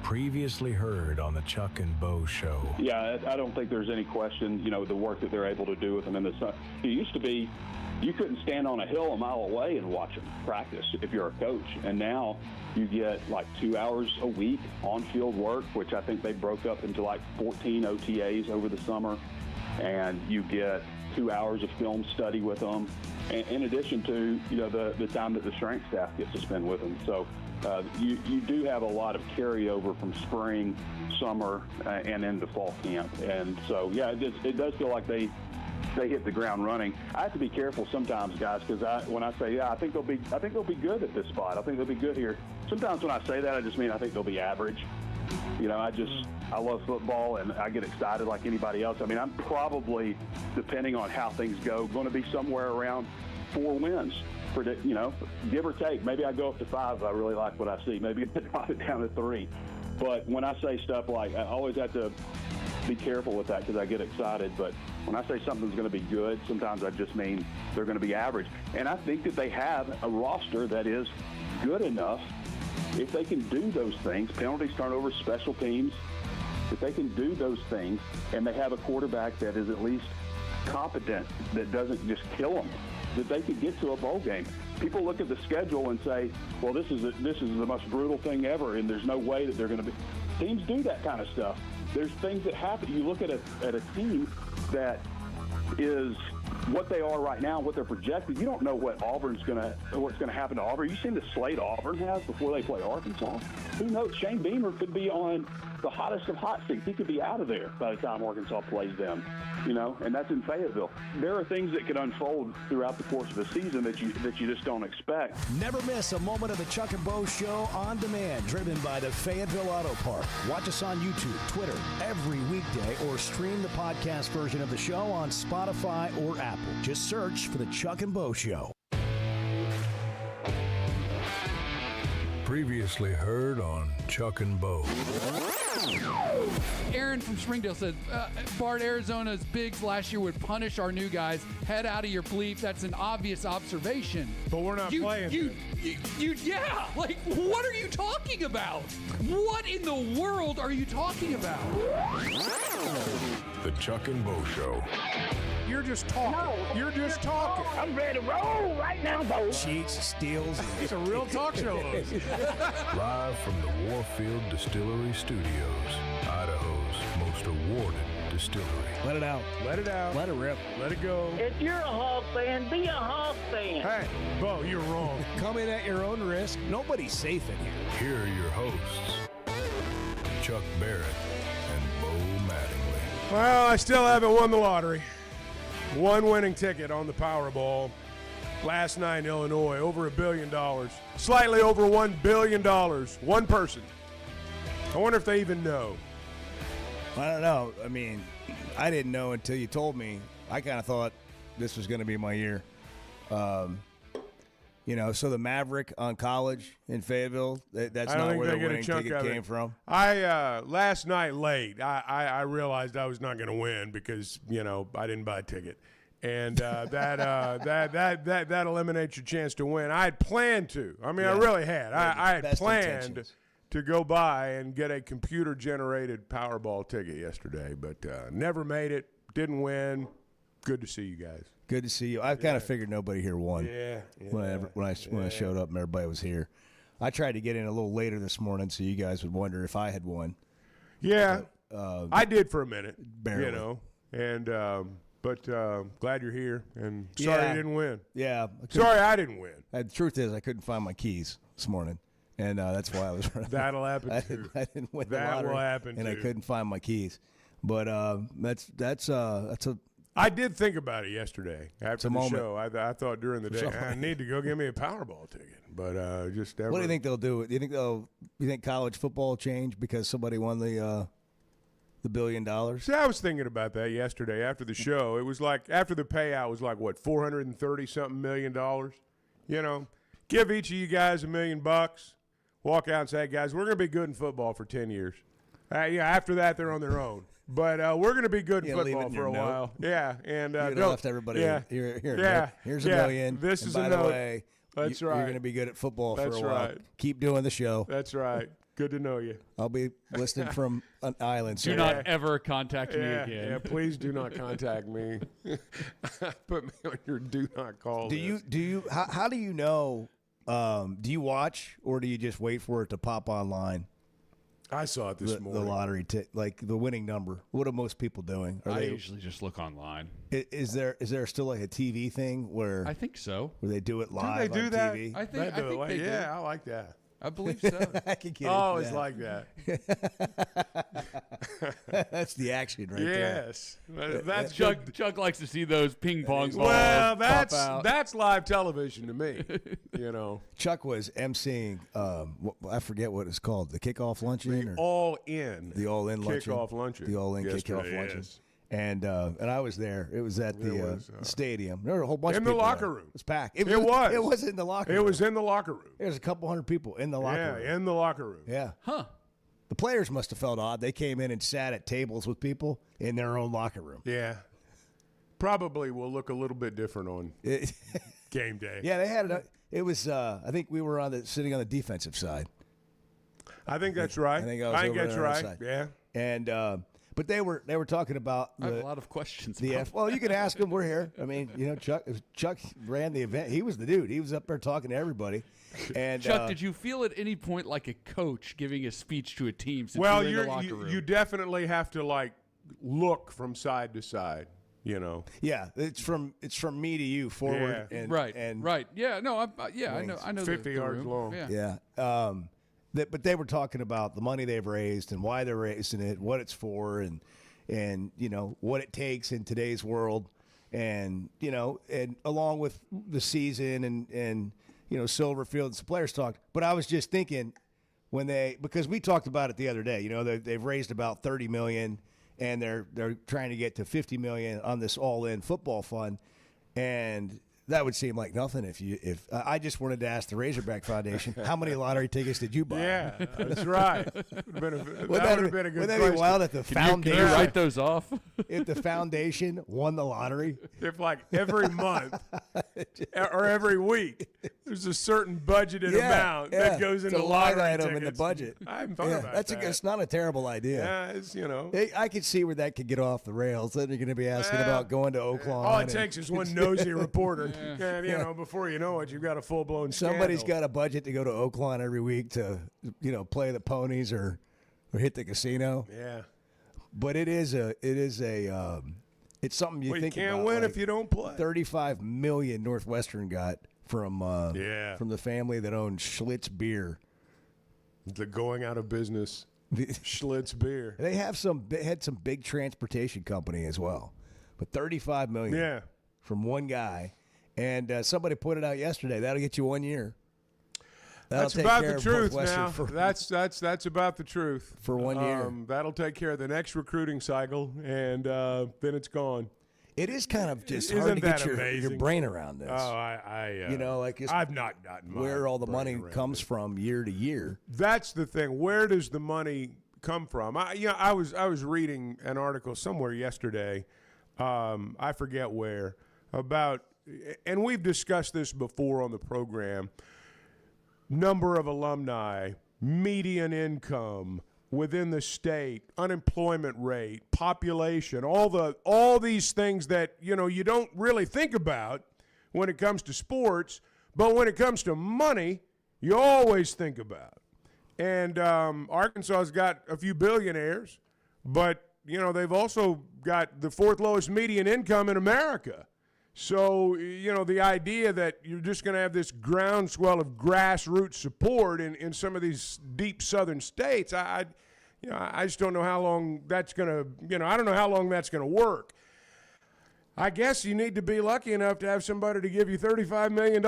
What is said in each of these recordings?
Previously heard on the Chuck and Bo Show. Yeah, I don't think there's any question, the work that they're able to do with them in the sun. It used to be you couldn't stand on a hill a mile away and watch them practice if you're a coach. And now you get like 2 hours a week on-field work, which I think they broke up into like 14 OTAs over the summer. And you get 2 hours of film study with them, in addition to, the time that the strength staff gets to spend with them. So you do have a lot of carryover from spring, summer, and into fall camp. And so, yeah, it does feel like they hit the ground running. I have to be careful sometimes, guys, because when I say, I think they'll be good at this spot. I think they'll be good here. Sometimes when I say that, I just mean I think they'll be average. I love football, and I get excited like anybody else. I mean, I'm probably, depending on how things go, going to be somewhere around 4 wins. Give or take. Maybe I go up to 5 if I really like what I see. Maybe I drop it down to 3. But when I say stuff like, I always have to be careful with that because I get excited. But when I say something's going to be good, sometimes I just mean they're going to be average. And I think that they have a roster that is good enough. If they can do those things, penalties, turnovers, special teams, if they can do those things and they have a quarterback that is at least competent, that doesn't just kill them, that they could get to a bowl game. People look at the schedule and say, well, this is the most brutal thing ever, and there's no way that they're going to be. Teams do that kind of stuff. There's things that happen. You look at a team that is what they are right now, what they're projected. You don't know what's going to happen to Auburn. You seen the slate Auburn has before they play Arkansas. Who knows? Shane Beamer could be on the hottest of hot seats. He could be out of there by the time Arkansas plays them. And that's in Fayetteville. There are things that can unfold throughout the course of the season that you just don't expect. Never miss a moment of the Chuck and Bo Show on demand, driven by the Fayetteville Auto Park. Watch us on YouTube, Twitter, every weekday, or stream the podcast version of the show on Spotify or Apple. Just search for the Chuck and Bo Show. Previously heard on Chuck and Bo. Aaron from Springdale said, Bart, Arizona's bigs last year would punish our new guys. Head out of your bleep. That's an obvious observation. But we're not playing. Yeah. Like, what are you talking about? What in the world are you talking about? The Chuck and Bo Show. You're just talking. No, You're just talking. I'm ready to roll right now, Bo. Cheats, steals. It's a real talk show host. Live from the Warfield Distillery Studios, Idaho's most awarded distillery. Let it out. Let it out. Let it rip. Let it go. If you're a Hog fan, be a Hog fan. Hey, Bo, you're wrong. Come in at your own risk. Nobody's safe in here. Here are your hosts, Chuck Barrett and Bo Mattingly. Well, I still haven't won the lottery. One winning ticket on the Powerball last night in Illinois, over $1 billion. Slightly over $1 billion. One person. I wonder if they even know. I don't know. I mean, I didn't know until you told me. I kind of thought this was going to be my year. So the Maverick on College in Fayetteville, that's not where the winning ticket came from. Last night late, I realized I was not going to win because, I didn't buy a ticket. And that eliminates your chance to win. I had planned to. I mean, I really had. I had planned to go by and get a computer-generated Powerball ticket yesterday, but never made it, didn't win. Good to see you guys. Good to see you. I kind of figured nobody here won. Yeah. When I showed up and everybody was here. I tried to get in a little later this morning so you guys would wonder if I had won. Yeah, I did for a minute. Barely. But glad you're here, and sorry you didn't win. Yeah. Sorry I didn't win. The truth is I couldn't find my keys this morning, and that's why I was running. That'll happen too. I didn't win the that lottery. Will happen and too. I couldn't find my keys. But that's a. I did think about it yesterday after the moment. show. I thought during the day I need to go get me a Powerball ticket, but just never. What do you think they'll do? Do you think college football will change because somebody won the $1 billion? See, I was thinking about that yesterday after the show. It was like after the payout was like what, $430-something million. Give each of you guys $1 million. Walk out and say, hey, guys, we're going to be good in football for 10 years. After that, they're on their own. But we're going to be good in football for a while. Yeah, and left everybody. Here's $1 million. This is by a the note. way, That's you're right. going to be good at football for a while. Right. Keep doing the show. That's right. Good to know you. I'll be listening from an island. Do not ever contact me again. Yeah, please do not contact me. Put me on your do not call list. How do you know? Do you watch or do you just wait for it to pop online? I saw it this morning. The lottery, like the winning number. What are most people doing? I usually just look online. Is there still like a TV thing where I think so. Where they do it live? Do they do on that? TV? I think they do. Yeah, I like that. I believe so. I can get Always into like that. that. That's the action right there. Yes, that's Chuck likes to see those ping pong balls. Well, pop out. that's live television to me. You know, Chuck was emceeing. I forget what it's called. The kickoff luncheon. the all-in luncheon. kickoff luncheon. The all-in yesterday, kickoff luncheon. yes. And I was there. It was at the stadium. There were a whole bunch In of the people locker there. room. It was packed. It was. It was in the locker room. It was in the locker room. There was a couple hundred people in the locker room. Yeah, in the locker room. Yeah. Huh. The players must have felt odd. They came in and sat at tables with people in their own locker room. Yeah. Probably will look a little bit different on game day. Yeah, they had it. It was. I think we were sitting on the defensive side. I think that's right. I think over that's there on right. that side. Yeah. And but they were talking about I have a lot of questions. the about well, you can ask them. We're here. I mean, Chuck ran the event. He was the dude. He was up there talking to everybody. And Chuck, did you feel at any point like a coach giving a speech to a team? Since Well, you were in the locker room? you definitely have to like look from side to side. You know. yeah, it's from me to you forward. Yeah. And, right, and right. Yeah, no, I know. 50 the yards room. long. Yeah. Yeah. But they were talking about the money they've raised and why they're raising it, what it's for, and what it takes in today's world, and and along with the season and Silverfield and some players talked. But I was just thinking because we talked about it the other day. They've raised about $30 million, and they're trying to get to $50 million on this all-in football fund, and that would seem like nothing if I just wanted to ask the Razorback Foundation, how many lottery tickets did you buy? Yeah, that's right. That would have been a good Wouldn't that be wild if the Can you foundation write those off? if the foundation won the lottery? If like every month or every week there's a certain budgeted amount that goes It's into a line lottery item tickets. in the budget. I haven't thought about that's that. it's not a terrible idea. Yeah, it's I could see where that could get off the rails. Then you're going to be asking Well, about going to Oakland. all it and takes is one nosy reporter, and before you know it, you've got a full blown. Somebody's got a budget to go to Oakland every week to play the ponies or hit the casino. Yeah. But it's something you Well, you think can't about, win like if you don't play. $35 million Northwestern got from the family that owns Schlitz Beer. The going out of business Schlitz beer. They had some big transportation company as well, but $35 million. Yeah. From one guy, and somebody put it out yesterday. That'll get you 1 year. That's take about care the of truth Northwestern now. That's about the truth for 1 year. That'll take care of the next recruiting cycle, and then it's gone. It is kind of just Isn't hard to get that your amazing? brain around this. Oh, I I've not gotten my where all the brain money around comes it. from year to year. That's the thing. Where does the money come from? I was reading an article somewhere yesterday. I forget where about, and we've discussed this before on the program. Number of alumni, median income within the state, unemployment rate, population, all these things that you don't really think about when it comes to sports, but when it comes to money, you always think about. And Arkansas's got a few billionaires, but they've also got the fourth lowest median income in America. So, the idea that you're just going to have this groundswell of grassroots support in some of these deep southern states, I just don't know how long that's going to, I don't know how long that's going to work. I guess you need to be lucky enough to have somebody to give you $35 million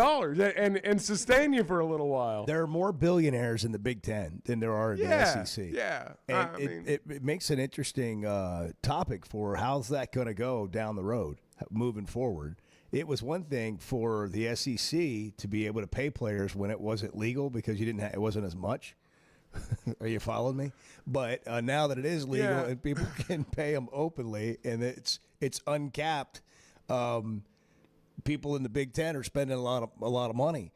and sustain you for a little while. There are more billionaires in the Big Ten than there are in the SEC. Yeah. And it makes an interesting topic for how's that going to go down the road moving forward. It was one thing for the SEC to be able to pay players when it wasn't legal because it wasn't as much. Are you following me? But now that it is legal and people can pay them openly and it's uncapped, people in the Big Ten are spending a lot of money.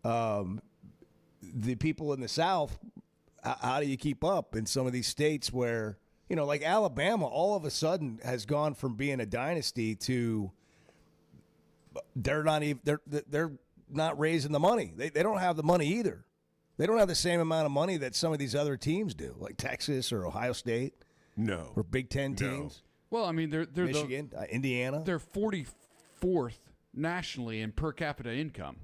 The people in the South, how do you keep up in some of these states where, like Alabama all of a sudden has gone from being a dynasty to they're not raising the money. They don't have the money either. They don't have the same amount of money that some of these other teams do, like Texas or Ohio State. No. Or Big Ten teams. Well, I mean, they're Michigan, Indiana. They're 44th nationally in per capita income.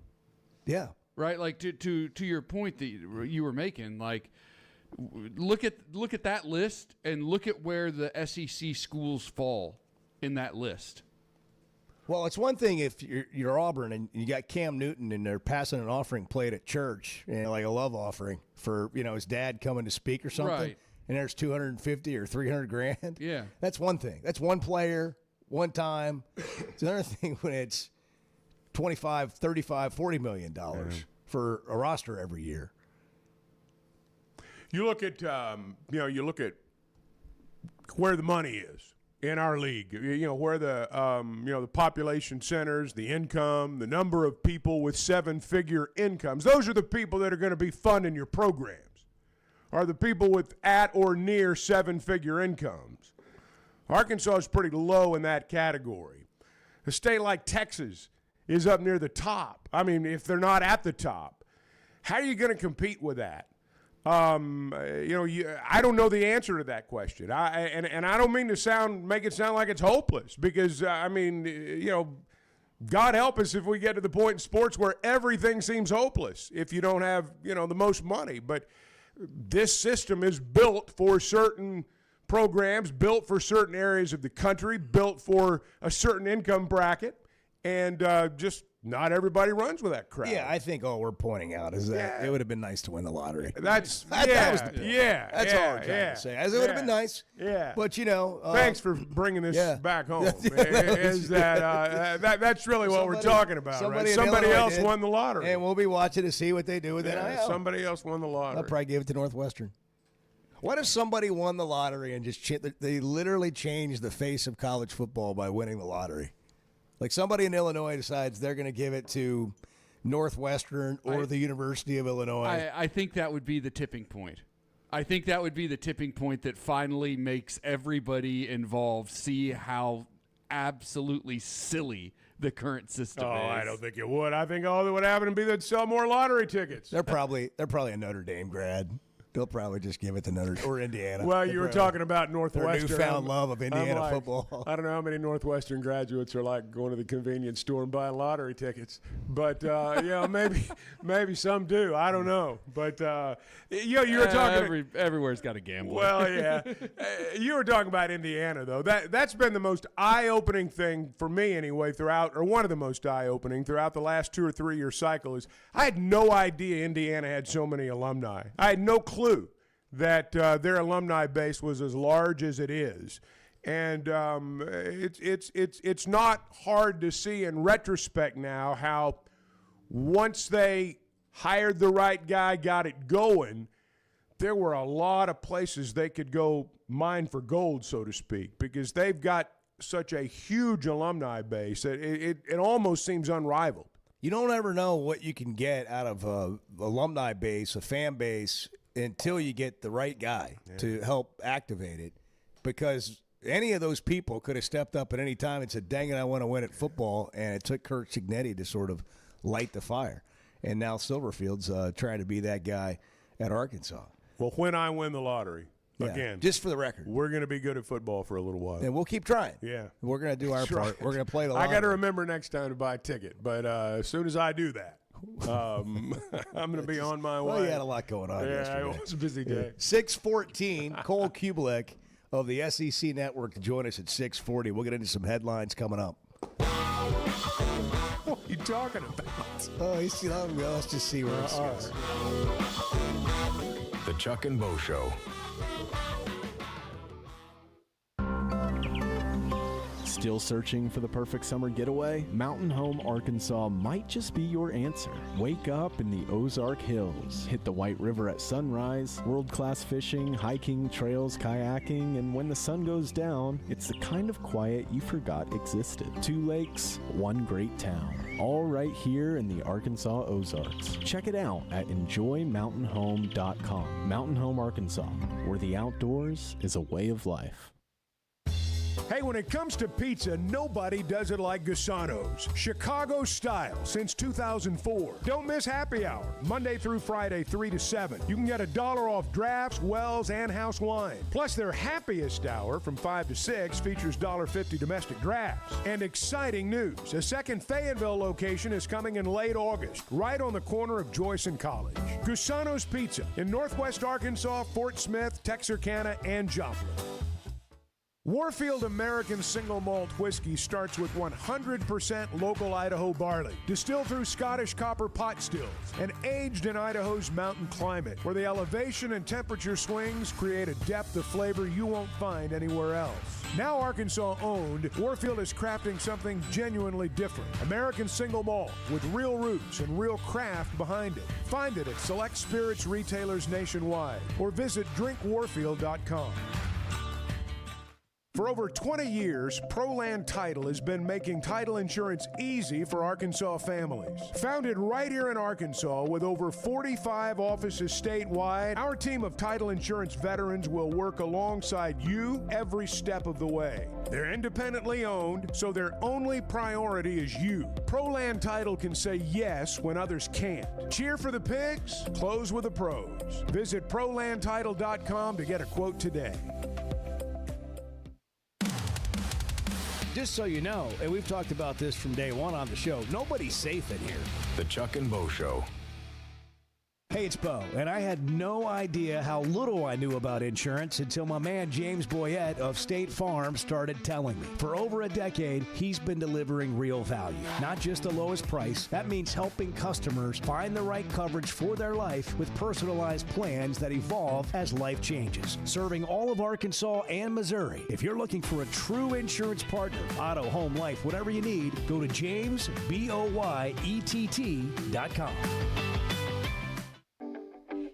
Yeah. Right? Like to your point that you were making, like look at that list and look at where the SEC schools fall in that list. Well, it's one thing if you're Auburn and you got Cam Newton and they're passing an offering plate at church, like a love offering for his dad coming to speak or something, right. And there's $250 or $300,000. Yeah, that's one thing. That's one player, one time. It's another thing when it's $25, $35, $40 million for a roster every year. You look at you look at where the money is in our league, where the the population centers, the income, the number of people with seven-figure incomes. Those are the people that are going to be funding your programs, are the people with at or near seven-figure incomes. Arkansas is pretty low in that category. A state like Texas is up near the top. I mean, if they're not at the top, how are you going to compete with that? I don't know the answer to that question. And I don't mean to make it sound like it's hopeless because, God help us if we get to the point in sports where everything seems hopeless if you don't have, the most money. But this system is built for certain programs, built for certain areas of the country, built for a certain income bracket, and just not everybody runs with that crap. Yeah, I think all we're pointing out is that it would have been nice to win the lottery. That was the point. That's all we're trying to say. As it would have been nice. Yeah. But thanks for bringing this back home. Is that's really what we're talking about, right? Somebody else won the lottery. And we'll be watching to see what they do with NIL. Somebody else won the lottery. I'll probably give it to Northwestern. What if somebody won the lottery and they literally changed the face of college football by winning the lottery? Like somebody in Illinois decides they're going to give it to Northwestern or the University of Illinois. I think that would be the tipping point. I think that would be the tipping point that finally makes everybody involved see how absolutely silly the current system is. I don't think it would. I think all that would happen would be they'd sell more lottery tickets. They're probably a Notre Dame grad. They'll probably just give it to Notre or Indiana. Well, you were talking about Northwestern. Their newfound love of Indiana football. I don't know how many Northwestern graduates are like going to the convenience store and buying lottery tickets, but maybe some do. I don't know, but you were talking. Everywhere's got a gambler. Well, yeah, you were talking about Indiana though. That's been the most eye-opening thing for me anyway. One of the most eye-opening throughout the last 2 or 3 year cycle is I had no idea Indiana had so many alumni. I had no clue that their alumni base was as large as it is, and it's not hard to see in retrospect now how once they hired the right guy, got it going, there were a lot of places they could go mine for gold, so to speak, because they've got such a huge alumni base that it almost seems unrivaled. You don't ever know what you can get out of a alumni base, a fan base, until you get the right guy to help activate it, because any of those people could have stepped up at any time and said, dang it, I want to win at football, and it took Kurt Cignetti to sort of light the fire. And now Silverfield's trying to be that guy at Arkansas. Well, when I win the lottery, again, just for the record, we're going to be good at football for a little while. And we'll keep trying. Yeah. We're going to do our part. We're going to play the lottery. I got to remember next time to buy a ticket, but as soon as I do that, I'm going to be on my way. Well, you had a lot going on yesterday. Yeah, it was a busy day. 6:14, Cole Kubelik of the SEC Network to join us at 6:40. We'll get into some headlines coming up. What are you talking about? Oh, let's just see where this goes. The Chuck and Bo Show. Still searching for the perfect summer getaway? Mountain Home Arkansas might just be your answer. Wake up in the Ozark Hills. Hit the White River at sunrise. World-class fishing, hiking, trails, kayaking, and when the sun goes down, it's the kind of quiet you forgot existed. 2 lakes, 1 great town. All right here in the Arkansas Ozarks. Check it out at enjoymountainhome.com. Mountain Home Arkansas, where the outdoors is a way of life. Hey, when it comes to pizza, nobody does it like Gusano's. Chicago style since 2004. Don't miss happy hour, Monday through Friday, 3 to 7. You can get $1 off drafts, wells, and house wine. Plus, their happiest hour from 5 to 6 features $1.50 domestic drafts. And exciting news, a second Fayetteville location is coming in late August, right on the corner of Joyce and College. Gusano's Pizza in Northwest Arkansas, Fort Smith, Texarkana, and Joplin. Warfield American Single Malt Whiskey starts with 100% local Idaho barley, distilled through Scottish copper pot stills, and aged in Idaho's mountain climate, where the elevation and temperature swings create a depth of flavor you won't find anywhere else. Now Arkansas-owned, Warfield is crafting something genuinely different. American Single Malt with real roots and real craft behind it. Find it at select spirits retailers nationwide or visit drinkwarfield.com. For over 20 years, ProLand Title has been making title insurance easy for Arkansas families. Founded right here in Arkansas with over 45 offices statewide, our team of title insurance veterans will work alongside you every step of the way. They're independently owned, so their only priority is you. ProLand Title can say yes when others can't. Cheer for the pigs, close with the pros. Visit ProLandTitle.com to get a quote today. Just so you know, and we've talked about this from day one on the show, nobody's safe in here. The Chuck and Bo Show. Hey, it's Bo, and I had no idea how little I knew about insurance until my man James Boyette of State Farm started telling me. For over a decade, he's been delivering real value, not just the lowest price. That means helping customers find the right coverage for their life with personalized plans that evolve as life changes. Serving all of Arkansas and Missouri. If you're looking for a true insurance partner, auto, home, life, whatever you need, go to JamesBoyett.com.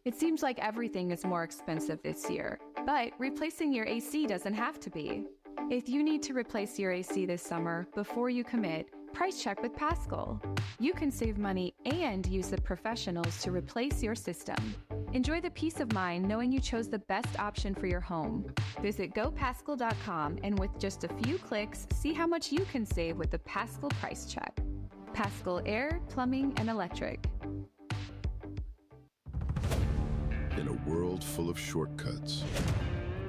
It seems like everything is more expensive this year, but replacing your AC doesn't have to be. If you need to replace your AC this summer, before you commit, price check with Paschal. You can save money and use the professionals to replace your system. Enjoy the peace of mind knowing you chose the best option for your home. Visit GoPaschal.com and with just a few clicks, see how much you can save with the Paschal Price Check. Paschal Air, Plumbing, and Electric. In a world full of shortcuts,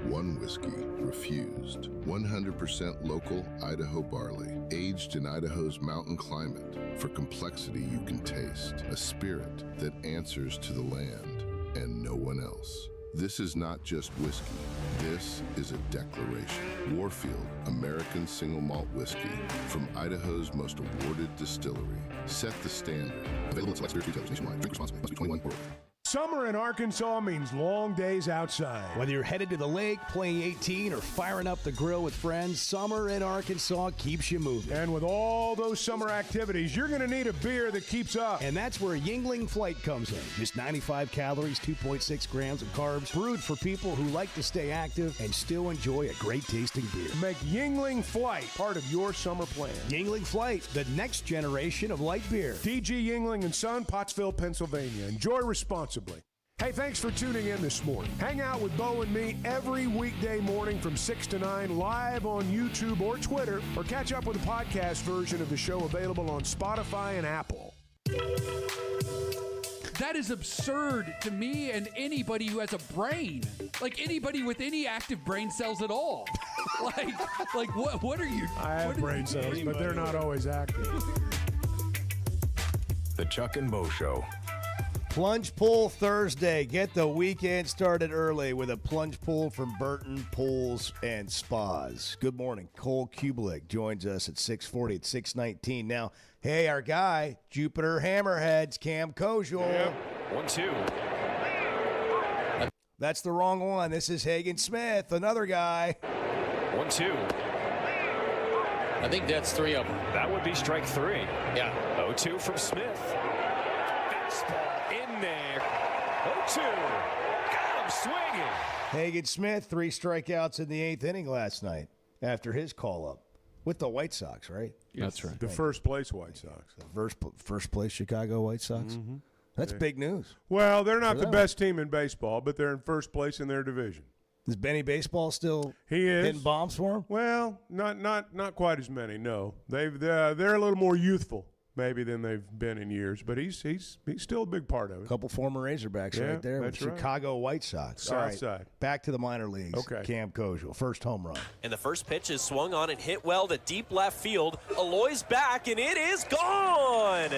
one whiskey refused. 100% local Idaho barley, aged in Idaho's mountain climate for complexity you can taste. A spirit that answers to the land and no one else. This is not just whiskey. This is a declaration. Warfield American Single Malt Whiskey from Idaho's most awarded distillery. Set the standard. Available at select spirits retailers nationwide. Drink responsibly. Must be 21 or older. Summer in Arkansas means long days outside. Whether you're headed to the lake, playing 18, or firing up the grill with friends, summer in Arkansas keeps you moving. And with all those summer activities, you're going to need a beer that keeps up. And that's where Yuengling Flight comes in. Just 95 calories, 2.6 grams of carbs, brewed for people who like to stay active and still enjoy a great tasting beer. Make Yuengling Flight part of your summer plan. Yuengling Flight, the next generation of light beer. DG Yuengling & Son, Pottsville, Pennsylvania. Enjoy responsibly. Hey, thanks for tuning in this morning. Hang out with Bo and me every weekday morning from 6 to 9 live on YouTube or Twitter, or catch up with the podcast version of the show available on Spotify and Apple. That is absurd to me and anybody who has a brain. Like anybody with any active brain cells at all. like what are you? I have brain cells, but they're not always active. The Chuck and Bo Show. Plunge Pool Thursday. Get the weekend started early with a plunge pool from Burton Pools and Spas. Good morning. Cole Kubelik joins us at 6:40 at 6:19. Now, hey, our guy, Jupiter Hammerheads, Cam Kojul. Yep. 1-2. That's the wrong one. This is Hagen Smith, another guy. 1-2. I think that's 3 of them. That would be strike 3. Yeah. 0-2 from Smith. Fastball in there. 0-2. Got him swinging. Hagen Smith, 3 strikeouts in the 8th inning last night after his call-up with the White Sox, right? That's right. The first place White Sox. The first place Chicago White Sox. Mm-hmm. That's big news. Well, they're not the them. best team in baseball, but they're in first place in their division. Is Benny Baseball still He is hitting bombs for him? Well, not quite as many. No, they're a little more youthful maybe than they've been in years, but he's still a big part of it. A couple former Razorbacks right there with that's right. Chicago White Sox. South All right, side. back to the minor leagues. Okay. Cam Kojal, first home run. And the first pitch is swung on and hit well to deep left field. Aloy's back, and it is gone.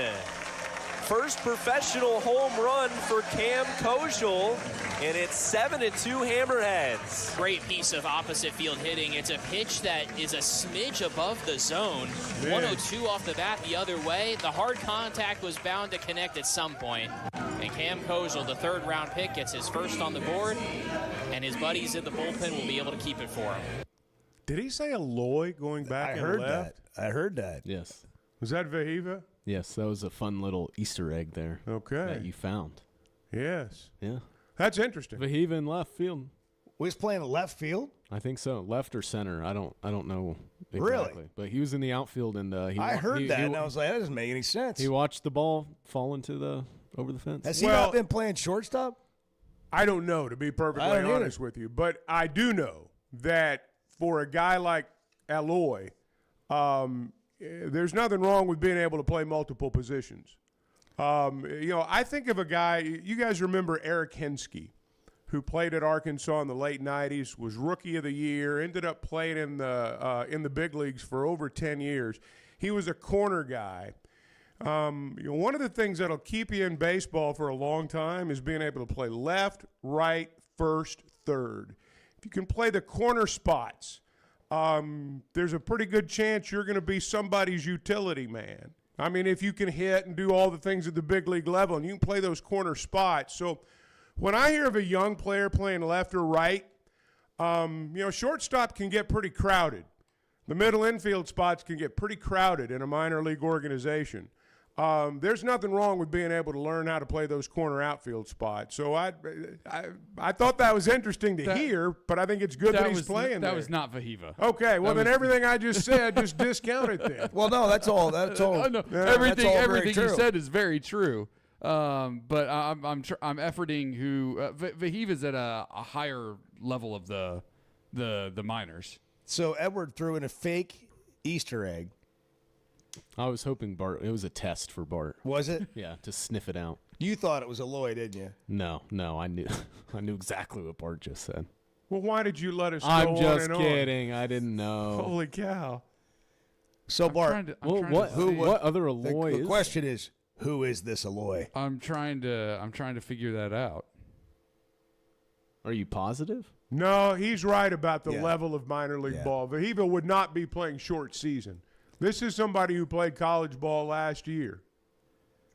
First professional home run for Cam Kojal, and it's 7-2 Hammerheads. Great piece of opposite field hitting. It's a pitch that is a smidge above the zone. Man. 102 off the bat the other way. The hard contact was bound to connect at some point. And Cam Kojal, the 3rd round pick, gets his first on the board, and his buddies in the bullpen will be able to keep it for him. Did he say Aloy going back and left? I heard that. Yes. Was that Vahiva? Yes, that was a fun little Easter egg there. Okay. That you found. Yes. Yeah. That's interesting. Vahiva in left field. Was playing left field? I think so. Left or center. I don't know exactly. Really? But he was in the outfield, and I heard that, and I was like, that doesn't make any sense. He watched the ball fall into over the fence. Has he not been playing shortstop? I don't know, to be perfectly honest with you. But I do know that for a guy like Aloy, there's nothing wrong with being able to play multiple positions. I think of a guy, you guys remember Eric Hensky, who played at Arkansas in the late 90s, was Rookie of the Year, ended up playing in the big leagues for over 10 years. He was a corner guy. One of the things that'll keep you in baseball for a long time is being able to play left, right, first, third. If you can play the corner spots, there's a pretty good chance you're going to be somebody's utility man. I mean, if you can hit and do all the things at the big league level and you can play those corner spots. So when I hear of a young player playing left or right, shortstop can get pretty crowded. The middle infield spots can get pretty crowded in a minor league organization. There's nothing wrong with being able to learn how to play those corner outfield spots. So I thought that was interesting to hear, but I think it's good that he's playing there. That was not Vahiva. Okay, well then everything I just said just discounted then. Well, no, that's all. That's all. No, yeah, everything that's all you said is very true. But I'm efforting who Vahiva's at a higher level of the minors. So Edward threw in a fake Easter egg. I was hoping Bart. It was a test for Bart. Was it? Yeah, to sniff it out. You thought it was Aloy, didn't you? No, I knew exactly what Bart just said. Well, why did you let us go I'm on just and kidding. I didn't know. Holy cow. So, Bart, what other Aloy is? The question is, who is this Aloy? I'm trying to figure that out. Are you positive? No, he's right about the level of minor league ball. Vahiva would not be playing short season. This is somebody who played college ball last year.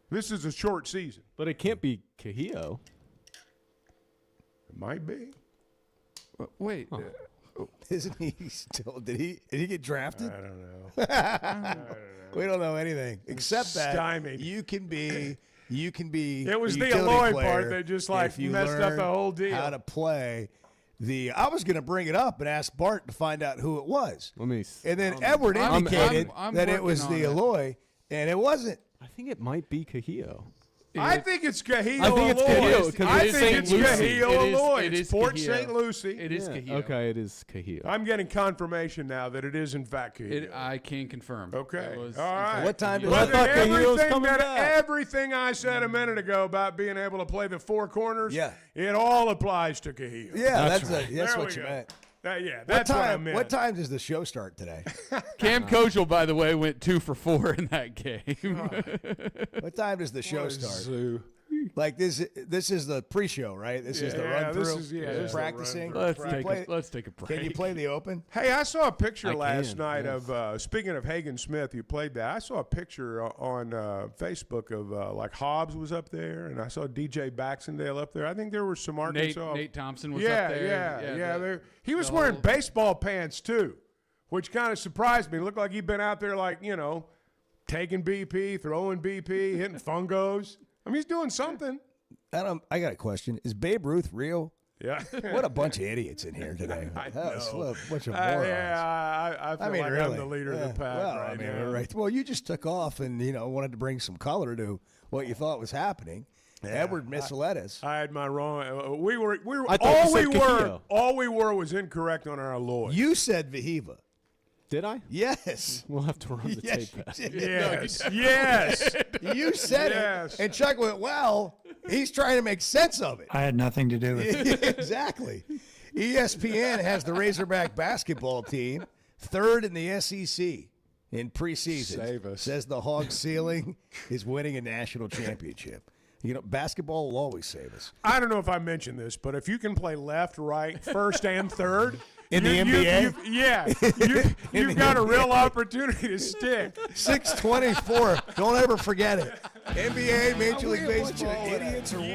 This is a short season. But it can't be Cahillo. It might be. Wait. Isn't he still? Did he get drafted? I don't know. We don't know anything except that stymied. you can be. It was a the utility Aloy player part that just if you messed up learn the whole deal. How to play I was going to bring it up and ask Bart to find out who it was. Let me. And then Edward indicated that it was the Aloy, and it wasn't. I think it might be Cahillo. I think it's Cahillo. I think it's Cahillo because I think it's Cahillo Aloy. It's Port Cahillo. St. Lucie. It is Cahillo. Okay, it is Cahillo. I'm getting confirmation now that it is in fact Cahillo. I can confirm. Okay. All right. What time? I thought Cahillo's coming back. Everything I said a minute ago about being able to play the four corners, yeah, it all applies to Cahillo. Yeah, that's That's what you meant. That's what I meant. What time does the show start today? Cam Kojal, by the way, went 2 for 4 in that game. What time does the show start? Like this is the pre-show, right? This is the run-through. This is practicing. Let's take a break. Can you play the open? Hey, I saw a picture last night of speaking of Hagen Smith, you played that. I saw a picture on Facebook of like Hobbs was up there, and I saw DJ Baxendale up there. I think there were some Arkansas. Nate Thompson was up there. Yeah. He was wearing baseball pants too. which kind of surprised me. It looked like he'd been out there taking BP, throwing BP, hitting fungos. I mean, he's doing something. Adam, I got a question. Is Babe Ruth real? Yeah. What a bunch of idiots in here today. I That's know. a bunch of morons. I feel like really, I'm the leader of the pack now. Right. Well, you just took off and, wanted to bring some color to what you thought was happening. Yeah. Edward misled us. I had my wrong. We were I thought you said all we were was incorrect on our Lloyd. You said Vahiva. Did I? Yes. We'll have to run the tape back. Yes. You said it. And Chuck went, well, he's trying to make sense of it. I had nothing to do with it. Exactly. ESPN has the Razorback basketball team third in the SEC in preseason. Save us. Says the Hog ceiling is winning a national championship. Basketball will always save us. I don't know if I mentioned this, but if you can play left, right, first, and third in the NBA, you've got a real opportunity to stick. 624. Don't ever forget it. NBA, Major League Baseball, idiots or what?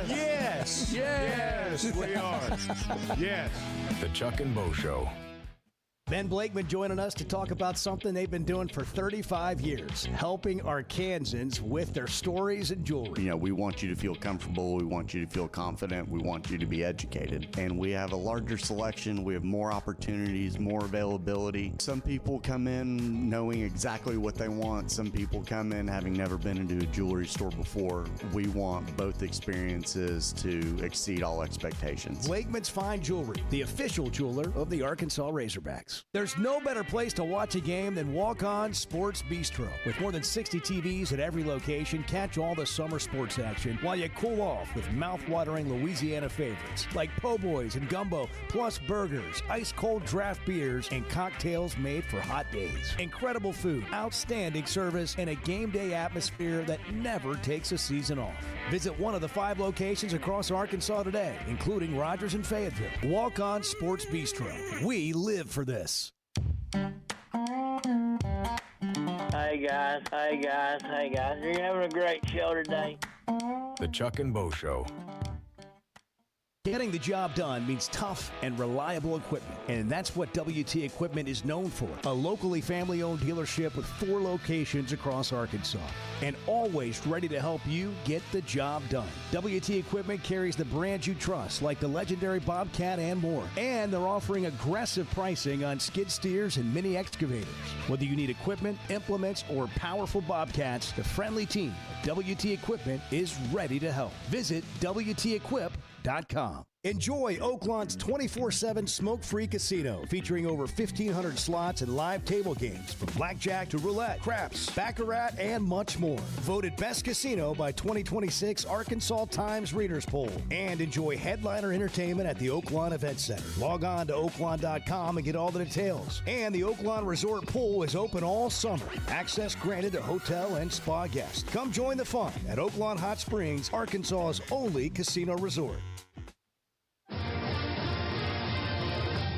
Yes, we are. Yes, we are. Yes. The Chuck and Bo Show. Ben Blakeman joining us to talk about something they've been doing for 35 years, helping Arkansans with their stories and jewelry. We want you to feel comfortable. We want you to feel confident. We want you to be educated. And we have a larger selection. We have more opportunities, more availability. Some people come in knowing exactly what they want. Some people come in having never been into a jewelry store before. We want both experiences to exceed all expectations. Blakeman's Fine Jewelry, the official jeweler of the Arkansas Razorbacks. There's no better place to watch a game than Walk On Sports Bistro. With more than 60 TVs at every location, catch all the summer sports action while you cool off with mouth-watering Louisiana favorites like po' boys and gumbo, plus burgers, ice-cold draft beers, and cocktails made for hot days. Incredible food, outstanding service, and a game day atmosphere that never takes a season off. Visit one of the 5 locations across Arkansas today, including Rogers and Fayetteville. Walk On Sports Bistro. We live for this. Hey guys. You're having a great show today. The Chuck and Bo Show. Getting the job done means tough and reliable equipment, and that's what WT Equipment is known for. A locally family-owned dealership with 4 locations across Arkansas, and always ready to help you get the job done. WT Equipment carries the brands you trust, like the legendary Bobcat and more, and they're offering aggressive pricing on skid steers and mini excavators. Whether you need equipment, implements, or powerful Bobcats, the friendly team at WT Equipment is ready to help. Visit WTEquip.com. Enjoy Oaklawn's 24/7 smoke-free casino featuring over 1,500 slots and live table games from blackjack to roulette, craps, baccarat, and much more. Voted best casino by 2026 Arkansas Times Readers Poll. And enjoy headliner entertainment at the Oaklawn Event Center. Log on to oaklawn.com and get all the details. And the Oaklawn Resort Pool is open all summer. Access granted to hotel and spa guests. Come join the fun at Oaklawn Hot Springs, Arkansas's only casino resort.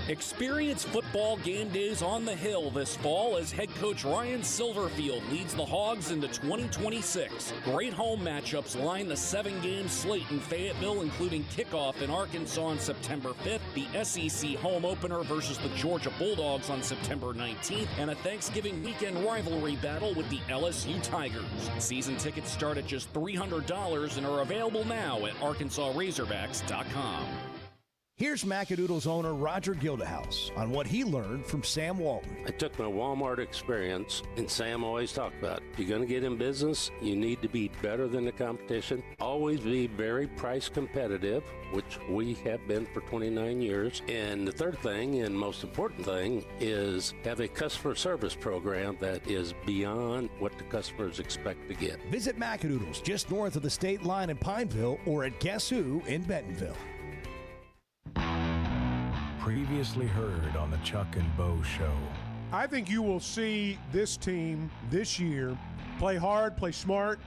Experience football game days on the Hill this fall as head coach Ryan Silverfield leads the Hogs into 2026. Great home matchups line the 7-game slate in Fayetteville, including kickoff in Arkansas on September 5th, the SEC home opener versus the Georgia Bulldogs on September 19th, and a Thanksgiving weekend rivalry battle with the LSU Tigers. Season tickets start at just $300 and are available now at ArkansasRazorbacks.com. Here's Macadoodle's owner, Roger Gildehouse, on what he learned from Sam Walton. I took my Walmart experience, and Sam always talked about, if you're going to get in business, you need to be better than the competition. Always be very price competitive, which we have been for 29 years. And the third thing, and most important thing, is have a customer service program that is beyond what the customers expect to get. Visit Macadoodle's just north of the state line in Pineville or at Guess Who in Bentonville. Previously heard on the Chuck and Bo Show. I think you will see this team this year play hard, play smart,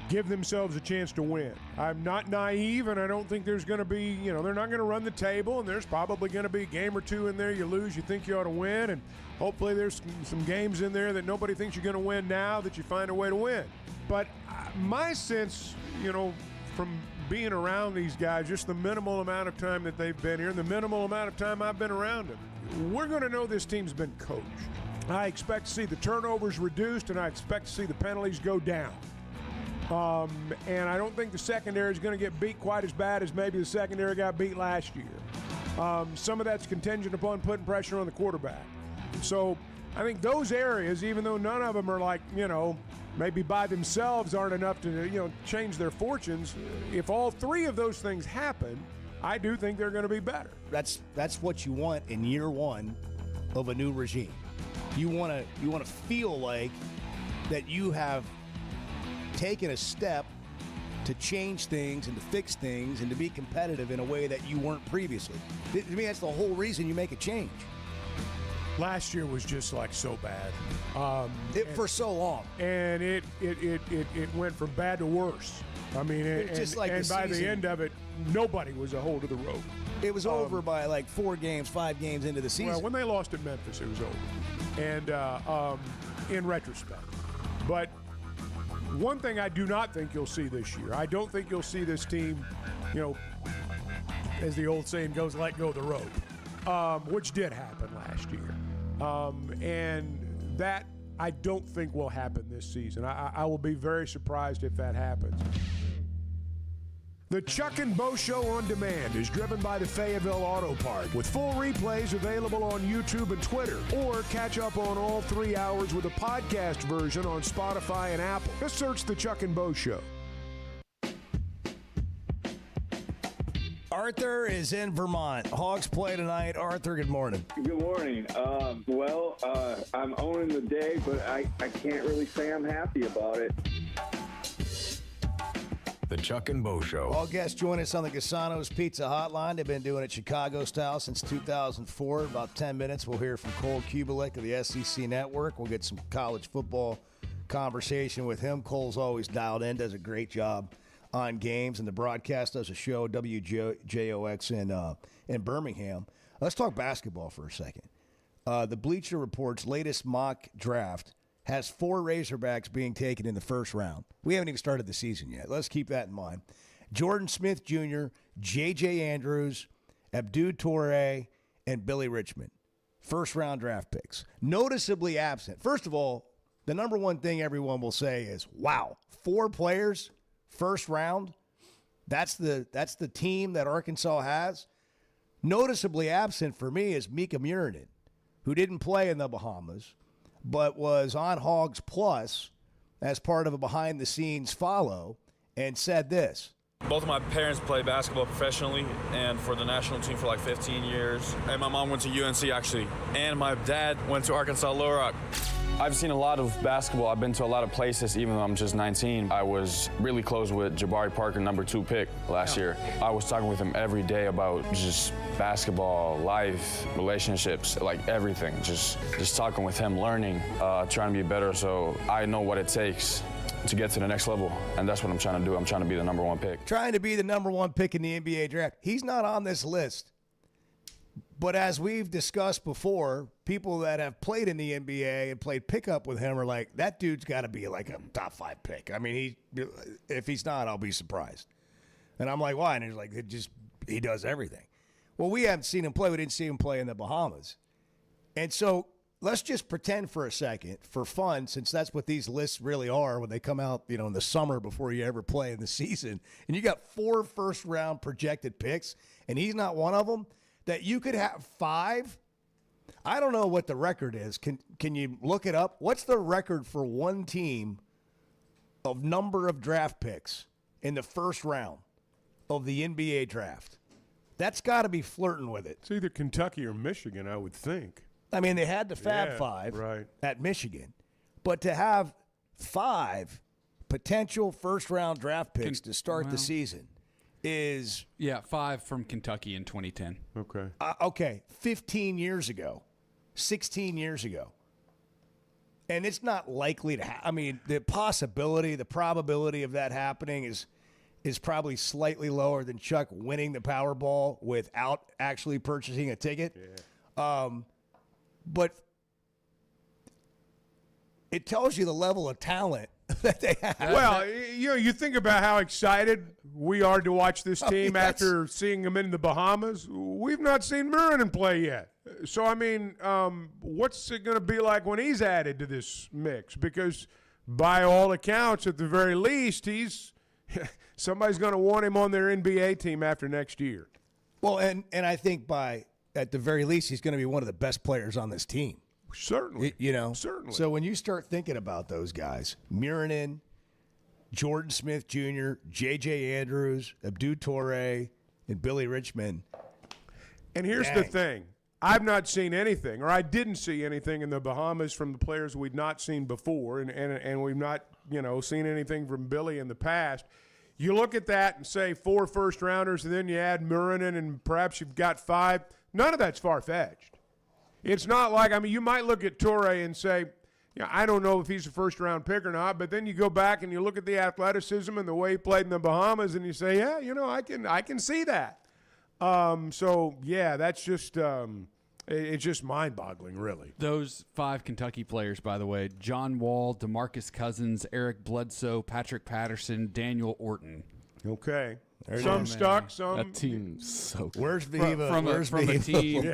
give themselves a chance to win. I'm not naive, and I don't think there's going to be, they're not going to run the table, and there's probably going to be a game or two in there you lose, you think you ought to win, and hopefully there's some games in there that nobody thinks you're going to win now that you find a way to win. But my sense, from being around these guys, just the minimal amount of time that they've been here and the minimal amount of time I've been around them, we're going to know this team's been coached. I expect to see the turnovers reduced, and I expect to see the penalties go down. And I don't think the secondary is going to get beat quite as bad as maybe the secondary got beat last year. Some of that's contingent upon putting pressure on the quarterback. So I think those areas, even though none of them are like, maybe by themselves aren't enough to, change their fortunes, if all three of those things happen, I do think they're going to be better. That's what you want in year one of a new regime. You want to feel like that you have taken a step to change things and to fix things and to be competitive in a way that you weren't previously. To me, that's the whole reason you make a change. Last year was just like so bad. For so long. And it went from bad to worse. I mean, and by the end of it, nobody was a hold of the rope. It was over by like 4 games, 5 games into the season. Well, when they lost at Memphis, it was over. And in retrospect. But one thing I do not think you'll see this year, I don't think you'll see this team, as the old saying goes, let go of the rope, which did happen last year. And that I don't think will happen this season. I will be very surprised if that happens. The Chuck and Bo Show on Demand is driven by the Fayetteville Auto Park, with full replays available on YouTube and Twitter, or catch up on all 3 hours with a podcast version on Spotify and Apple. Just search The Chuck and Bo Show. Arthur is in Vermont. Hogs play tonight. Arthur, good morning. Good morning. I'm owning the day, but I can't really say I'm happy about it. The Chuck and Bo Show. All guests join us on the Cassano's Pizza Hotline. They've been doing it Chicago style since 2004. About 10 minutes, we'll hear from Cole Kubelik of the SEC Network. We'll get some college football conversation with him. Cole's always dialed in, does a great job on games, and the broadcast does a show, WJOX in Birmingham. Let's talk basketball for a second. The Bleacher Report's latest mock draft has 4 Razorbacks being taken in the first round. We haven't even started the season yet. Let's keep that in mind. Jordan Smith Jr., J.J. Andrews, Abdou Toure, and Billy Richmond. First-round draft picks. Noticeably absent. First of all, the number one thing everyone will say is, wow, 4 players, first round? That's the team that Arkansas has? Noticeably absent for me is Mika Murinen, who didn't play in the Bahamas, but was on Hogs Plus as part of a behind-the-scenes follow and said this. Both of my parents play basketball professionally and for the national team for like 15 years. And my mom went to UNC, actually. And my dad went to Arkansas Little Rock. I've seen a lot of basketball. I've been to a lot of places, even though I'm just 19. I was really close with Jabari Parker, number 2 pick last year. I was talking with him every day about just basketball, life, relationships, like everything. Just talking with him, learning, trying to be better so I know what it takes to get to the next level, and that's what I'm trying to do. I'm trying to be the number 1 pick. Trying to be the number 1 pick in the NBA draft. He's not on this list. But as we've discussed before, people that have played in the NBA and played pickup with him are like, that dude's got to be like a top 5 pick. I mean, if he's not, I'll be surprised. And I'm like, why? And he's like, he does everything. Well, we haven't seen him play. We didn't see him play in the Bahamas. And so let's just pretend for a second, for fun, since that's what these lists really are when they come out, in the summer before you ever play in the season. And you got 4 first-round projected picks, and he's not one of them. That you could have 5. I don't know what the record is. Can you look it up? What's the record for one team of number of draft picks in the first round of the NBA draft? That's got to be flirting with it. It's either Kentucky or Michigan, I would think. I mean, they had the Fab Five at Michigan. But to have 5 potential first-round draft picks to start the season is... Yeah, 5 from Kentucky in 2010. Okay. Okay, 15 years ago, 16 years ago. And it's not likely to happen. I mean, the probability of that happening is probably slightly lower than Chuck winning the Powerball without actually purchasing a ticket. Yeah. But it tells you the level of talent that they have. Well, you think about how excited we are to watch this team after seeing them in the Bahamas. We've not seen Murinen play yet. So, I mean, what's it going to be like when he's added to this mix? Because by all accounts, at the very least, somebody's going to want him on their NBA team after next year. Well, and I think at the very least, he's going to be one of the best players on this team. Certainly. Certainly. So when you start thinking about those guys, Murinen, Jordan Smith Jr., J.J. Andrews, Abdou Toure, and Billy Richmond. And here's the thing. I've not seen anything, or I didn't see anything in the Bahamas from the players we'd not seen before, and we've not, seen anything from Billy in the past. You look at that and say 4 first-rounders, and then you add Murinen, and perhaps you've got 5. None of that's far-fetched. It's not like, you might look at Toure and say, I don't know if he's a first-round pick or not, but then you go back and you look at the athleticism and the way he played in the Bahamas, and you say, I can see that. That's just it's just mind-boggling, really. Those 5 Kentucky players, by the way, John Wall, DeMarcus Cousins, Eric Bledsoe, Patrick Patterson, Daniel Orton. Okay. Some stuck, some. That team's so good. Where's Viva? From a team. In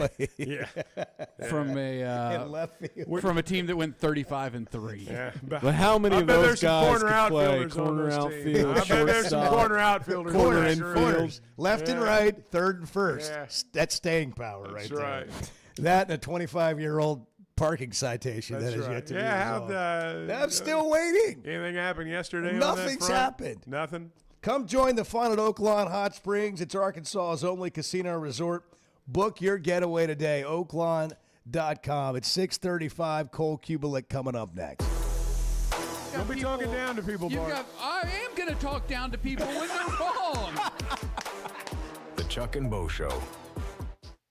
left field. From a team that went 35-3. Yeah. But how many of those guys could play? Corner outfield, I bet there's some corner outfielders. Corner infield. Left and right, third and first. Yeah. That's staying power right there. Right. That and a 25-year-old parking citation that is yet to be resolved. I'm still waiting. Anything happened yesterday? Nothing's happened. Nothing? Come join the fun at Oaklawn Hot Springs. It's Arkansas's only casino resort. Book your getaway today, oaklawn.com. It's 6:35. Cole Kubelik coming up next. Don't be talking down to people, Bart. I am going to talk down to people when they're wrong. The Chuck and Bo Show.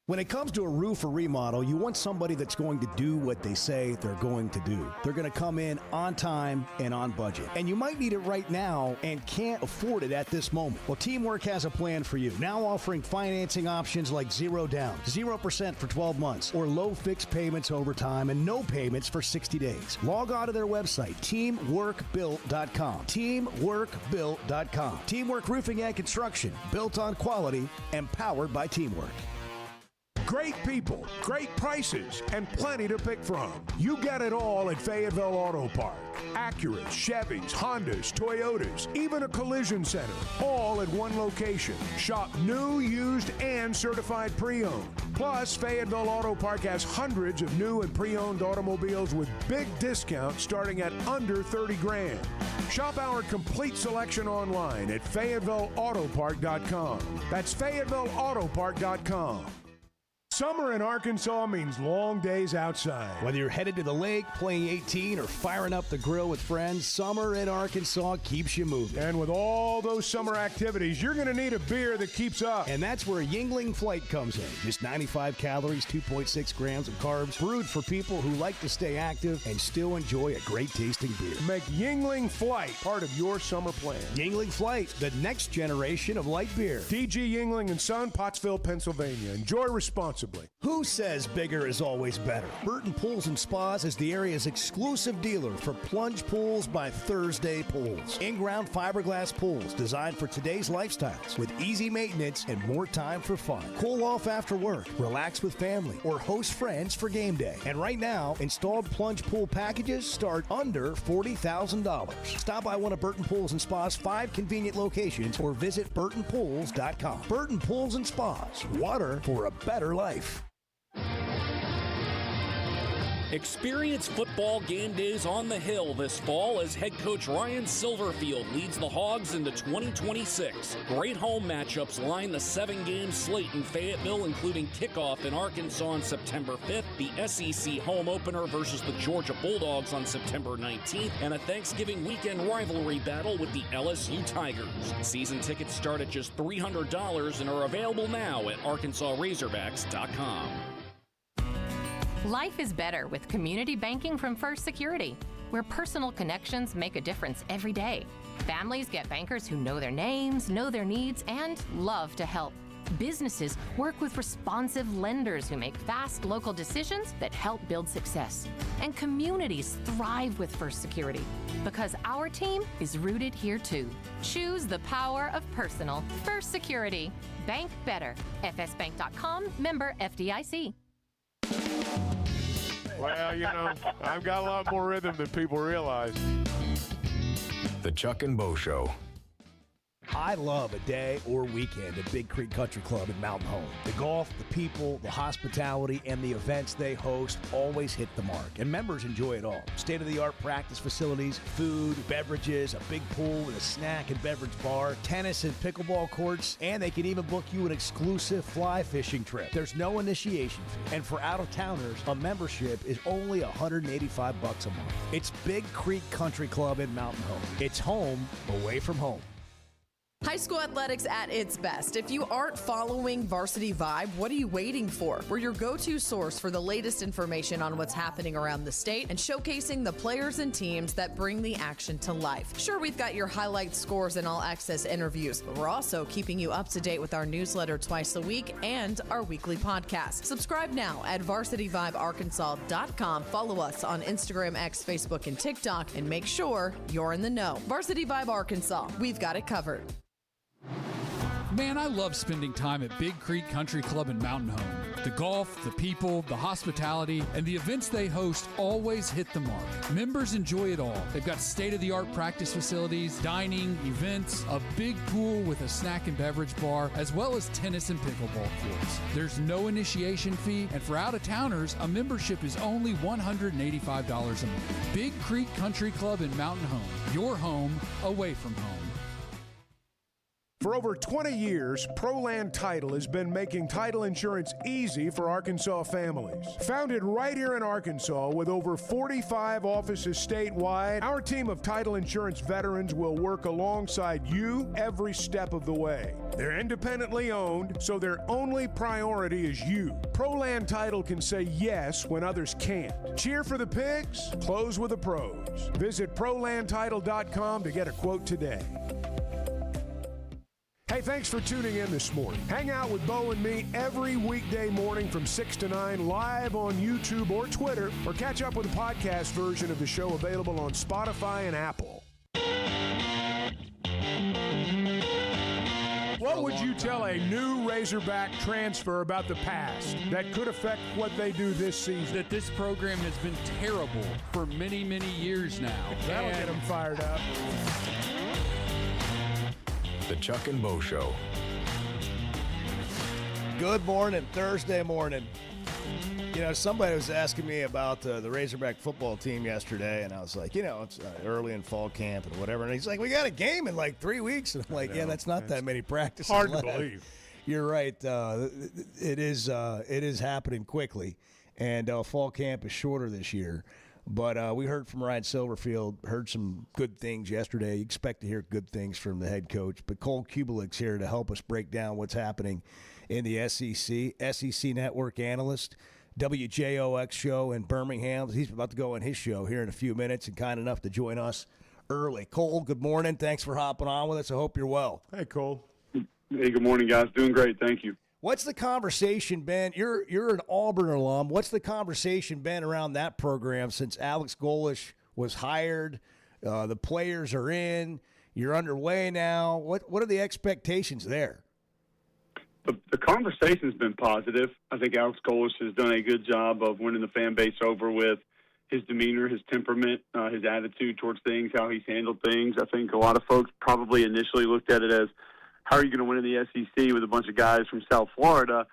When it comes to a roof or remodel, you want somebody that's going to do what they say they're going to do. They're going to come in on time and on budget. And you might need it right now and can't afford it at this moment. Well, Teamwork has a plan for you. Now offering financing options like 0 down, 0% for 12 months, or low fixed payments over time and no payments for 60 days. Log on to their website, teamworkbuilt.com. Teamworkbuilt.com. Teamwork Roofing and Construction, built on quality and powered by Teamwork. Great people, great prices, and plenty to pick from. You get it all at Fayetteville Auto Park. Acuras, Chevys, Hondas, Toyotas, even a collision center, all at one location. Shop new, used, and certified pre-owned. Plus, Fayetteville Auto Park has hundreds of new and pre-owned automobiles with big discounts starting at under $30,000. Shop our complete selection online at FayettevilleAutopark.com. That's FayettevilleAutopark.com. Summer in Arkansas means long days outside. Whether you're headed to the lake, playing 18, or firing up the grill with friends, summer in Arkansas keeps you moving. And with all those summer activities, you're going to need a beer that keeps up. And that's where Yuengling Flight comes in. Just 95 calories, 2.6 grams of carbs, brewed for people who like to stay active and still enjoy a great tasting beer. Make Yuengling Flight part of your summer plan. Yuengling Flight, the next generation of light beer. DG Yuengling & Son, Pottsville, Pennsylvania. Enjoy responsibly. Who says bigger is always better? Burton Pools and Spas is the area's exclusive dealer for plunge pools by Thursday Pools. In-ground fiberglass pools designed for today's lifestyles with easy maintenance and more time for fun. Cool off after work, relax with family, or host friends for game day. And right now, installed plunge pool packages start under $40,000. Stop by one of Burton Pools and Spas' 5 convenient locations or visit burtonpools.com. Burton Pools and Spas, water for a better life. Experience football game days on the Hill this fall as head coach Ryan Silverfield leads the Hogs into 2026. Great home matchups line the 7-game slate in Fayetteville, including kickoff in Arkansas on September 5th, the SEC home opener versus the Georgia Bulldogs on September 19th, and a Thanksgiving weekend rivalry battle with the LSU Tigers. Season tickets start at just $300 and are available now at ArkansasRazorbacks.com. Life is better with community banking from First Security, where personal connections make a difference every day. Families get bankers who know their names, know their needs, and love to help. Businesses work with responsive lenders who make fast local decisions that help build success. And communities thrive with First Security because our team is rooted here too. Choose the power of personal. First Security. Bank better. FSbank.com, member FDIC. Well, I've got a lot more rhythm than people realize. The Chuck and Bo Show. I love a day or weekend at Big Creek Country Club in Mountain Home. The golf, the people, the hospitality, and the events they host always hit the mark, and members enjoy it all. State-of-the-art practice facilities, food, beverages, a big pool with a snack and beverage bar, tennis and pickleball courts, and they can even book you an exclusive fly fishing trip. There's no initiation fee, and for out-of-towners, a membership is only $185 a month. It's Big Creek Country Club in Mountain Home. It's home away from home. High school athletics at its best. If you aren't following Varsity Vibe, what are you waiting for? We're your go-to source for the latest information on what's happening around the state and showcasing the players and teams that bring the action to life. Sure, we've got your highlight scores and all-access interviews, but we're also keeping you up to date with our newsletter twice a week and our weekly podcast. Subscribe now at varsityvibearkansas.com. Follow us on Instagram, X, Facebook, and TikTok, and make sure you're in the know. Varsity Vibe Arkansas. We've got it covered. Man, I love spending time at Big Creek Country Club in Mountain Home. The golf, the people, the hospitality, and the events they host always hit the mark. Members enjoy it all. They've got state-of-the-art practice facilities, dining, events, a big pool with a snack and beverage bar, as well as tennis and pickleball courts. There's no initiation fee, and for out-of-towners, a membership is only $185 a month. Big Creek Country Club in Mountain Home. Your home away from home. For over 20 years, ProLand Title has been making title insurance easy for Arkansas families. Founded right here in Arkansas with over 45 offices statewide, our team of title insurance veterans will work alongside you every step of the way. They're independently owned, so their only priority is you. ProLand Title can say yes when others can't. Cheer for the pigs, close with the pros. Visit ProLandTitle.com to get a quote today. Hey, thanks for tuning in this morning. Hang out with Bo and me every weekday morning from 6 to 9 live on YouTube or Twitter, or catch up with the podcast version of the show available on Spotify and Apple. What would you tell a new Razorback transfer about the past that could affect what they do this season? That this program has been terrible for many, many years now. That'll get them fired up. The Chuck and Bo Show. Good morning, Thursday morning. Somebody was asking me about the Razorback football team yesterday, and I was like, it's early in fall camp and whatever. And he's like, we got a game in like 3 weeks. And I'm like, yeah, that's not that many practices Hard left. to believe. You're right. It is happening quickly, and fall camp is shorter this year. But we heard from Ryan Silverfield, heard some good things yesterday. You expect to hear good things from the head coach. But Cole Kubelik's here to help us break down what's happening in the SEC Network analyst, WJOX show in Birmingham. He's about to go on his show here in a few minutes and kind enough to join us early. Cole, good morning. Thanks for hopping on with us. I hope you're well. Hey, Cole. Hey, good morning, guys. Doing great. Thank you. What's the conversation been? You're an Auburn alum. What's the conversation been around that program since Alex Golesh was hired? The players are in. You're underway now. What are the expectations there? The conversation's been positive. I think Alex Golesh has done a good job of winning the fan base over with his demeanor, his temperament, his attitude towards things, how he's handled things. I think a lot of folks probably initially looked at it as, how are you going to win in the SEC with a bunch of guys from South Florida?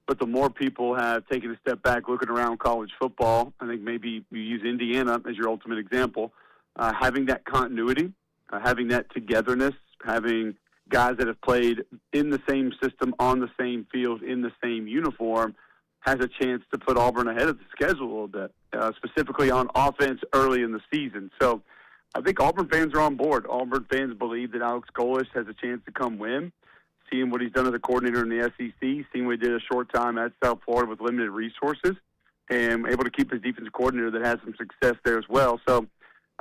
But the more people have taken a step back looking around college football, I think maybe you use Indiana as your ultimate example, having that continuity, having that togetherness, having guys that have played in the same system, on the same field, in the same uniform, has a chance to put Auburn ahead of the schedule a little bit, specifically on offense early in the season. So I think Auburn fans are on board. Auburn fans believe that Alex Golesh has a chance to come win, seeing what he's done as a coordinator in the SEC, seeing what he did a short time at South Florida with limited resources, and able to keep his defensive coordinator that has some success there as well. So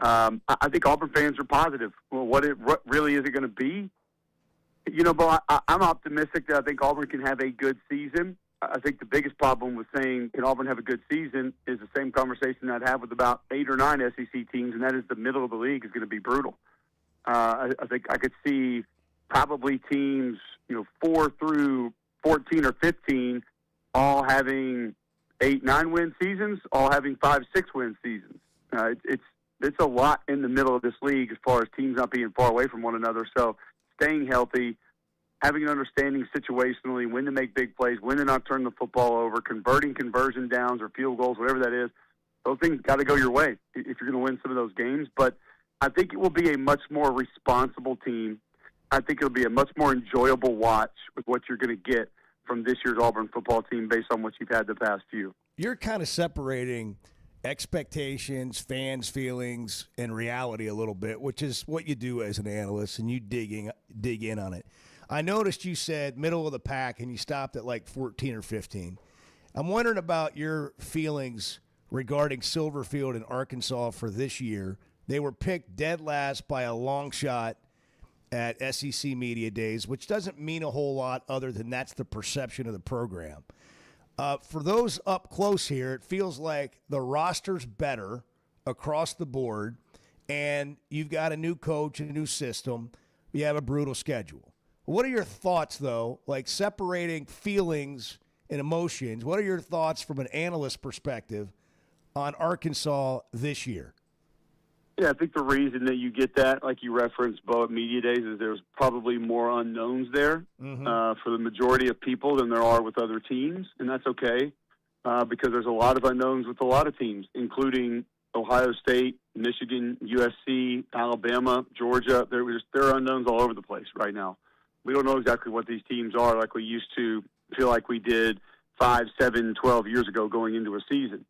I think Auburn fans are positive. Well, what really is it going to be? Bo, I'm optimistic that I think Auburn can have a good season. I think the biggest problem with saying, can Auburn have a good season, is the same conversation I'd have with about 8 or 9 SEC teams, and that is the middle of the league is going to be brutal. I think I could see probably teams, 4 through 14 or 15 all having 8, 9-win seasons, all having 5, 6-win seasons. It's a lot in the middle of this league as far as teams not being far away from one another. So staying healthy, having an understanding situationally when to make big plays, when to not turn the football over, converting conversion downs or field goals, whatever that is, those things got to go your way if you're going to win some of those games. But I think it will be a much more responsible team. I think it'll be a much more enjoyable watch with what you're going to get from this year's Auburn football team based on what you've had the past few. You're kind of separating expectations, fans' feelings, and reality a little bit, which is what you do as an analyst, and you dig in on it. I noticed you said middle of the pack, and you stopped at like 14 or 15. I'm wondering about your feelings regarding Silverfield and Arkansas for this year. They were picked dead last by a long shot at SEC Media Days, which doesn't mean a whole lot other than that's the perception of the program. For those up close here, it feels like the roster's better across the board, and you've got a new coach and a new system. You have a brutal schedule. What are your thoughts, though, like separating feelings and emotions? What are your thoughts from an analyst perspective on Arkansas this year? Yeah, I think the reason that you get that, like you referenced, Bo, at Media Days, is there's probably more unknowns there for the majority of people than there are with other teams, and that's okay because there's a lot of unknowns with a lot of teams, including Ohio State, Michigan, USC, Alabama, Georgia. There are unknowns all over the place right now. We don't know exactly what these teams are like we used to feel like we did 5, 7, 12 years ago going into a season.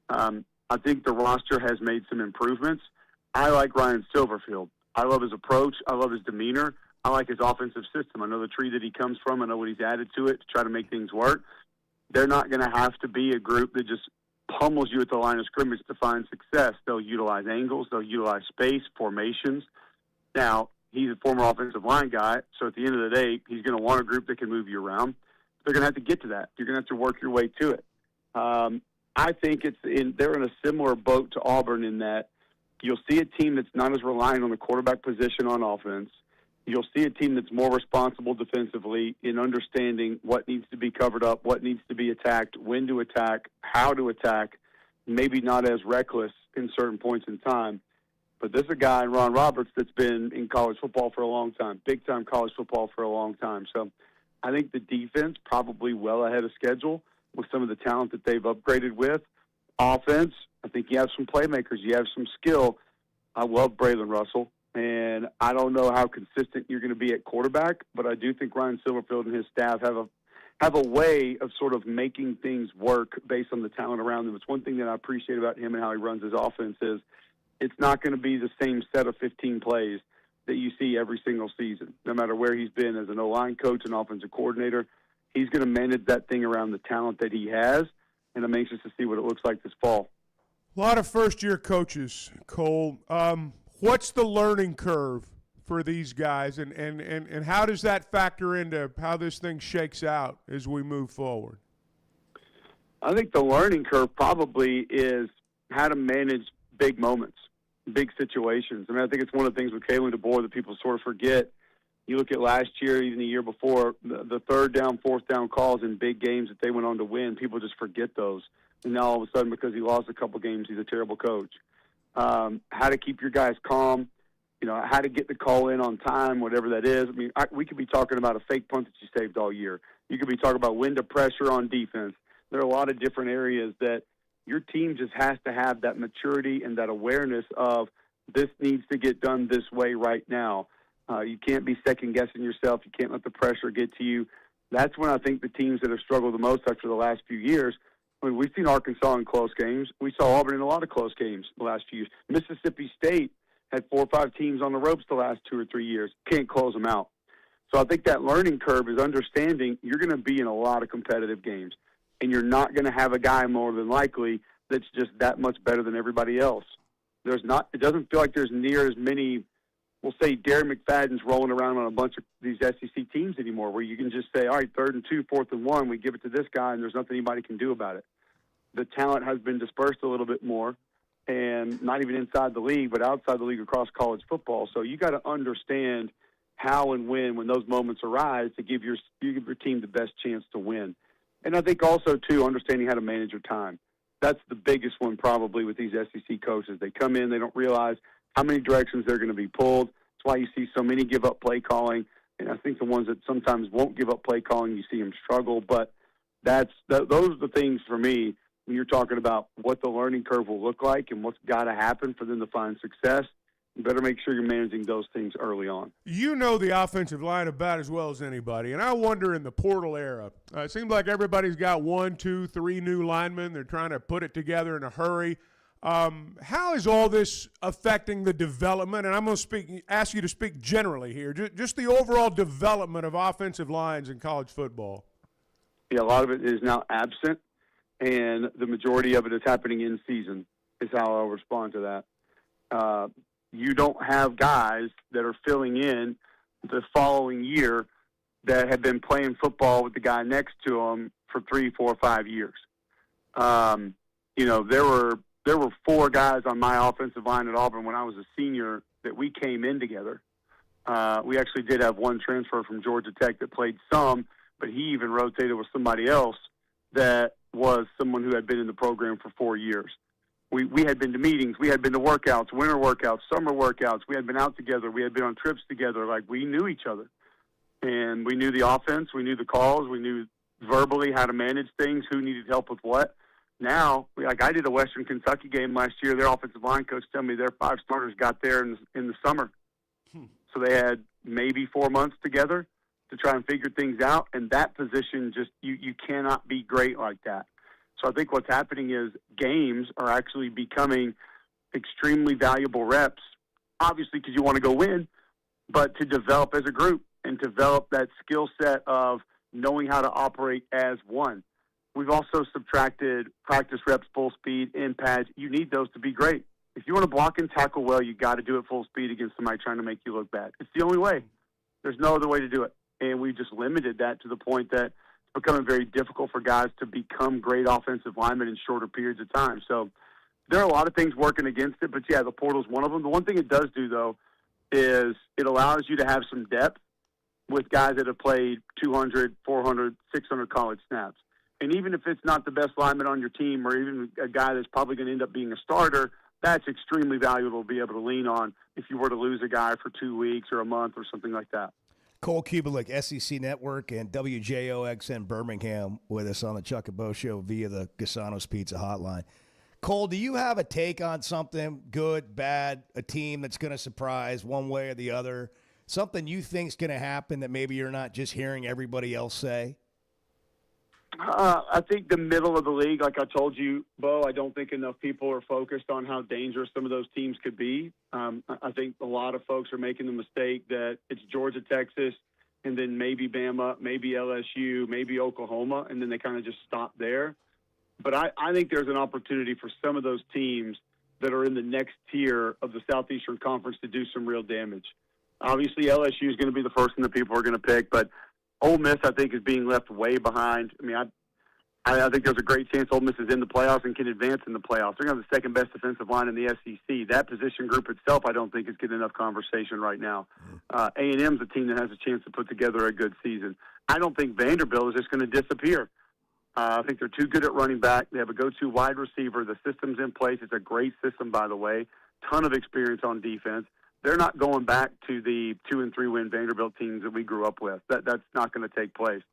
I think the roster has made some improvements. I like Ryan Silverfield. I love his approach. I love his demeanor. I like his offensive system. I know the tree that he comes from. I know what he's added to it to try to make things work. They're not going to have to be a group that just pummels you at the line of scrimmage to find success. They'll utilize angles. They'll utilize space, formations. Now, he's a former offensive line guy, so at the end of the day, he's going to want a group that can move you around. They're going to have to get to that. You're going to have to work your way to it. I think they're in a similar boat to Auburn in that you'll see a team that's not as reliant on the quarterback position on offense. You'll see a team that's more responsible defensively in understanding what needs to be covered up, what needs to be attacked, when to attack, how to attack, maybe not as reckless in certain points in time. But this is a guy, Ron Roberts, that's been in college football for a long time, big-time college football for a long time. So I think the defense probably well ahead of schedule with some of the talent that they've upgraded with. Offense, I think you have some playmakers. You have some skill. I love Braylon Russell, and I don't know how consistent you're going to be at quarterback, but I do think Ryan Silverfield and his staff have a way of sort of making things work based on the talent around them. It's one thing that I appreciate about him and how he runs his offense is it's not going to be the same set of 15 plays that you see every single season, no matter where he's been as an O-line coach and offensive coordinator. He's going to manage that thing around the talent that he has, and I'm anxious to see what it looks like this fall. A lot of first-year coaches, Cole. What's the learning curve for these guys, and how does that factor into how this thing shakes out as we move forward? I think the learning curve probably is how to manage big moments, big situations. I mean, I think it's one of the things with Kalen DeBoer that people sort of forget. You look at last year, even the year before, the third down, fourth down calls in big games that they went on to win, people just forget those. And now all of a sudden, because he lost a couple games, he's a terrible coach. How to keep your guys calm, how to get the call in on time, whatever that is. I mean, we could be talking about a fake punt that you saved all year. You could be talking about when to pressure on defense. There are a lot of different areas that your team just has to have that maturity and that awareness of this needs to get done this way right now. You can't be second-guessing yourself. You can't let the pressure get to you. That's when I think the teams that have struggled the most after the last few years, I mean, we've seen Arkansas in close games. We saw Auburn in a lot of close games the last few years. Mississippi State had 4 or 5 teams on the ropes the last 2 or 3 years. Can't close them out. So I think that learning curve is understanding you're going to be in a lot of competitive games, and you're not going to have a guy more than likely that's just that much better than everybody else. It doesn't feel like there's near as many we'll say Darren McFadden's rolling around on a bunch of these SEC teams anymore, where you can just say, all right, 3rd and 2, 4th and 1, we give it to this guy, and there's nothing anybody can do about it. The talent has been dispersed a little bit more, and not even inside the league, but outside the league across college football. So you got to understand how and when those moments arise, to give your team the best chance to win. And I think also, too, understanding how to manage your time. That's the biggest one probably with these SEC coaches. They come in, they don't realize how many directions they're going to be pulled. That's why you see so many give up play calling. And I think the ones that sometimes won't give up play calling, you see them struggle. But those are the things for me when you're talking about what the learning curve will look like and what's got to happen for them to find success. You better make sure you're managing those things early on. You know the offensive line about as well as anybody, and I wonder in the portal era, it seems like everybody's got 1, 2, 3 new linemen. They're trying to put it together in a hurry. How is all this affecting the development? And I'm going to ask you to speak generally here, just the overall development of offensive lines in college football. Yeah, a lot of it is now absent, and the majority of it is happening in season, is how I'll respond to that. You don't have guys that are filling in the following year that have been playing football with the guy next to them for 3, 4, 5 years. There were 4 guys on my offensive line at Auburn when I was a senior that we came in together. We actually did have one transfer from Georgia Tech that played some, but he even rotated with somebody else that was someone who had been in the program for 4 years. We had been to meetings. We had been to workouts, winter workouts, summer workouts. We had been out together. We had been on trips together. Like, we knew each other. And we knew the offense. We knew the calls. We knew verbally how to manage things, who needed help with what. Now, I did a Western Kentucky game last year. Their offensive line coach told me their 5 starters got there in the summer. So they had maybe 4 months together to try and figure things out. And that position, just you cannot be great like that. So I think what's happening is games are actually becoming extremely valuable reps, obviously because you want to go win, but to develop as a group and develop that skill set of knowing how to operate as one. We've also subtracted practice reps full speed in pads. You need those to be great. If you want to block and tackle well, you got to do it full speed against somebody trying to make you look bad. It's the only way. There's no other way to do it. And we've just limited that to the point that becoming very difficult for guys to become great offensive linemen in shorter periods of time. So there are a lot of things working against it, but yeah, the portal's one of them. The one thing it does do, though, is it allows you to have some depth with guys that have played 200, 400, 600 college snaps. And even if it's not the best lineman on your team or even a guy that's probably going to end up being a starter, that's extremely valuable to be able to lean on if you were to lose a guy for 2 weeks or a month or something like that. Cole Kubelik, SEC Network, and WJOXN Birmingham with us on the Chuck and Bo Show via the Gasano's Pizza Hotline. Cole, do you have a take on something, good, bad, a team that's going to surprise one way or the other, something you think is going to happen that maybe you're not just hearing everybody else say? I think the middle of the league, like I told you, Bo, I don't think enough people are focused on how dangerous some of those teams could be. I think a lot of folks are making the mistake that it's Georgia, Texas, and then maybe Bama, maybe LSU, maybe Oklahoma, and then they kind of just stop there. But I think there's an opportunity for some of those teams that are in the next tier of the Southeastern Conference to do some real damage. Obviously, LSU is going to be the first one that people are going to pick, but Ole Miss, I think, is being left way behind. I mean, I think there's a great chance Ole Miss is in the playoffs and can advance in the playoffs. They're going to have the second-best defensive line in the SEC. That position group itself, I don't think, is getting enough conversation right now. A&M's a team that has a chance to put together a good season. I don't think Vanderbilt is just going to disappear. I think they're too good at running back. They have a go-to wide receiver. The system's in place. It's a great system, by the way. Ton of experience on defense. They're not going back to the 2-3 win Vanderbilt teams that we grew up with. That's not going to take place.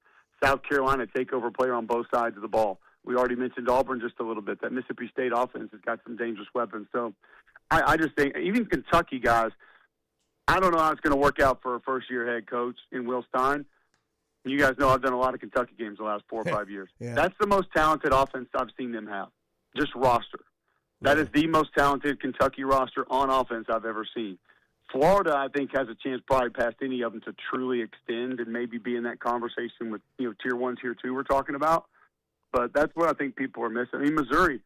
South Carolina, takeover player on both sides of the ball. We already mentioned Auburn just a little bit. That Mississippi State offense has got some dangerous weapons. So I just think, even Kentucky, guys, I don't know how it's going to work out for a first-year head coach in Will Stein. You guys know I've done a lot of Kentucky games the last 4 or 5 years. Yeah. That's the most talented offense I've seen them have, just roster. That is the most talented Kentucky roster on offense I've ever seen. Florida, I think, has a chance probably past any of them to truly extend and maybe be in that conversation with, Tier 1, Tier 2 we're talking about. But that's what I think people are missing. I mean, Missouri,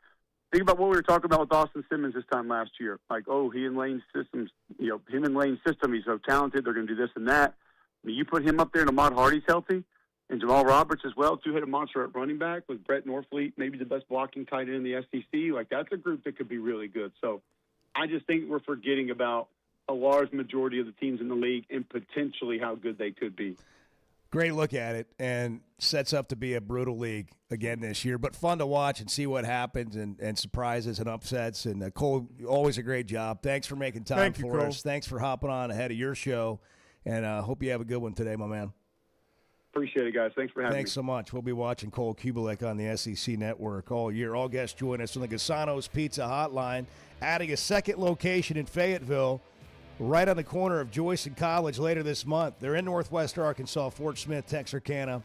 Think about what we were talking about with Austin Simmons this time last year. Like, he and Lane's systems, him and Lane's system, he's so talented, they're going to do this and that. I mean, you put him up there and Ahmad Hardy's healthy, and Jamal Roberts as well, two-headed monster at running back with Brett Norfleet, maybe the best blocking tight end in the SEC. Like, that's a group that could be really good. So I just think we're forgetting about a large majority of the teams in the league and potentially how good they could be. Great look at it, and sets up to be a brutal league again this year, but fun to watch and see what happens and surprises and upsets. And Cole, always a great job. Thanks for making time for us. Thanks for hopping on ahead of your show, and hope you have a good one today, my man. Appreciate it, guys. Thanks for having me. Thanks so much. We'll be watching Cole Kubelik on the SEC Network all year. All guests join us on the Gasano's Pizza Hotline, adding a second location in Fayetteville, right on the corner of Joyce and College later this month. They're in Northwest Arkansas, Fort Smith, Texarkana,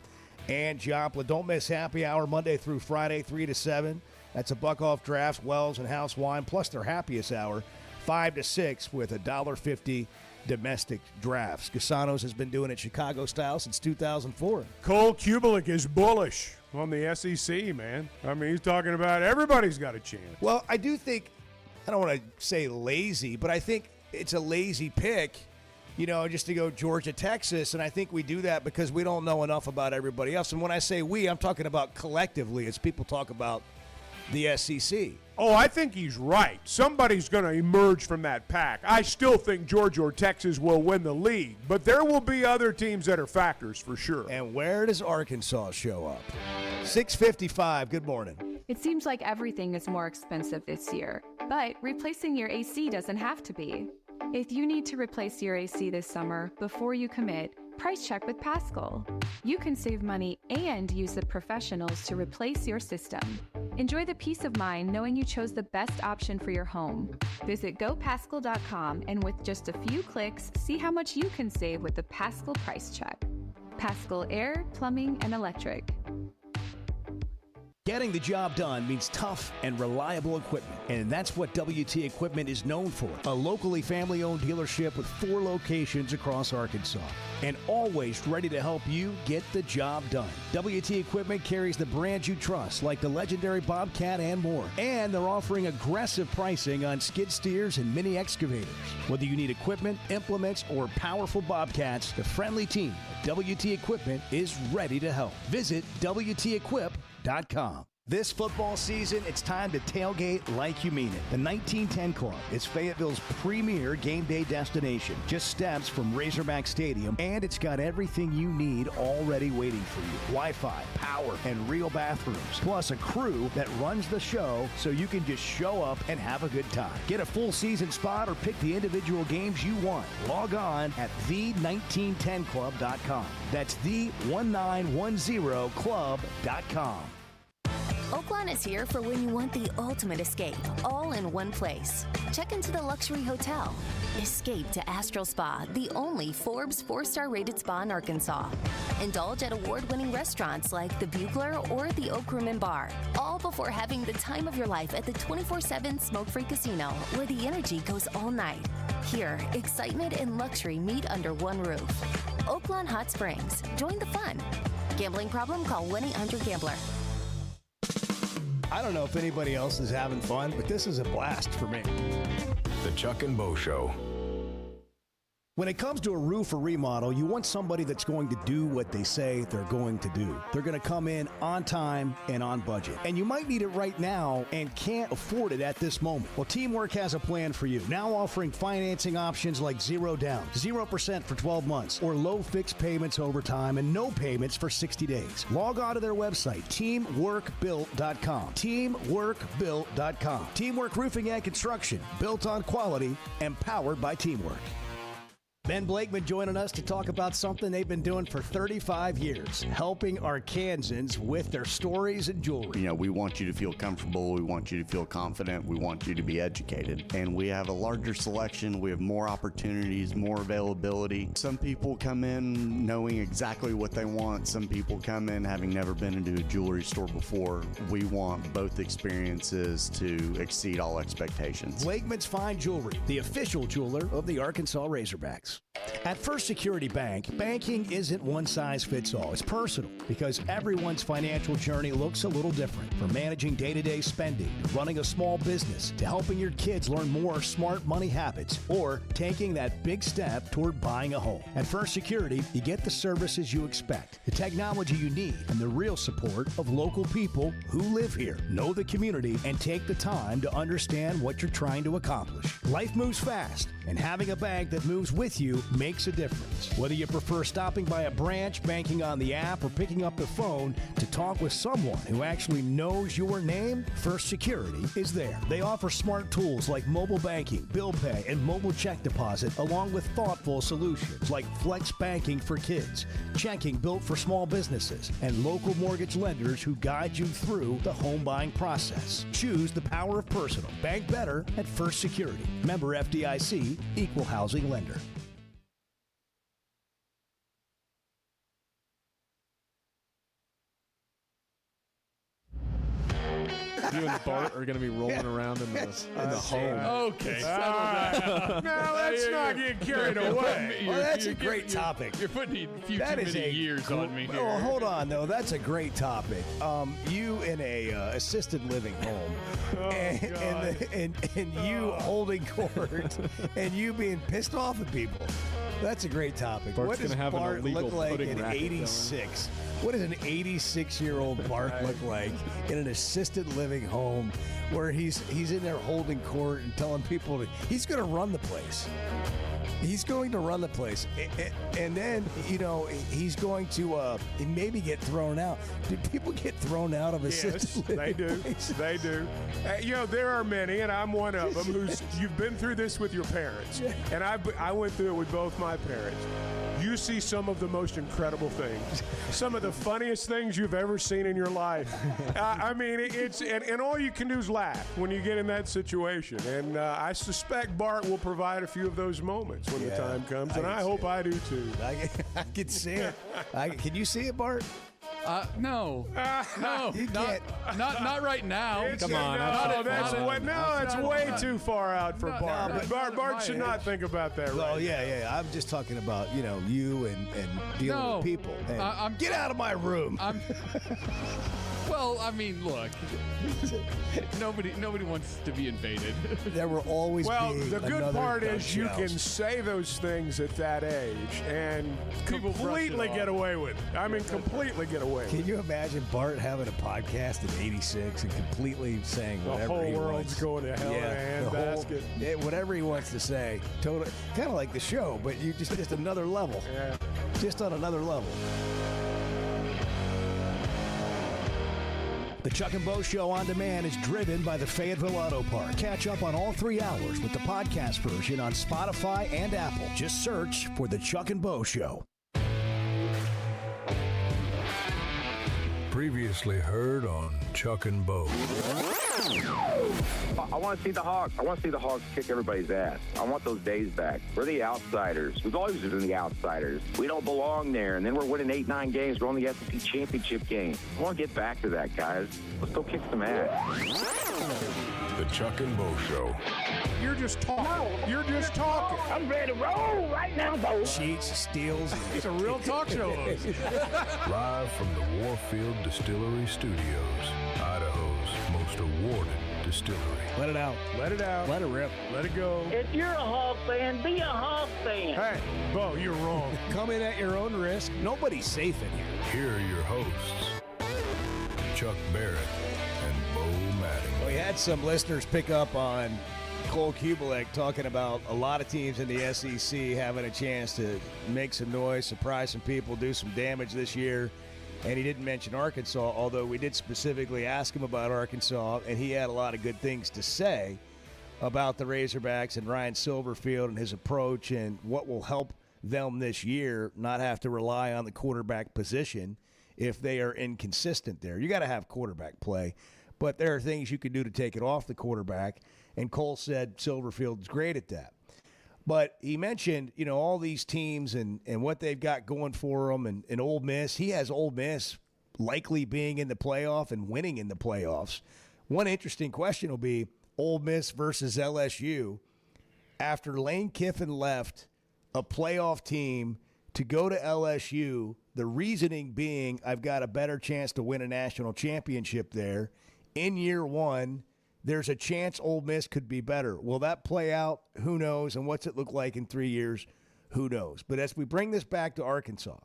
and Joplin. Don't miss happy hour Monday through Friday, 3 to 7. That's a buck off drafts, Wells, and house wine, plus their happiest hour, 5 to 6, with $1.50 domestic drafts. Gasano's has been doing it Chicago style since 2004. Cole Kubelik is bullish on the SEC, man. I mean, he's talking about everybody's got a chance. Well, I do think, I don't want to say lazy, but I think it's a lazy pick, just to go Georgia, Texas, and I think we do that because we don't know enough about everybody else. And when I say we, I'm talking about collectively as people talk about the SEC. Oh, I think he's right. Somebody's going to emerge from that pack. I still think Georgia or Texas will win the league, but there will be other teams that are factors for sure. And where does Arkansas show up? 6:55, good morning. It seems like everything is more expensive this year, but replacing your AC doesn't have to be. If you need to replace your AC this summer, before you commit, price check with Paschal. You can save money and use the professionals to replace your system. Enjoy the peace of mind knowing you chose the best option for your home. Visit gopaschal.com and with just a few clicks, see how much you can save with the Paschal Price Check. Paschal Air, Plumbing, and Electric. Getting the job done means tough and reliable equipment, and that's what WT Equipment is known for. A locally family-owned dealership with 4 locations across Arkansas, and always ready to help you get the job done. WT Equipment carries the brands you trust, like the legendary Bobcat and more, and they're offering aggressive pricing on skid steers and mini excavators. Whether you need equipment, implements, or powerful Bobcats, the friendly team at WT Equipment is ready to help. Visit WTEquip.com. This football season, it's time to tailgate like you mean it. The 1910 Club is Fayetteville's premier game day destination, just steps from Razorback Stadium, and it's got everything you need already waiting for you. Wi-Fi, power, and real bathrooms, plus a crew that runs the show so you can just show up and have a good time. Get a full season spot or pick the individual games you want. Log on at the1910club.com. That's the1910club.com. Oaklawn is here for when you want the ultimate escape, all in one place. Check into the luxury hotel. Escape to Astral Spa, the only Forbes 4-star rated spa in Arkansas. Indulge at award-winning restaurants like the Bugler or the Oak Room and Bar, all before having the time of your life at the 24/7 smoke-free casino, where the energy goes all night. Here, excitement and luxury meet under one roof. Oaklawn Hot Springs. Join the fun. Gambling problem? Call 1-800-GAMBLER. I don't know if anybody else is having fun, but this is a blast for me. The Chuck and Bo Show. When it comes to a roof or remodel, you want somebody that's going to do what they say they're going to do. They're going to come in on time and on budget. And you might need it right now and can't afford it at this moment. Well, Teamwork has a plan for you. Now offering financing options like 0 down, 0% for 12 months, or low fixed payments over time and no payments for 60 days. Log on to their website, teamworkbuilt.com. Teamworkbuilt.com. Teamwork Roofing and Construction, built on quality and powered by Teamwork. Ben Blakeman joining us to talk about something they've been doing for 35 years, helping Arkansans with their stories and jewelry. We want you to feel comfortable. We want you to feel confident. We want you to be educated. And we have a larger selection. We have more opportunities, more availability. Some people come in knowing exactly what they want. Some people come in having never been into a jewelry store before. We want both experiences to exceed all expectations. Blakeman's Fine Jewelry, the official jeweler of the Arkansas Razorbacks. savings. At First Security Bank, banking isn't one size fits all. It's personal because everyone's financial journey looks a little different. From managing day-to-day spending, to running a small business, to helping your kids learn more smart money habits, or taking that big step toward buying a home. At First Security, you get the services you expect, the technology you need, and the real support of local people who live here, know the community, and take the time to understand what you're trying to accomplish. Life moves fast, and having a bank that moves with you makes a difference. Whether you prefer stopping by a branch, banking on the app, or picking up the phone to talk with someone who actually knows your name, First Security is there. They offer smart tools like mobile banking, bill pay, and mobile check deposit, along with thoughtful solutions like flex banking for kids, checking built for small businesses, and local mortgage lenders who guide you through the home buying process. Choose the power of personal. Bank better at First Security. Member FDIC, Equal Housing Lender. You and Bart are going to be rolling around in the home. Okay. Now let's not get carried away. Well, that's a great topic. You're putting too many years on me here. Well, hold on, though. That's a great topic. You in a assisted living home, and you holding court, and you being pissed off at people. That's a great topic. Bart's what does have Bart look like at 86? What does an 86-year-old Bart look like in an assisted living home where he's in there holding court and telling people he's going to run the place? He's going to run the place. And then, he's going to maybe get thrown out. Do people get thrown out of assisted living? They do. places? They do. There are many, and I'm one of them, you've been through this with your parents. And I went through it with both my parents. You see some of the most incredible things, some of the funniest things you've ever seen in your life. And all you can do is laugh when you get in that situation. And I suspect Bart will provide a few of those moments when the time comes, and I hope I do too. I can see it. Can you see it, Bart? No, You can't. not right now. Come on, that's way too far out for Bart. Bart should not think about that. Well, yeah. I'm just talking about you and dealing with people. And get out of my room. Well, I mean, look, nobody wants to be invaded. There will always be the good part is you can Shells. say those things at that age and People brush completely it get off. away with it. I mean, completely get away with it. Can you imagine Bart having a podcast at 86 and completely saying The whatever whole he world's wants? going to hell in a handbasket. Whatever he wants to say. Totally, kind of like the show, but you just another level. Yeah. Just on another level. The Chuck and Bo Show on demand is driven by the Fayetteville Auto Park. Catch up on all 3 hours with the podcast version on Spotify and Apple. Just search for The Chuck and Bo Show. Previously heard on Chuck and Bo. I want to see the Hawks. I want to see the Hawks kick everybody's ass. I want those days back. We're the outsiders. We've always been the outsiders. We don't belong there. And then we're winning 8-9 games. We're on the SEC championship game. I want to get back to that, guys. Let's go kick some ass. The Chuck and Bo Show. You're just talking. You're just talking. I'm ready to roll right now, Bo. Cheats, steals. He's a real talk show host. Live from the Warfield Distillery Studios, Idaho's most awarded distillery. Let it out. Let it out. Let it rip. Let it go. If you're a Hawk fan, be a Hawk fan. Hey, Bo, you're wrong. Come in at your own risk. Nobody's safe in here. Here are your hosts, Chuck Barrett and Bo Mattingly. We had some listeners pick up on Cole Kubelek talking about a lot of teams in the SEC having a chance to make some noise, surprise some people, do some damage this year. And he didn't mention Arkansas, although we did specifically ask him about Arkansas, and he had a lot of good things to say about the Razorbacks and Ryan Silverfield and his approach and what will help them this year not have to rely on the quarterback position if they are inconsistent there. You got to have quarterback play, but there are things you can do to take it off the quarterback, and Cole said Silverfield's great at that. But he mentioned, all these teams and what they've got going for them and Ole Miss. He has Ole Miss likely being in the playoff and winning in the playoffs. One interesting question will be Ole Miss versus LSU. After Lane Kiffin left a playoff team to go to LSU, the reasoning being I've got a better chance to win a national championship there. In year one, there's a chance Ole Miss could be better. Will that play out? Who knows? And what's it look like in 3 years? Who knows? But as we bring this back to Arkansas,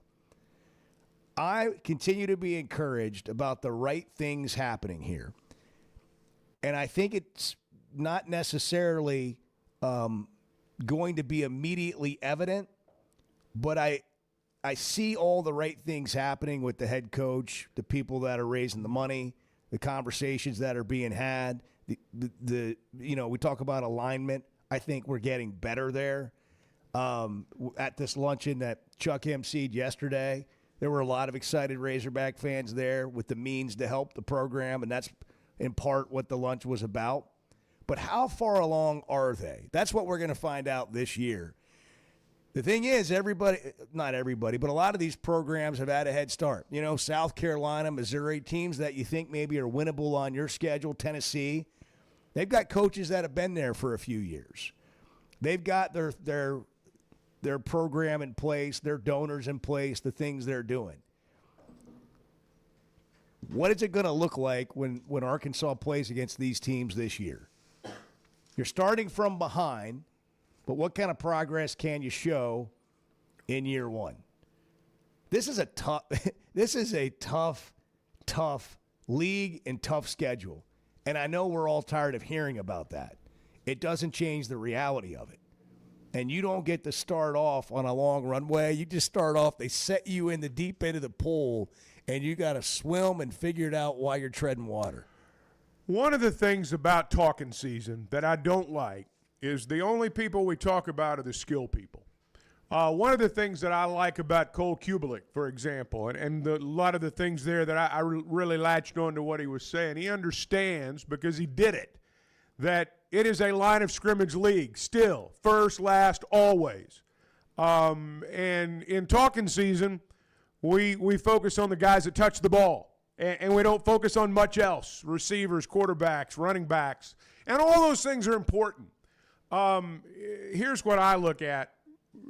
I continue to be encouraged about the right things happening here. And I think it's not necessarily going to be immediately evident, but I see all the right things happening with the head coach, the people that are raising the money, the conversations that are being had. The we talk about alignment. I think we're getting better there. At this luncheon that Chuck emceed yesterday, there were a lot of excited Razorback fans there with the means to help the program, and that's in part what the lunch was about. But how far along are they? That's what we're going to find out this year. The thing is, not everybody, but a lot of these programs have had a head start. South Carolina, Missouri, teams that you think maybe are winnable on your schedule, Tennessee, they've got coaches that have been there for a few years. They've got their program in place, their donors in place, the things they're doing. What is it going to look like when Arkansas plays against these teams this year? You're starting from behind, but what kind of progress can you show in year one? This is a tough league and tough schedule. And I know we're all tired of hearing about that. It doesn't change the reality of it. And you don't get to start off on a long runway. You just start off, they set you in the deep end of the pool, and you got to swim and figure it out while you're treading water. One of the things about talking season that I don't like is the only people we talk about are the skill people. One of the things that I like about Cole Kubelik, for example, and a lot of the things there that I really latched on to what he was saying, he understands, because he did it, that it is a line of scrimmage league still, first, last, always. And in talking season, we focus on the guys that touch the ball. And we don't focus on much else, receivers, quarterbacks, running backs. And all those things are important. Here's what I look at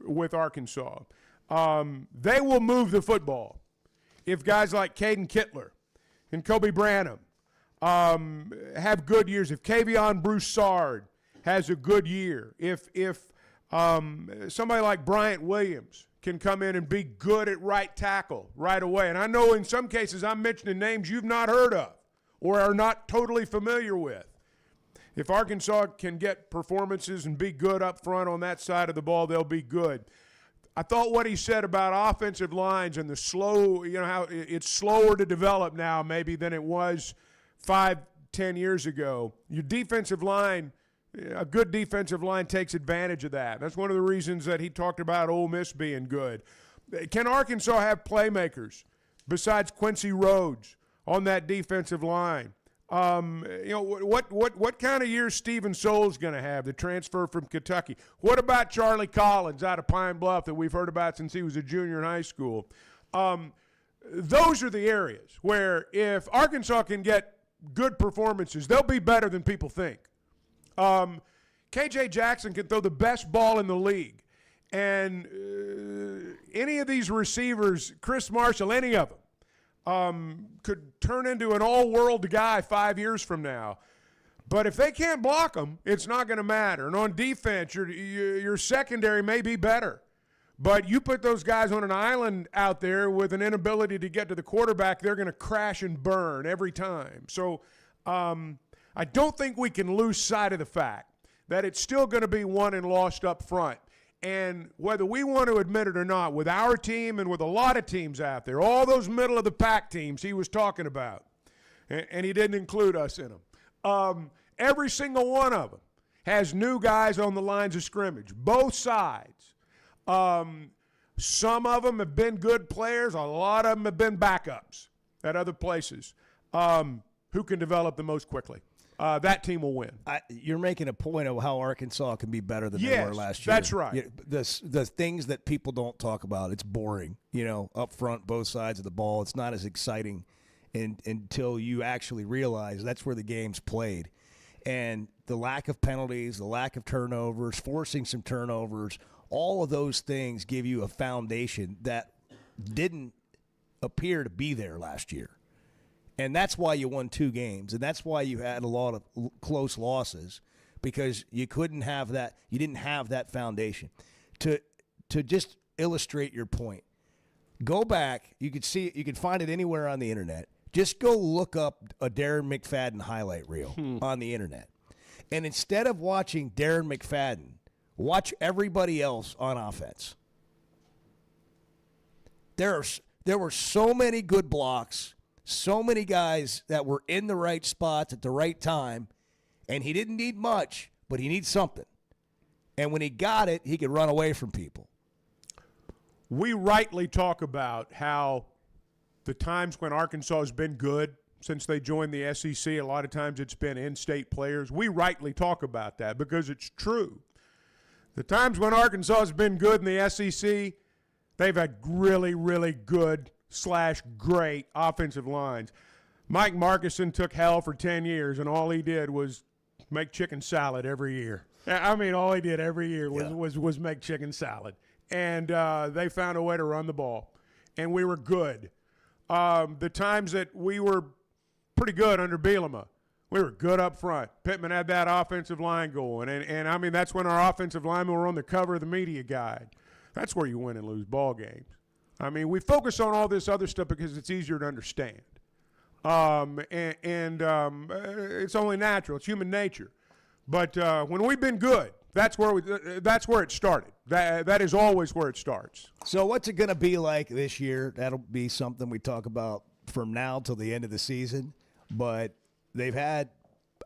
with Arkansas. They will move the football if guys like Caden Kittler and Kobe Branham have good years. If Kavion Broussard has a good year. If somebody like Bryant Williams can come in and be good at right tackle right away. And I know in some cases I'm mentioning names you've not heard of or are not totally familiar with. If Arkansas can get performances and be good up front on that side of the ball, they'll be good. I thought what he said about offensive lines and the slow, how it's slower to develop now maybe than it was 5-10 years ago. Your defensive line, a good defensive line takes advantage of that. That's one of the reasons that he talked about Ole Miss being good. Can Arkansas have playmakers besides Quincy Rhodes on that defensive line? What kind of year Steven Souls going to have, the transfer from Kentucky? What about Charlie Collins out of Pine Bluff that we've heard about since he was a junior in high school? Those are the areas where if Arkansas can get good performances, they'll be better than people think. KJ Jackson can throw the best ball in the league. And any of these receivers, Chris Marshall, any of them, could turn into an all-world guy 5 years from now. But if they can't block them, it's not going to matter. And on defense, your secondary may be better. But you put those guys on an island out there with an inability to get to the quarterback, they're going to crash and burn every time. So I don't think we can lose sight of the fact that it's still going to be won and lost up front. And whether we want to admit it or not, with our team and with a lot of teams out there, all those middle-of-the-pack teams he was talking about, and he didn't include us in them, every single one of them has new guys on the lines of scrimmage, both sides. Some of them have been good players. A lot of them have been backups at other places. Who can develop the most quickly? That team will win. You're making a point of how Arkansas can be better than they were last year. That's right. The things that people don't talk about, it's boring. Up front, both sides of the ball. It's not as exciting until you actually realize that's where the game's played. And the lack of penalties, the lack of turnovers, forcing some turnovers, All of those things give you a foundation that didn't appear to be there last year. And that's why you won 2 games, and that's why you had a lot of close losses, because you couldn't have that. You didn't have that foundation. To just illustrate your point, go back. You can see it. You can find it anywhere on the internet. Just go look up a Darren McFadden highlight reel on the internet, and instead of watching Darren McFadden, watch everybody else on offense. There were so many good blocks. So many guys that were in the right spots at the right time, and he didn't need much, but he needs something. And when he got it, he could run away from people. We rightly talk about how the times when Arkansas has been good since they joined the SEC, a lot of times it's been in-state players. We rightly talk about that because it's true. The times when Arkansas has been good in the SEC, they've had really, really good / great offensive lines. Mike Markuson took hell for 10 years, and all he did was make chicken salad every year. I mean, all he did every year was make chicken salad. And they found a way to run the ball, and we were good. The times that we were pretty good under Bielema, we were good up front. Pittman had that offensive line going, and I mean, that's when our offensive linemen were on the cover of the media guide. That's where you win and lose ball games. I mean, we focus on all this other stuff because it's easier to understand. It's only natural. It's human nature. But when we've been good, that's where it started. That is always where it starts. So what's it going to be like this year? That'll be something we talk about from now till the end of the season. But they've had,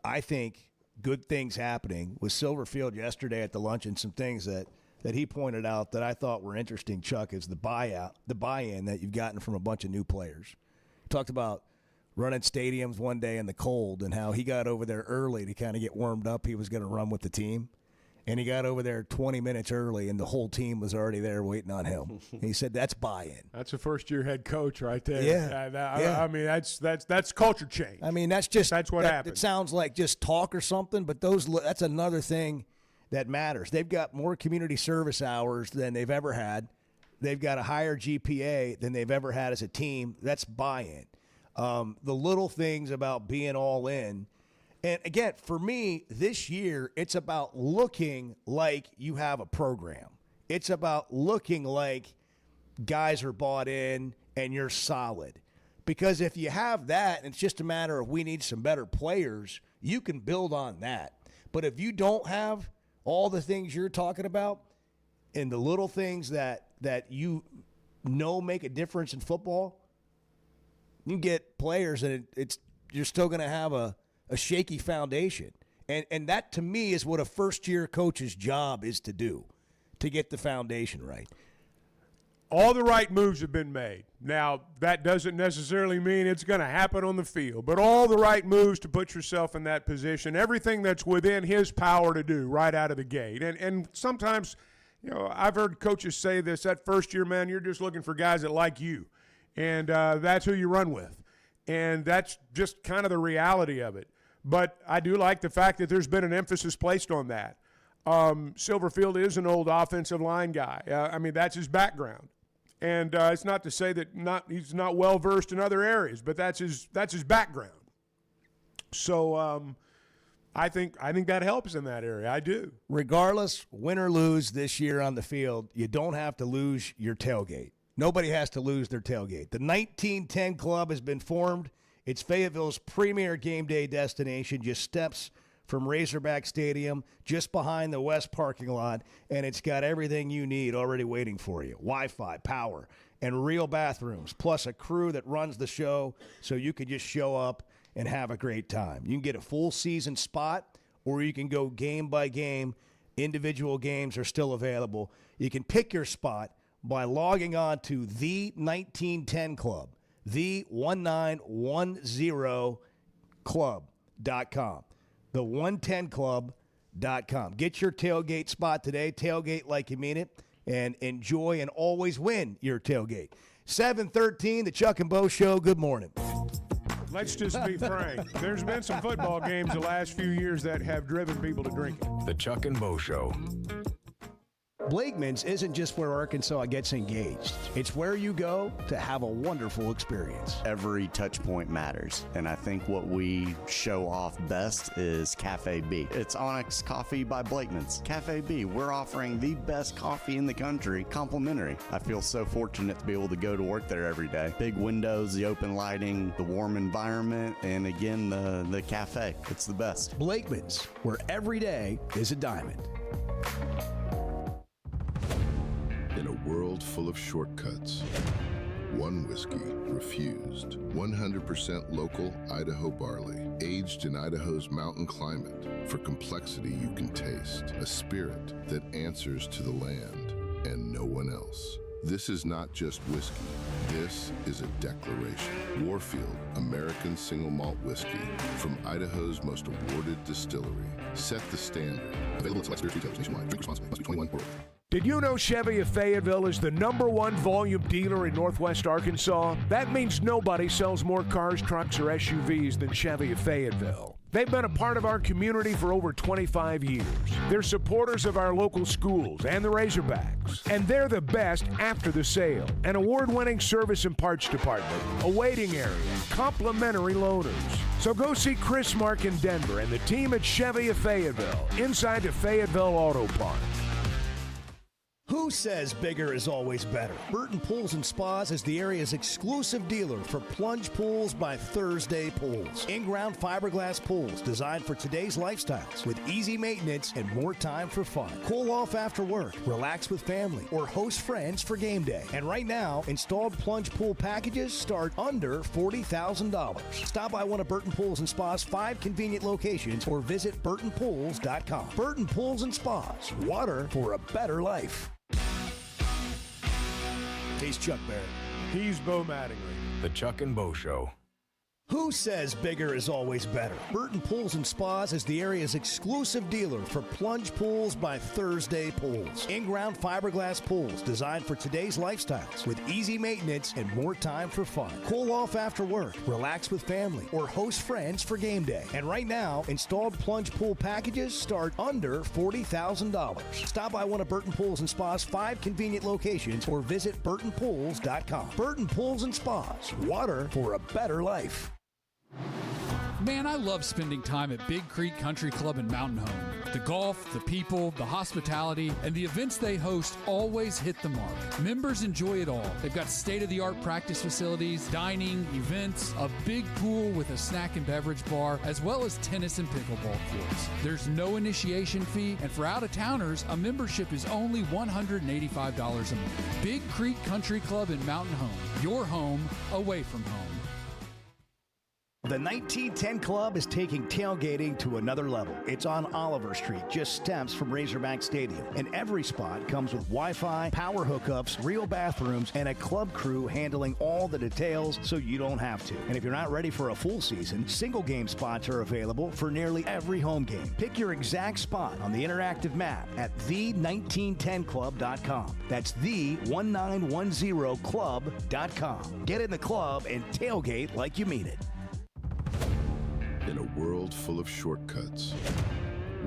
I think, good things happening with Silverfield yesterday at the luncheon, some things that he pointed out that I thought were interesting, Chuck, is the buy-in that you've gotten from a bunch of new players. Talked about running stadiums one day in the cold and how he got over there early to kind of get warmed up. He was going to run with the team. And he got over there 20 minutes early, and the whole team was already there waiting on him. He said that's buy-in. That's a first-year head coach right there. Yeah. I mean, that's culture change. I mean, that's what happens. It sounds like just talk or something, but that's another thing that matters. They've got more community service hours than they've ever had. They've got a higher GPA than they've ever had as a team. That's buy-in. The little things about being all in. And, again, for me, this year, it's about looking like you have a program. It's about looking like guys are bought in and you're solid. Because if you have that and it's just a matter of we need some better players, you can build on that. But if you don't have all the things you're talking about and the little things that you know make a difference in football, you get players and you're still going to have a shaky foundation. And that, to me, is what a first-year coach's job is to do, to get the foundation right. All the right moves have been made. Now, that doesn't necessarily mean it's going to happen on the field, but all the right moves to put yourself in that position, everything that's within his power to do right out of the gate. And sometimes, I've heard coaches say this, that first year, man, you're just looking for guys that like you, and that's who you run with. And that's just kind of the reality of it. But I do like the fact that there's been an emphasis placed on that. Silverfield is an old offensive line guy. I mean, that's his background. And it's not to say that he's not well-versed in other areas, but that's his background. So I think that helps in that area. I do. Regardless, win or lose this year on the field, you don't have to lose your tailgate. Nobody has to lose their tailgate. The 1910 Club has been formed. It's Fayetteville's premier game day destination, just steps from Razorback Stadium, just behind the west parking lot, and it's got everything you need already waiting for you. Wi-Fi, power, and real bathrooms, plus a crew that runs the show so you can just show up and have a great time. You can get a full season spot, or you can go game by game. Individual games are still available. You can pick your spot by logging on to the 1910 Club, the 1910club.com, the 110club.com. Get your tailgate spot today. Tailgate like you mean it, and enjoy and always win your tailgate. 7:13, the Chuck and Bo Show. Good morning. Let's just be frank. There's been some football games the last few years that have driven people to drinking. The Chuck and Bo Show. Blakeman's isn't just where Arkansas gets engaged. It's where you go to have a wonderful experience. Every touch point matters, and I think what we show off best is Cafe B. It's Onyx Coffee by Blakeman's. Cafe B, we're offering the best coffee in the country, complimentary. I feel so fortunate to be able to go to work there every day. Big windows, the open lighting, the warm environment, and again, the cafe. It's the best. Blakeman's, where every day is a diamond. In a world full of shortcuts, one whiskey refused. 100% local Idaho barley, aged in Idaho's mountain climate. For complexity you can taste, a spirit that answers to the land and no one else. This is not just whiskey. This is a declaration. Warfield, American single malt whiskey from Idaho's most awarded distillery. Set the standard. Available at select spirits retailers nationwide. Drink responsibly. Must be 21 or older. Did you know Chevy of Fayetteville is the #1 volume dealer in Northwest Arkansas? That means nobody sells more cars, trucks, or SUVs than Chevy of Fayetteville. They've been a part of our community for over 25 years. They're supporters of our local schools and the Razorbacks. And they're the best after the sale. An award-winning service and parts department, a waiting area, complimentary loaners. So go see Chris Mark in Denver and the team at Chevy of Fayetteville, inside the Fayetteville Auto Park. Who says bigger is always better? Burton Pools and Spas is the area's exclusive dealer for plunge pools by Thursday Pools. In-ground fiberglass pools designed for today's lifestyles with easy maintenance and more time for fun. Cool off after work, relax with family, or host friends for game day. And right now, installed plunge pool packages start under $40,000. Stop by one of Burton Pools and Spas' 5 convenient locations or visit burtonpools.com. Burton Pools and Spas, water for a better life. He's Chuck Barrett. He's Bo Mattingly. The Chuck and Bo Show. Who says bigger is always better? Burton Pools and Spas is the area's exclusive dealer for plunge pools by Thursday Pools. In-ground fiberglass pools designed for today's lifestyles with easy maintenance and more time for fun. Cool off after work, relax with family, or host friends for game day. And right now, installed plunge pool packages start under $40,000. Stop by one of Burton Pools and Spas' 5 convenient locations or visit burtonpools.com. Burton Pools and Spas, water for a better life. Man, I love spending time at Big Creek Country Club in Mountain Home. The golf, the people, the hospitality, and the events they host always hit the mark. Members enjoy it all. They've got state-of-the-art practice facilities, dining, events, a big pool with a snack and beverage bar, as well as tennis and pickleball courts. There's no initiation fee, and for out-of-towners, a membership is only $185 a month. Big Creek Country Club in Mountain Home. Your home away from home. The 1910 Club is taking tailgating to another level. It's on Oliver Street, just steps from Razorback Stadium. And every spot comes with Wi-Fi, power hookups, real bathrooms, and a club crew handling all the details so you don't have to. And if you're not ready for a full season, single game spots are available for nearly every home game. Pick your exact spot on the interactive map at the1910club.com. That's the1910club.com. Get in the club and tailgate like you mean it. In a world full of shortcuts,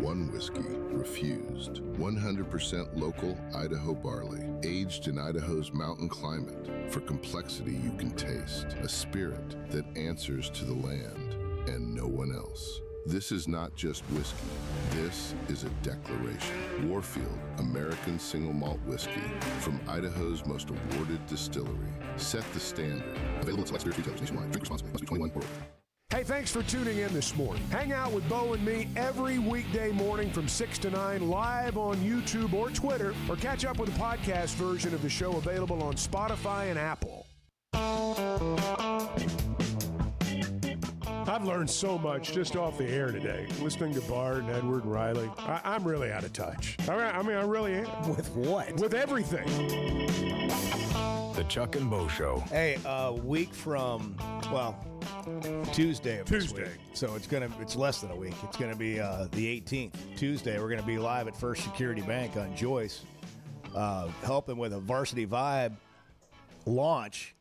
one whiskey refused. 100% local Idaho barley, aged in Idaho's mountain climate. For complexity you can taste, a spirit that answers to the land and no one else. This is not just whiskey. This is a declaration. Warfield, American single malt whiskey from Idaho's most awarded distillery. Set the standard. Available at select spirits retailers nationwide. Drink responsibly. Must be 21 or older. Hey, thanks for tuning in this morning. Hang out with Bo and me every weekday morning from 6 to 9 live on YouTube or Twitter, or catch up with the podcast version of the show available on Spotify and Apple. I've learned so much just off the air today, listening to Bart and Edward and Riley. I'm really out of touch. I mean, I really am. With what? With everything. The Chuck and Bo Show. Hey, a week from, well, Tuesday of this week. So it's less than a week. It's gonna be the 18th. Tuesday, we're gonna be live at First Security Bank on Joyce, helping with a Varsity Vibe launch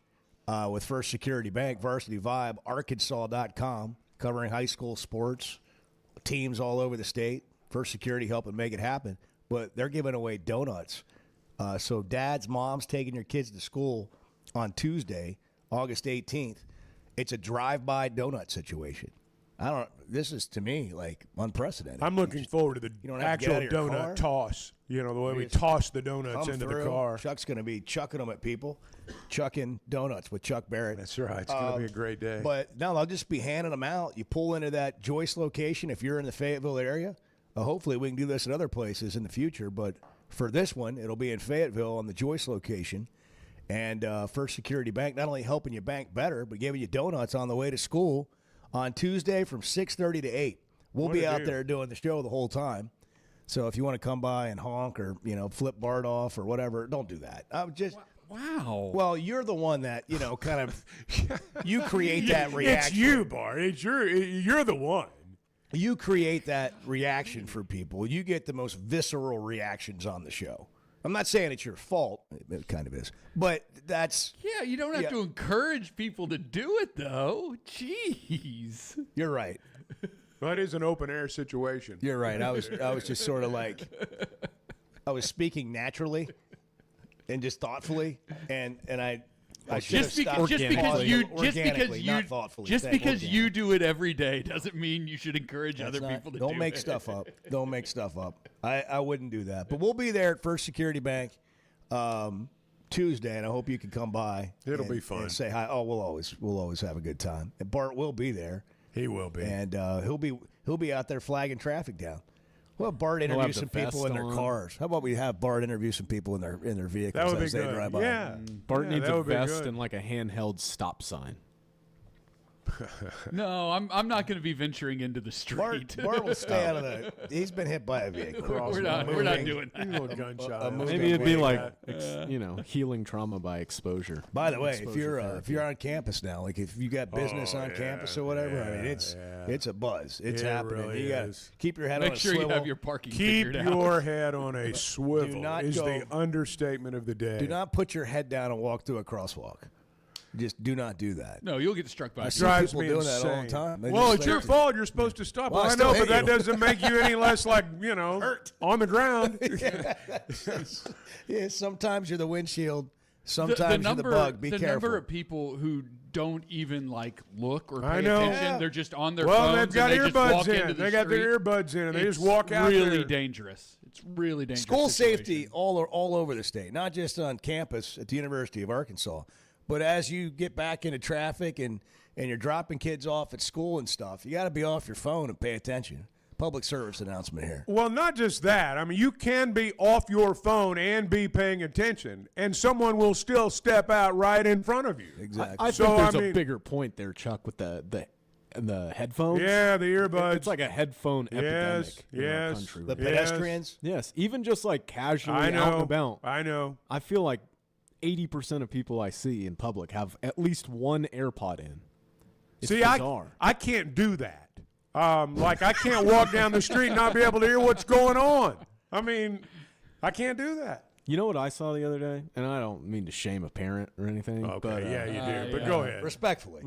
with First Security Bank. Varsity Vibe, Arkansas.com, covering high school sports, teams all over the state. First Security helping make it happen. But they're giving away donuts So dads, moms taking your kids to school on Tuesday, August 18th, it's a drive-by donut situation. This is, to me, like unprecedented. I'm looking forward to the don't have to get actual out of your car. donut toss. The way we toss the donuts into the car. Chuck's going to be chucking them at people, chucking donuts with Chuck Barrett. That's right. It's going to be a great day. But no, they'll just be handing them out. You pull into that Joyce location if you're in the Fayetteville area. Hopefully we can do this at other places in the future. But for this one, it'll be in Fayetteville on the Joyce location. And First Security Bank not only helping you bank better, but giving you donuts on the way to school on Tuesday from 6:30 to 8. We'll be out there doing the show the whole time. So if you want to come by and honk or, flip Bart off or whatever, don't do that. I'm just wow. Well, you're the one that, kind of you create that reaction. It's you, Bart. You're the one. You create that reaction for people. You get the most visceral reactions on the show. I'm not saying it's your fault. It kind of is. But that's... Yeah, you don't have to encourage people to do it, though. Jeez. You're right. Well, it is an open-air situation. You're right. I was just sort of like... I was speaking naturally and just thoughtfully, and I should have stopped organically, not thoughtfully. Just because you do it every day doesn't mean you should encourage other people to do it. Don't make stuff up. Don't make stuff up. I wouldn't do that. But we'll be there at First Security Bank Tuesday, and I hope you can come by. It'll be fun. And say hi. Oh, we'll always have a good time. And Bart will be there. He will be. And he'll be out there flagging traffic down. Well, Bart interview some people in their cars. How about we have Bart interview some people in their vehicles that would be as they good. Drive by? Yeah. Bart needs a vest and like a handheld stop sign. No, I'm not going to be venturing into the street. Bart will stay out of the. He's been hit by a vehicle. We're not doing that. Little gunshot. Maybe it'd be like healing trauma by exposure. By the way, if you're on campus now, like if you got business on campus or whatever, I mean it's a buzz. It's happening. Really you got to keep your head on a swivel. swivel. Make sure you have your parking Keep figured out. your head on a swivel. Do not is go- the understatement of the day. Do not put your head down and walk through a crosswalk. Just do not do that. No, you'll get struck by. I a see drives people me doing insane. that all the time. They Well, just it's say- your fault. You're supposed to stop. Well, I I still know, but hate that you. doesn't make you any less like hurt on the ground. Yeah, sometimes you're the windshield. The Sometimes you're the bug. Be careful. number of people who don't even look or I pay know. attention. Yeah. They're just on their Well, phones. they've got and they just earbuds walk in. into the They got their street. earbuds in, and they It's just walk out really there. dangerous. It's really dangerous. School situation. safety all over the state, not just on campus at the University of Arkansas, but as you get back into traffic and you're dropping kids off at school and stuff, you got to be off your phone and pay attention. Public service announcement here. Well, not just that. I mean, you can be off your phone and be paying attention, and someone will still step out right in front of you. Exactly. I think there's a bigger point there, Chuck, with the headphones. Yeah, the earbuds. It's like a headphone epidemic in our country. The pedestrians. Yes, even just like casually I know. out and about. I know. I feel like 80% of people I see in public have at least one AirPod in. It's See, bizarre. I can't do that. I can't walk down the street and not be able to hear what's going on. I mean, I can't do that. You know what I saw the other day? And I don't mean to shame a parent or anything. Okay, but, yeah, you do. But go ahead. Respectfully.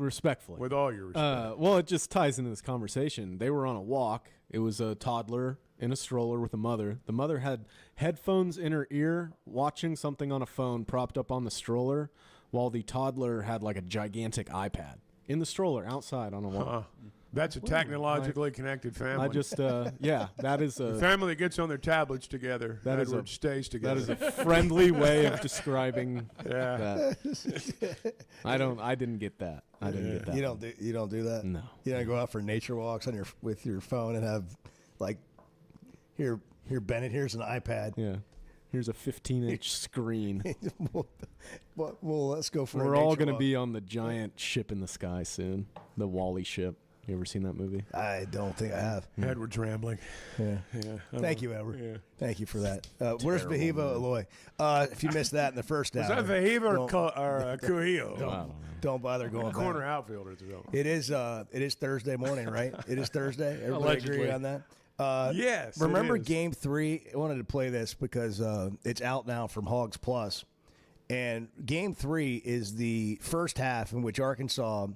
With all your respect. Well, it just ties into this conversation. They were on a walk. It was a toddler in a stroller with a mother. The mother had headphones in her ear, watching something on a phone propped up on the stroller, while the toddler had like a gigantic iPad in the stroller outside on a walk. That's a technologically connected family. I just, that is a the family that gets on their tablets together. That is Edward stays together. That is a friendly way of describing Yeah. that. I didn't get that. I didn't get that. You don't do that? No. You don't go out for nature walks with your phone and have here Bennett, here's an iPad. Yeah. Here's a 15-inch screen. well, let's go for We're a all nature going to walk. be on the giant ship in the sky soon, the Wall-E ship. You ever seen that movie? I don't think I have. Edward's rambling. Yeah. Thank you, Edward. Yeah. Thank you for that. Where's Vahiva Aloy? If you missed that in the first hour. Was that Vahiva or Kuhio? Don't bother going Corner back. outfielder. It is Thursday morning, right? It is Thursday. Everybody agree on that? Yes. Remember it is. Game 3? I wanted to play this because it's out now from Hogs Plus. And Game 3 is the first half in which Arkansas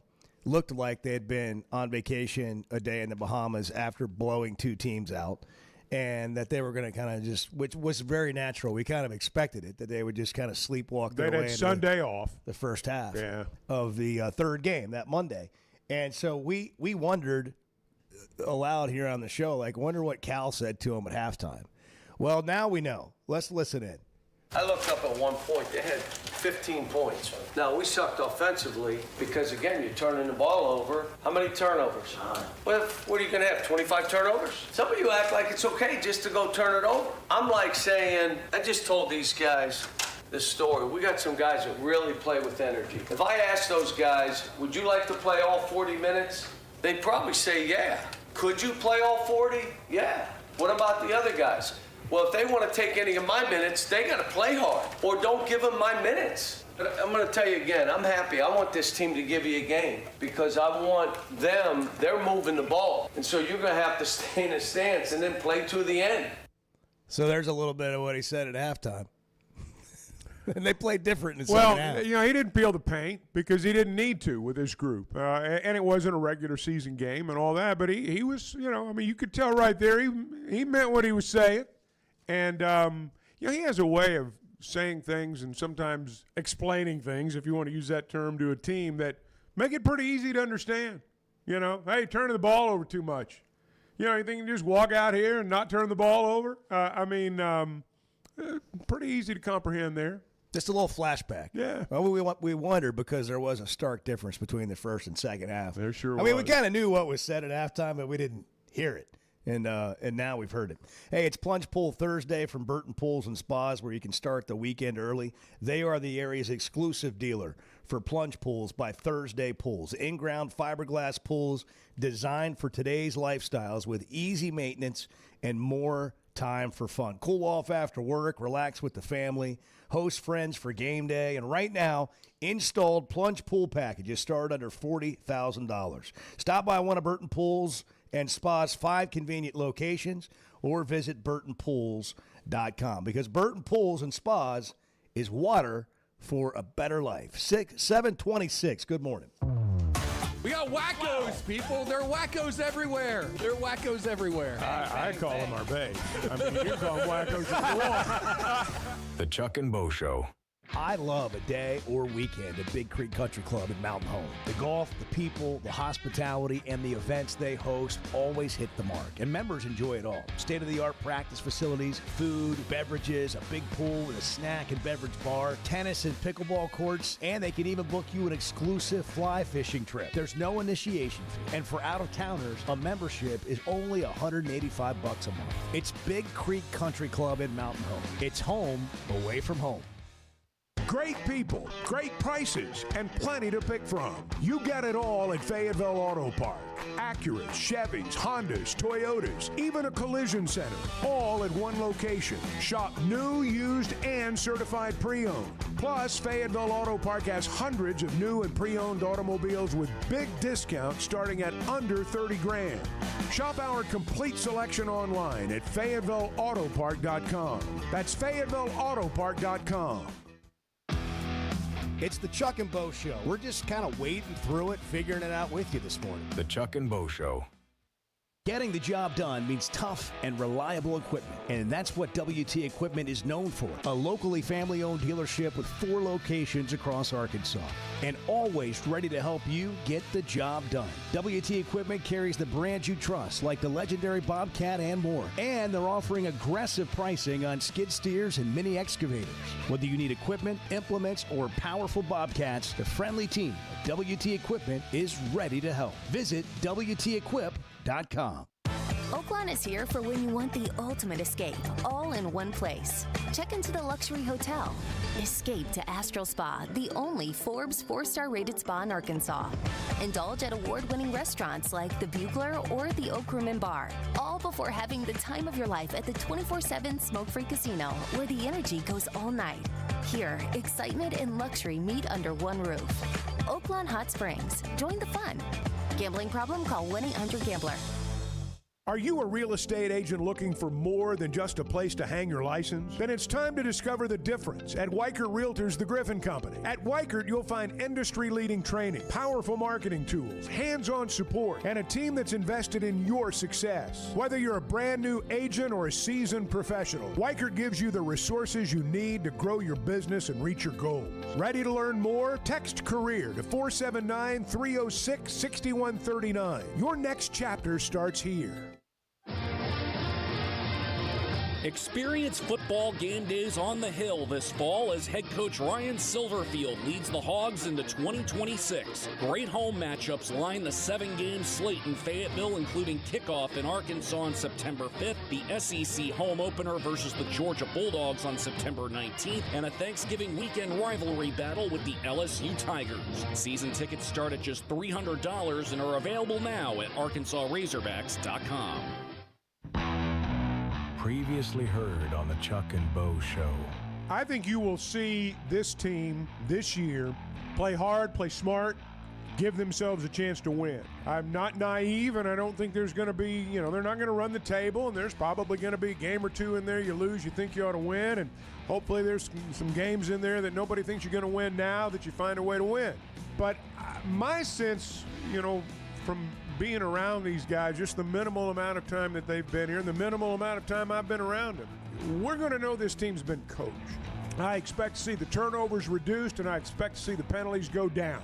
looked like they had been on vacation a day in the Bahamas after blowing two teams out. and that they were going to kind of just, which was very natural. We kind of expected it, that they would just kind of sleepwalk their They way had into Sunday off. the first half Yeah. of the third game that Monday. And so we wondered aloud here on the show, like, wonder what Cal said to him at halftime. Well, now we know. Let's listen in. I looked up at one point, they had 15 points. Now, we sucked offensively because, again, you're turning the ball over. How many turnovers? Well, what are you going to have, 25 turnovers? Some of you act like it's okay just to go turn it over. I'm like saying, I just told these guys this story. We got some guys that really play with energy. If I asked those guys, would you like to play all 40 minutes? They'd probably say, yeah. Could you play all 40? Yeah. What about the other guys? Well, if they want to take any of my minutes, they got to play hard, or don't give them my minutes. But I'm going to tell you again, I'm happy. I want this team to give you a game because I want them, they're moving the ball. And so you're going to have to stay in a stance and then play to the end. So there's a little bit of what he said at halftime. And they played different in the second half. Well, he didn't feel the paint because he didn't need to with this group. And it wasn't a regular season game and all that. But he was, you could tell right there he meant what he was saying. And, he has a way of saying things and sometimes explaining things, if you want to use that term, to a team that make it pretty easy to understand. Hey, turning the ball over too much. You think you can just walk out here and not turn the ball over? Pretty easy to comprehend there. Just a little flashback. Yeah. Well, we wondered because there was a stark difference between the first and second half. There sure was. We kind of knew what was said at halftime, but we didn't hear it. And now we've heard it. Hey, it's Plunge Pool Thursday from Burton Pools and Spas, where you can start the weekend early. They are the area's exclusive dealer for plunge pools by Thursday Pools. In-ground fiberglass pools designed for today's lifestyles with easy maintenance and more time for fun. Cool off after work, relax with the family, host friends for game day, and right now, installed plunge pool packages start under $40,000. Stop by one of Burton Pools and Spa's 5 convenient locations or visit burtonpools.com because Burton Pools and Spas is water for a better life. 726, good morning. We got wackos, people. There are wackos everywhere. I call them our bays. You call them wackos if you want. The Chuck and Bo Show. I love a day or weekend at Big Creek Country Club in Mountain Home. The golf, the people, the hospitality, and the events they host always hit the mark, and members enjoy it all. State-of-the-art practice facilities, food, beverages, a big pool with a snack and beverage bar, tennis and pickleball courts, and they can even book you an exclusive fly fishing trip. There's no initiation fee, and for out-of-towners, a membership is only $185 a month. It's Big Creek Country Club in Mountain Home. It's home away from home. Great people, great prices, and plenty to pick from. You get it all at Fayetteville Auto Park. Acuras, Chevys, Hondas, Toyotas, even a collision center, all at one location. Shop new, used, and certified pre-owned. Plus, Fayetteville Auto Park has hundreds of new and pre-owned automobiles with big discounts starting at under $30,000. Shop our complete selection online at FayettevilleAutopark.com. That's FayettevilleAutopark.com. It's the Chuck and Bo Show. We're just kind of wading through it, figuring it out with you this morning. The Chuck and Bo Show. Getting the job done means tough and reliable equipment, and that's what WT Equipment is known for. A locally family-owned dealership with 4 locations across Arkansas, and always ready to help you get the job done. WT Equipment carries the brands you trust, like the legendary Bobcat and more, and they're offering aggressive pricing on skid steers and mini excavators. Whether you need equipment, implements, or powerful Bobcats, the friendly team at WT Equipment is ready to help. Visit WTEquip.com. Oaklawn is here for when you want the ultimate escape, all in one place. Check into the luxury hotel. Escape to Astral Spa, the only Forbes 4-star rated spa in Arkansas. Indulge at award-winning restaurants like the Bugler or the Oak Room and Bar, all before having the time of your life at the 24/7 smoke-free casino, where the energy goes all night. Here, excitement and luxury meet under one roof. Oaklawn Hot Springs. Join the fun. Gambling problem? Call 1-800-GAMBLER. Are you a real estate agent looking for more than just a place to hang your license? Then it's time to discover the difference at Weichert Realtors, the Griffin Company. At Weichert, you'll find industry-leading training, powerful marketing tools, hands-on support, and a team that's invested in your success. Whether you're a brand new agent or a seasoned professional, Weichert gives you the resources you need to grow your business and reach your goals. Ready to learn more? Text CAREER to 479-306-6139. Your next chapter starts here. Experience football game days on the Hill this fall as head coach Ryan Silverfield leads the Hogs into 2026. Great home matchups line the 7-game slate in Fayetteville, including kickoff in Arkansas on September 5th, the SEC home opener versus the Georgia Bulldogs on September 19th, and a Thanksgiving weekend rivalry battle with the LSU Tigers. Season tickets start at just $300 and are available now at ArkansasRazorbacks.com. Previously heard on the Chuck and Bo Show. I think you will see this team this year play hard, play smart, give themselves a chance to win. I'm not naive, and I don't think there's going to be, they're not going to run the table, and there's probably going to be a game or two in there you lose, you think you ought to win, and hopefully there's some games in there that nobody thinks you're going to win now that you find a way to win. But my sense, from being around these guys, just the minimal amount of time that they've been here and the minimal amount of time I've been around them, we're going to know this team's been coached. I expect to see the turnovers reduced, and I expect to see the penalties go down.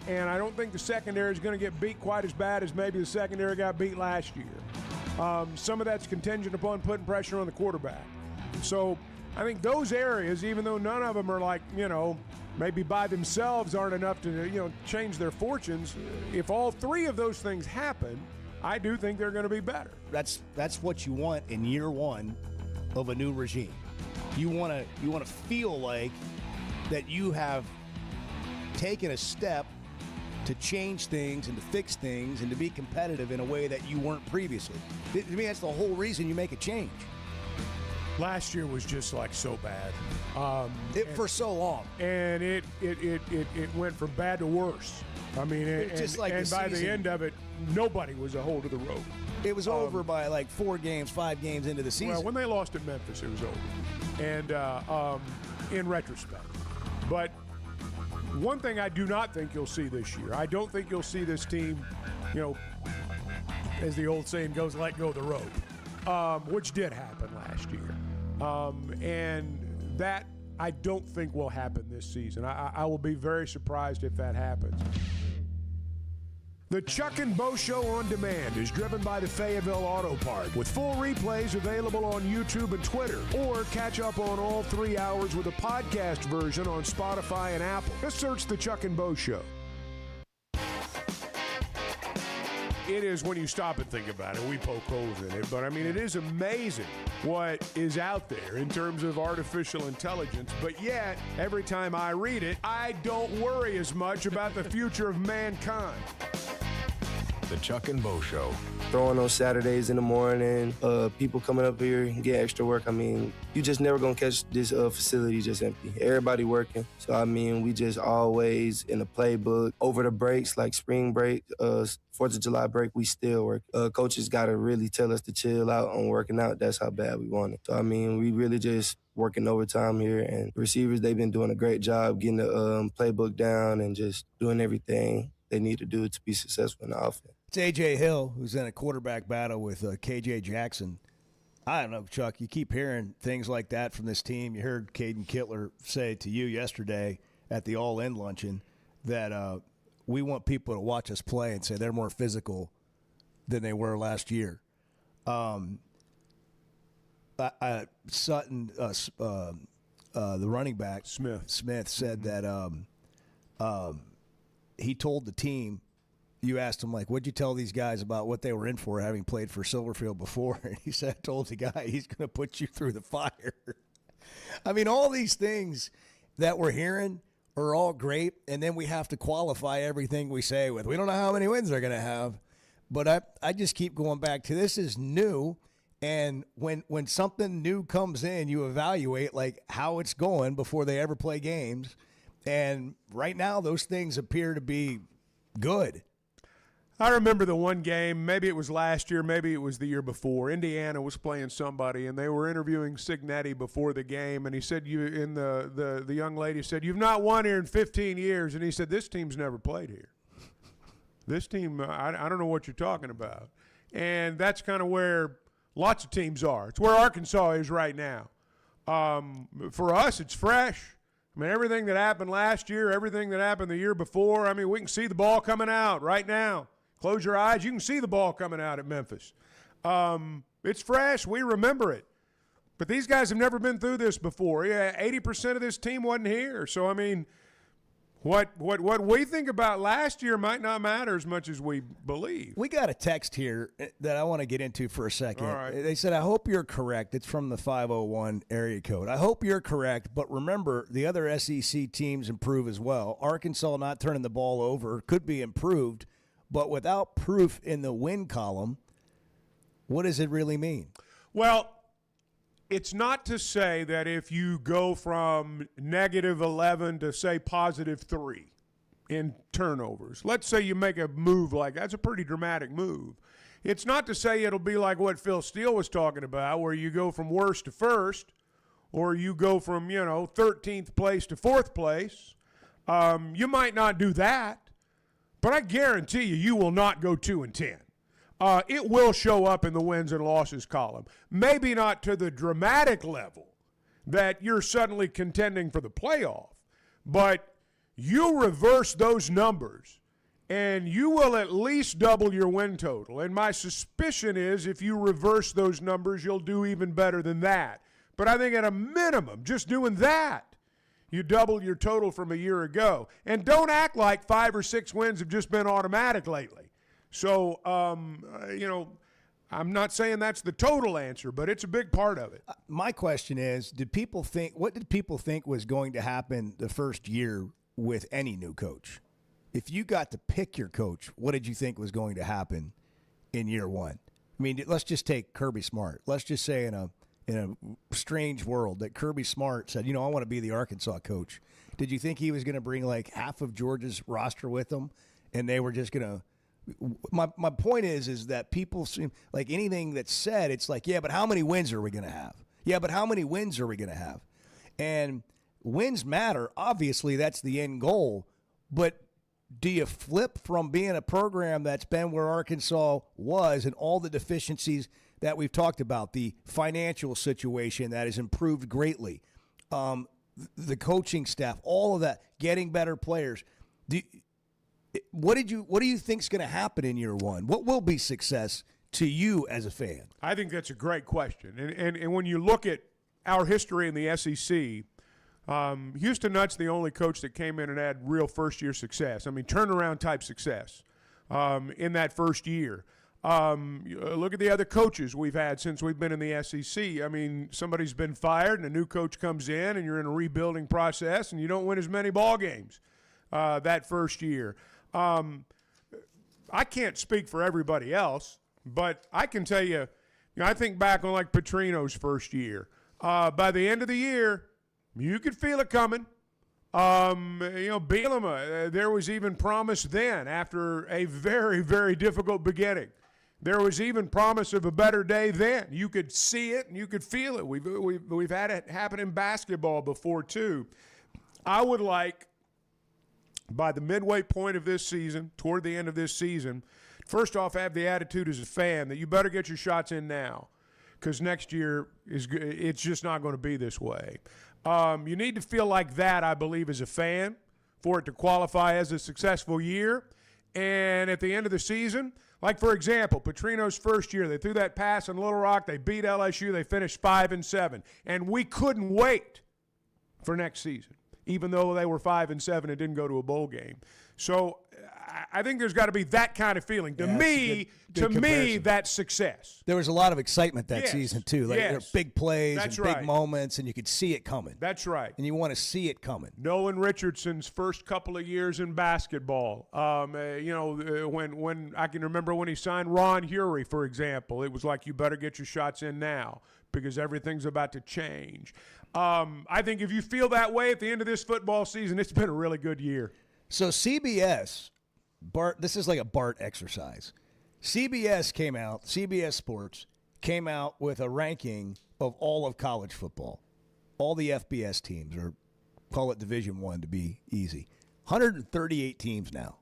And I don't think the secondary is going to get beat quite as bad as maybe the secondary got beat last year. Some of that's contingent upon putting pressure on the quarterback. So I think those areas, even though none of them are like, maybe by themselves aren't enough to, change their fortunes, if all three of those things happen, I do think they're going to be better. That's what you want in year one of a new regime. You want to feel like that you have taken a step to change things and to fix things and to be competitive in a way that you weren't previously. To me, that's the whole reason you make a change. Last year was just like so bad. For so long. And it went from bad to worse. I mean, just like and by the end of it, nobody was a hold of the rope. It was over by like 4 games, 5 games into the season. Well, when they lost at Memphis, it was over. And in retrospect. But one thing I do not think you'll see this year, I don't think you'll see this team, as the old saying goes, let go of the rope. Which did happen last year. And that I don't think will happen this season. I will be very surprised if that happens. The Chuck and Bo Show on Demand is driven by the Fayetteville Auto Park, with full replays available on YouTube and Twitter, or catch up on all 3 hours with a podcast version on Spotify and Apple. Just search the Chuck and Bo Show. It is, when you stop and think about it, we poke holes in it, but I mean, it is amazing what is out there in terms of artificial intelligence, but yet, every time I read it, I don't worry as much about the future of mankind. The Chuck and Bo Show. Throwing on Saturdays in the morning, people coming up here and get extra work. I mean, you just never gonna catch this facility just empty. Everybody working. So, I mean, we just always in the playbook. Over the breaks, like spring break, 4th of July break, we still work. Coaches gotta really tell us to chill out on working out. That's how bad we want it. So, I mean, we really just working overtime here, and receivers, they've been doing a great job getting the playbook down and just doing everything they need to do to be successful in the offense. It's A.J. Hill, who's in a quarterback battle with K.J. Jackson. I don't know, Chuck, you keep hearing things like that from this team. You heard Caden Kittler say to you yesterday at the All-In luncheon that we want people to watch us play and say they're more physical than they were last year. Sutton, the running back, Smith said that he told the team, you asked him, like, what'd you tell these guys about what they were in for, having played for Silverfield before? And he said, I told the guy, he's going to put you through the fire. I mean, all these things that we're hearing are all great, and then we have to qualify everything we say with, we don't know how many wins they're going to have. But I just keep going back to, this is new, and when something new comes in, you evaluate, like, how it's going before they ever play games. And right now, those things appear to be good. I remember the one game, maybe it was last year, maybe it was the year before. Indiana was playing somebody, and they were interviewing Cignetti before the game, and he said, the young lady said, "You've not won here in 15 years." And he said, "This team's never played here. This team, I don't know what you're talking about." And that's kind of where lots of teams are. It's where Arkansas is right now. For us, it's fresh. I mean, everything that happened last year, everything that happened the year before, I mean, we can see the ball coming out right now. Close your eyes, you can see the ball coming out at Memphis. It's fresh. We remember it. But these guys have never been through this before. Yeah, 80% of this team wasn't here. So, I mean, what we think about last year might not matter as much as we believe. We got a text here that I want to get into for a second. All right. They said, "I hope you're correct." It's from the 501 area code. "I hope you're correct, but remember, the other SEC teams improve as well. Arkansas not turning the ball over could be improved, but without proof in the win column, what does it really mean?" Well, it's not to say that if you go from -11 to, say, +3 in turnovers, let's say you make a move like that's a pretty dramatic move. It's not to say it'll be like what Phil Steele was talking about, where you go from worst to first, or you go from, 13th place to 4th place. You might not do that, but I guarantee you will not go 2-10. It will show up in the wins and losses column. Maybe not to the dramatic level that you're suddenly contending for the playoff, but you reverse those numbers and you will at least double your win total. And my suspicion is if you reverse those numbers, you'll do even better than that. But I think at a minimum, just doing that, you double your total from a year ago. And don't act like 5 or 6 wins have just been automatic lately. So, I'm not saying that's the total answer, but it's a big part of it. My question is, what did people think was going to happen the first year with any new coach? If you got to pick your coach, what did you think was going to happen in year one? I mean, let's just take Kirby Smart. Let's just say in a strange world that Kirby Smart said, I want to be the Arkansas coach. Did you think he was going to bring like half of Georgia's roster with him and they were just going to – my point is that people seem like anything that's said, it's like, yeah, but how many wins are we going to have? Yeah, but how many wins are we going to have? And wins matter. Obviously, that's the end goal. But do you flip from being a program that's been where Arkansas was and all the deficiencies that we've talked about, the financial situation that has improved greatly, the coaching staff, all of that, getting better players. What do you think is going to happen in year one? What will be success to you as a fan? I think that's a great question. And when you look at our history in the SEC, Houston Nutt's the only coach that came in and had real first-year success. I mean, turnaround type success in that first year. Look at the other coaches we've had since we've been in the SEC. I mean, somebody's been fired and a new coach comes in and you're in a rebuilding process and you don't win as many ball games that first year. I can't speak for everybody else, but I can tell you, I think back on like Petrino's first year. By the end of the year, you could feel it coming. Bielema, there was even promise then after a very, very difficult beginning. There was even promise of a better day then. You could see it and you could feel it. We've had it happen in basketball before too. I would like, by the midway point of this season, toward the end of this season, first off, have the attitude as a fan that you better get your shots in now because next year it's just not going to be this way. You need to feel like that, I believe, as a fan for it to qualify as a successful year. And at the end of the season, like, for example, Petrino's first year, they threw that pass in Little Rock. They beat LSU. They finished 5-7. And we couldn't wait for next season, even though they were 5-7 and didn't go to a bowl game. So I think there's got to be that kind of feeling. To me, that's success. There was a lot of excitement that season, too. Like, there were big plays That's and right. big moments, and you could see it coming. That's right. And you want to see it coming. Nolan Richardson's first couple of years in basketball. When I can remember when he signed Ron Hury, for example, it was like, you better get your shots in now because everything's about to change. I think if you feel that way at the end of this football season, it's been a really good year. So CBS Bart, this is like a Bart exercise. CBS Sports came out with a ranking of all of college football. All the FBS teams, or call it Division I to be easy. 138 teams now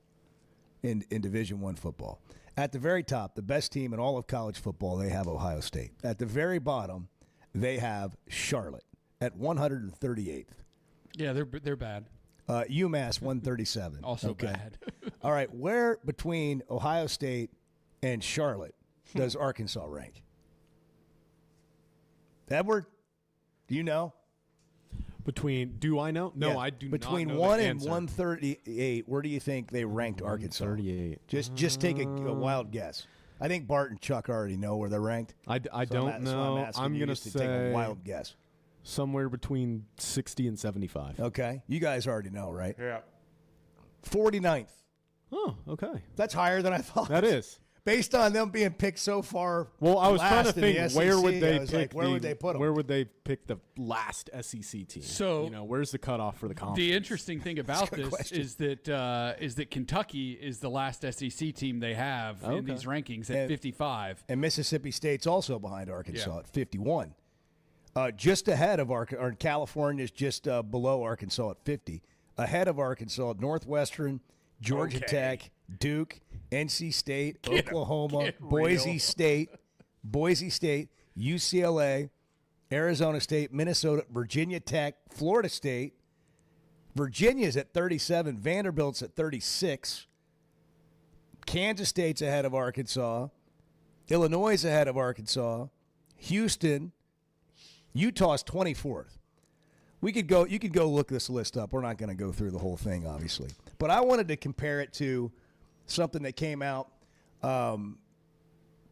in Division I football. At the very top, the best team in all of college football, they have Ohio State. At the very bottom, they have Charlotte at 138th. Yeah, they're bad. UMass 137. Also bad. All right, where between Ohio State and Charlotte does Arkansas rank? Edward, do you know? Do I know? No, Yeah. I do Between not know 1 the and answer. 138, where do you think they ranked Arkansas? 138. Just take a wild guess. I think Bart and Chuck already know where they're ranked. I don't know. I'm going going to to take say a wild guess. somewhere between 60 and 75. Okay. You guys already know, right? Yeah. 49th. Oh, okay. That's higher than I thought. That is. Based on them being picked so far. Well, I was trying to last in the think where would SEC, they I was pick like, where would they put them? Where would they pick the last SEC team? So, where's the cutoff for the conference? The interesting thing about this is that Kentucky is the last SEC team they have in these rankings at 55. And Mississippi State's also behind Arkansas at 51. Just ahead of California's just below Arkansas at 50. Ahead of Arkansas, Northwestern, Georgia Tech, Duke, NC State, Oklahoma, Boise State, UCLA, Arizona State, Minnesota, Virginia Tech, Florida State. Virginia's at 37. Vanderbilt's at 36. Kansas State's ahead of Arkansas. Illinois is ahead of Arkansas. Houston. Utah's 24th. You could go look this list up. We're not going to go through the whole thing, obviously. But I wanted to compare it to something that came out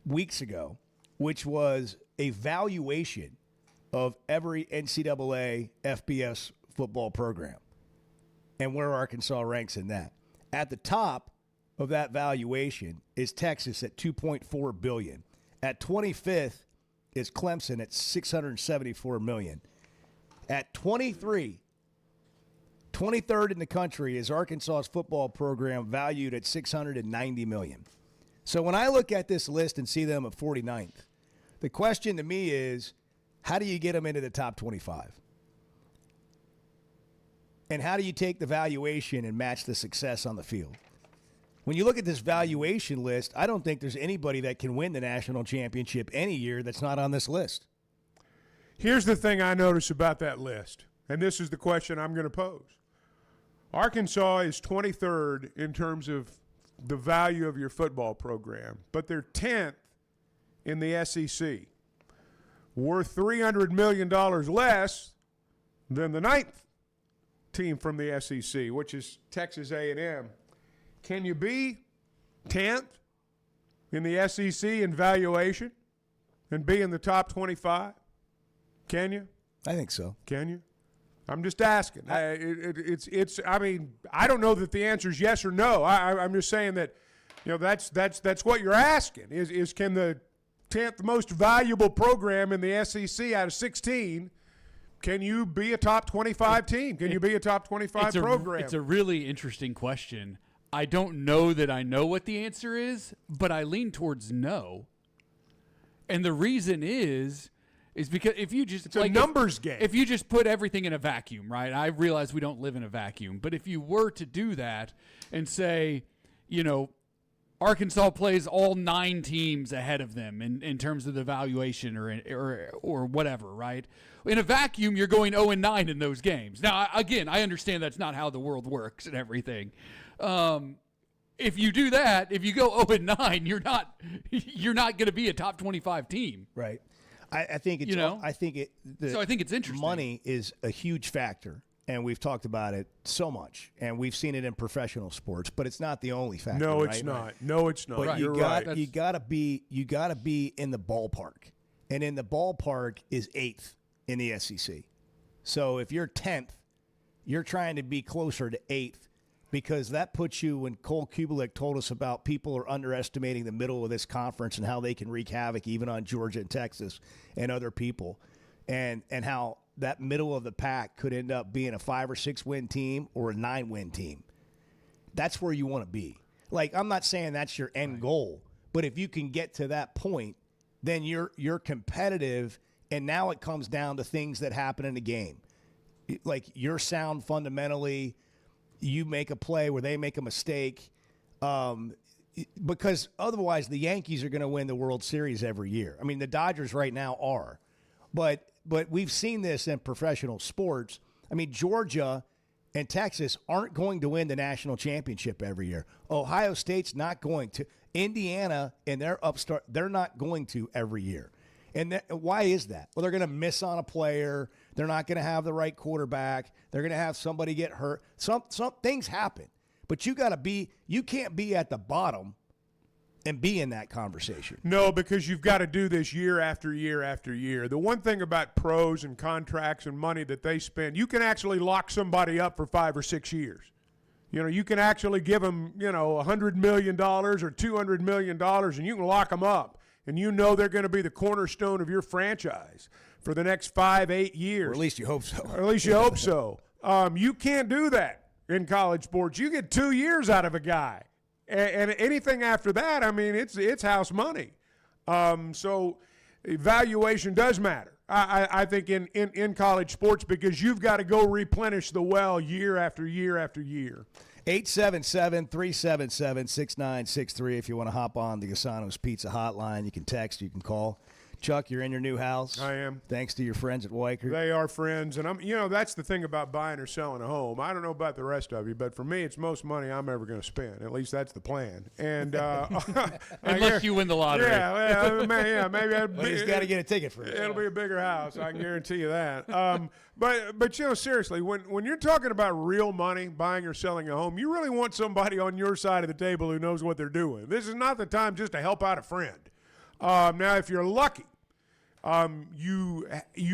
weeks ago, which was a valuation of every NCAA FBS football program and where Arkansas ranks in that. At the top of that valuation is Texas at $2.4 billion. At 25th is Clemson at $674 million. At 23rd in the country is Arkansas's football program, valued at $690 million. So when I look at this list and see them at 49th, the question to me is, how do you get them into the top 25? And how do you take the valuation and match the success on the field? When you look at this valuation list, I don't think there's anybody that can win the national championship any year that's not on this list. Here's the thing I notice about that list, and this is the question I'm going to pose. Arkansas is 23rd in terms of the value of your football program, but they're 10th in the SEC, worth $300 million less than the 9th team from the SEC, which is Texas A&M. Can you be 10th in the SEC in valuation and be in the top 25? Can you? I think so. Can you? I'm just asking. It's. I mean, I don't know that the answer is yes or no. I'm just saying that, that's what you're asking. Is can the 10th most valuable program in the SEC out of 16? Can you be a top 25 team? Can you be a top 25 program? It's a really interesting question. I don't know that I know what the answer is, but I lean towards no. And the reason is because if you just... It's a numbers game. If you just put everything in a vacuum, right? I realize we don't live in a vacuum. But if you were to do that and say, Arkansas plays all 9 teams ahead of them in terms of the valuation or whatever, right? In a vacuum, you're going 0-9 in those games. Now, again, I understand that's not how the world works and everything. If you do that, if you go 0-9, you're not going to be a top 25 team, right? I think it's. I think it's interesting. Money is a huge factor, and we've talked about it so much, and we've seen it in professional sports, but it's not the only factor. No, right? it's not. No, it's not. But You're right. you gotta be in the ballpark, and in the ballpark is 8th in the SEC. So if you're 10th, you're trying to be closer to 8th. Because that puts you, when Cole Kubelik told us about people are underestimating the middle of this conference and how they can wreak havoc even on Georgia and Texas and other people, and how that middle of the pack could end up being a 5 or 6 win team or a 9 win team. That's where you want to be. Like, I'm not saying that's your end goal, but if you can get to that point, then you're competitive, and now it comes down to things that happen in the game. Like, you're sound fundamentally, you make a play where they make a mistake, because otherwise the Yankees are going to win the World Series every year. I mean, the Dodgers right now are. But we've seen this in professional sports. I mean, Georgia and Texas aren't going to win the national championship every year. Ohio State's not going to. Indiana and their upstart, they're not going to every year. And why is that? Well, they're going to miss on a player. They're not going to have the right quarterback. They're going to have somebody get hurt. Some things happen. But you can't be at the bottom and be in that conversation. No, because you've got to do this year after year after year. The one thing about pros and contracts and money that they spend, you can actually lock somebody up for 5 or 6 years. You know, you can actually give them, $100 million or $200 million, and you can lock them up. And you know they're going to be the cornerstone of your franchise for the next 5-8 years. Or at least you hope so. Or at least you hope so. You can't do that in college sports. You get 2 years out of a guy. And anything after that, I mean, it's house money. So evaluation does matter, I think, in college sports, because you've got to go replenish the well year after year after year. 877-377-6963 if you want to hop on the Gasano's Pizza hotline. You can text, you can call. Chuck, you're in your new house. I am. Thanks to your friends at Weichert. They are friends, and that's the thing about buying or selling a home. I don't know about the rest of you, but for me, it's most money I'm ever going to spend. At least that's the plan. And unless you win the lottery. Maybe well, he's got to get a ticket for it. It'll be a bigger house. I can guarantee you that. But seriously, when you're talking about real money, buying or selling a home, you really want somebody on your side of the table who knows what they're doing. This is not the time just to help out a friend. Now, if you're lucky, you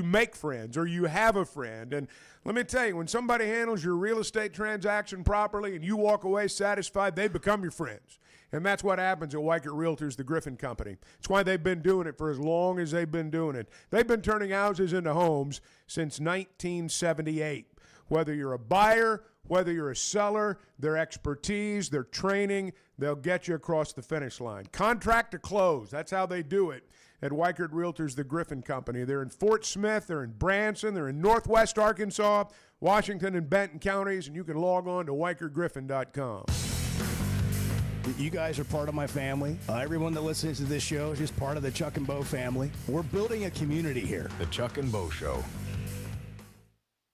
make friends or you have a friend. And let me tell you, when somebody handles your real estate transaction properly and you walk away satisfied, they become your friends. And that's what happens at Weichert Realtors, the Griffin Company. It's why they've been doing it for as long as they've been doing it. They've been turning houses into homes since 1978. Whether you're a buyer, whether you're a seller, their expertise, their training, they'll get you across the finish line. Contract to close. That's how they do it at Weichert Realtors, the Griffin Company. They're in Fort Smith. They're in Branson. They're in Northwest Arkansas, Washington, and Benton counties. And you can log on to WeichertGriffin.com. You guys are part of my family. Everyone that listens to this show is just part of the Chuck and Bo family. We're building a community here. The Chuck and Bo Show.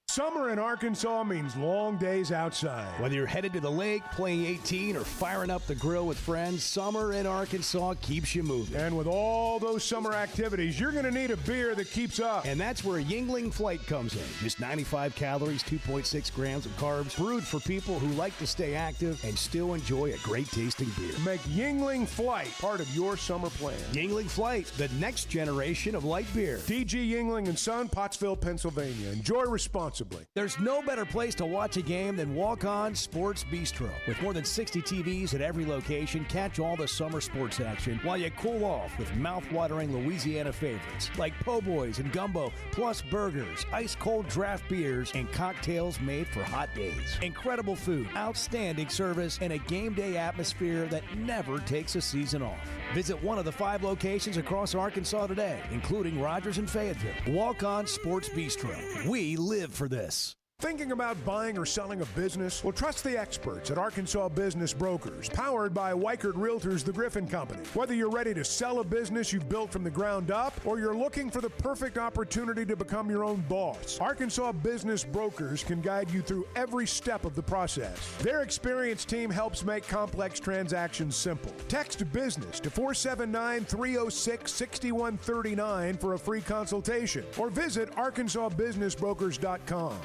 Summer in Arkansas means long days outside. Whether you're headed to the lake, playing 18, or firing up the grill with friends, summer in Arkansas keeps you moving. And with all those summer activities, you're going to need a beer that keeps up. And that's where Yuengling Flight comes in. Just 95 calories, 2.6 grams of carbs, brewed for people who like to stay active and still enjoy a great tasting beer. Make Yuengling Flight part of your summer plan. Yuengling Flight, the next generation of light beer. DG Yuengling & Son, Pottsville, Pennsylvania. Enjoy responsibly. There's no better place to watch a game than Walk On Sports Bistro. With more than 60 TVs at every location, catch all the summer sports action while you cool off with mouth-watering Louisiana favorites like po' boys and gumbo, plus burgers, ice-cold draft beers, and cocktails made for hot days. Incredible food, outstanding service, and a game day atmosphere that never takes a season off. Visit one of the 5 locations across Arkansas today, including Rogers and Fayetteville. Walk On Sports Bistro. We live for this. Thinking about buying or selling a business? Well, trust the experts at Arkansas Business Brokers, powered by Weichert Realtors, the Griffin Company. Whether you're ready to sell a business you've built from the ground up, or you're looking for the perfect opportunity to become your own boss, Arkansas Business Brokers can guide you through every step of the process. Their experienced team helps make complex transactions simple. Text BUSINESS to 479-306-6139 for a free consultation, or visit ArkansasBusinessBrokers.com.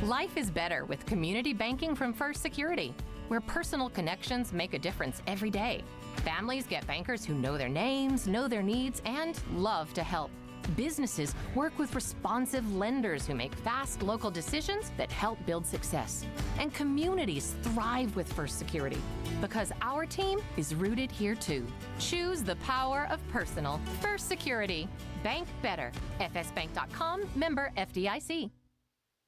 Life is better with community banking from First Security, where personal connections make a difference every day. Families get bankers who know their names, know their needs, and love to help. Businesses work with responsive lenders who make fast local decisions that help build success. And communities thrive with First Security because our team is rooted here too. Choose the power of personal. First Security. Bank better. FSbank.com, member FDIC.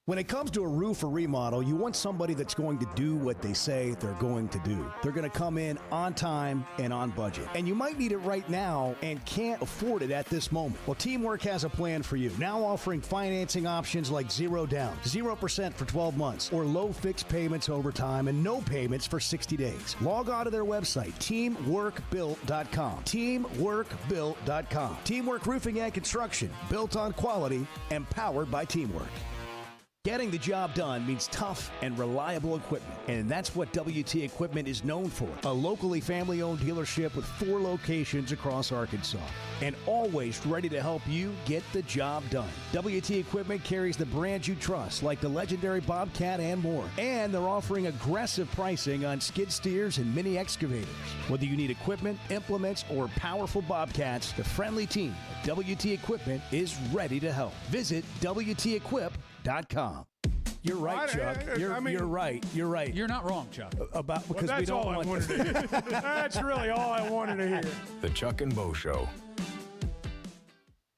When it comes to a roof or remodel, you want somebody that's going to do what they say they're going to do. They're going to come in on time and on budget. And you might need it right now and can't afford it at this moment. Well, Teamwork has a plan for you. Now offering financing options like 0 down, 0% for 12 months, or low fixed payments over time and no payments for 60 days. Log on to their website, teamworkbuilt.com. Teamworkbuilt.com. Teamwork Roofing and Construction, built on quality and powered by Teamwork. Getting the job done means tough and reliable equipment, and that's what WT Equipment is known for. A locally family-owned dealership with 4 locations across Arkansas, and always ready to help you get the job done. WT Equipment carries the brands you trust, like the legendary Bobcat and more, and they're offering aggressive pricing on skid steers and mini excavators. Whether you need equipment, implements, or powerful Bobcats, the friendly team at WT Equipment is ready to help. Visit WTEquip.com. You're right, Chuck. You're right. You're right. You're not wrong, Chuck. Because we don't want to hear. That's really all I wanted to hear. The Chuck and Bo Show.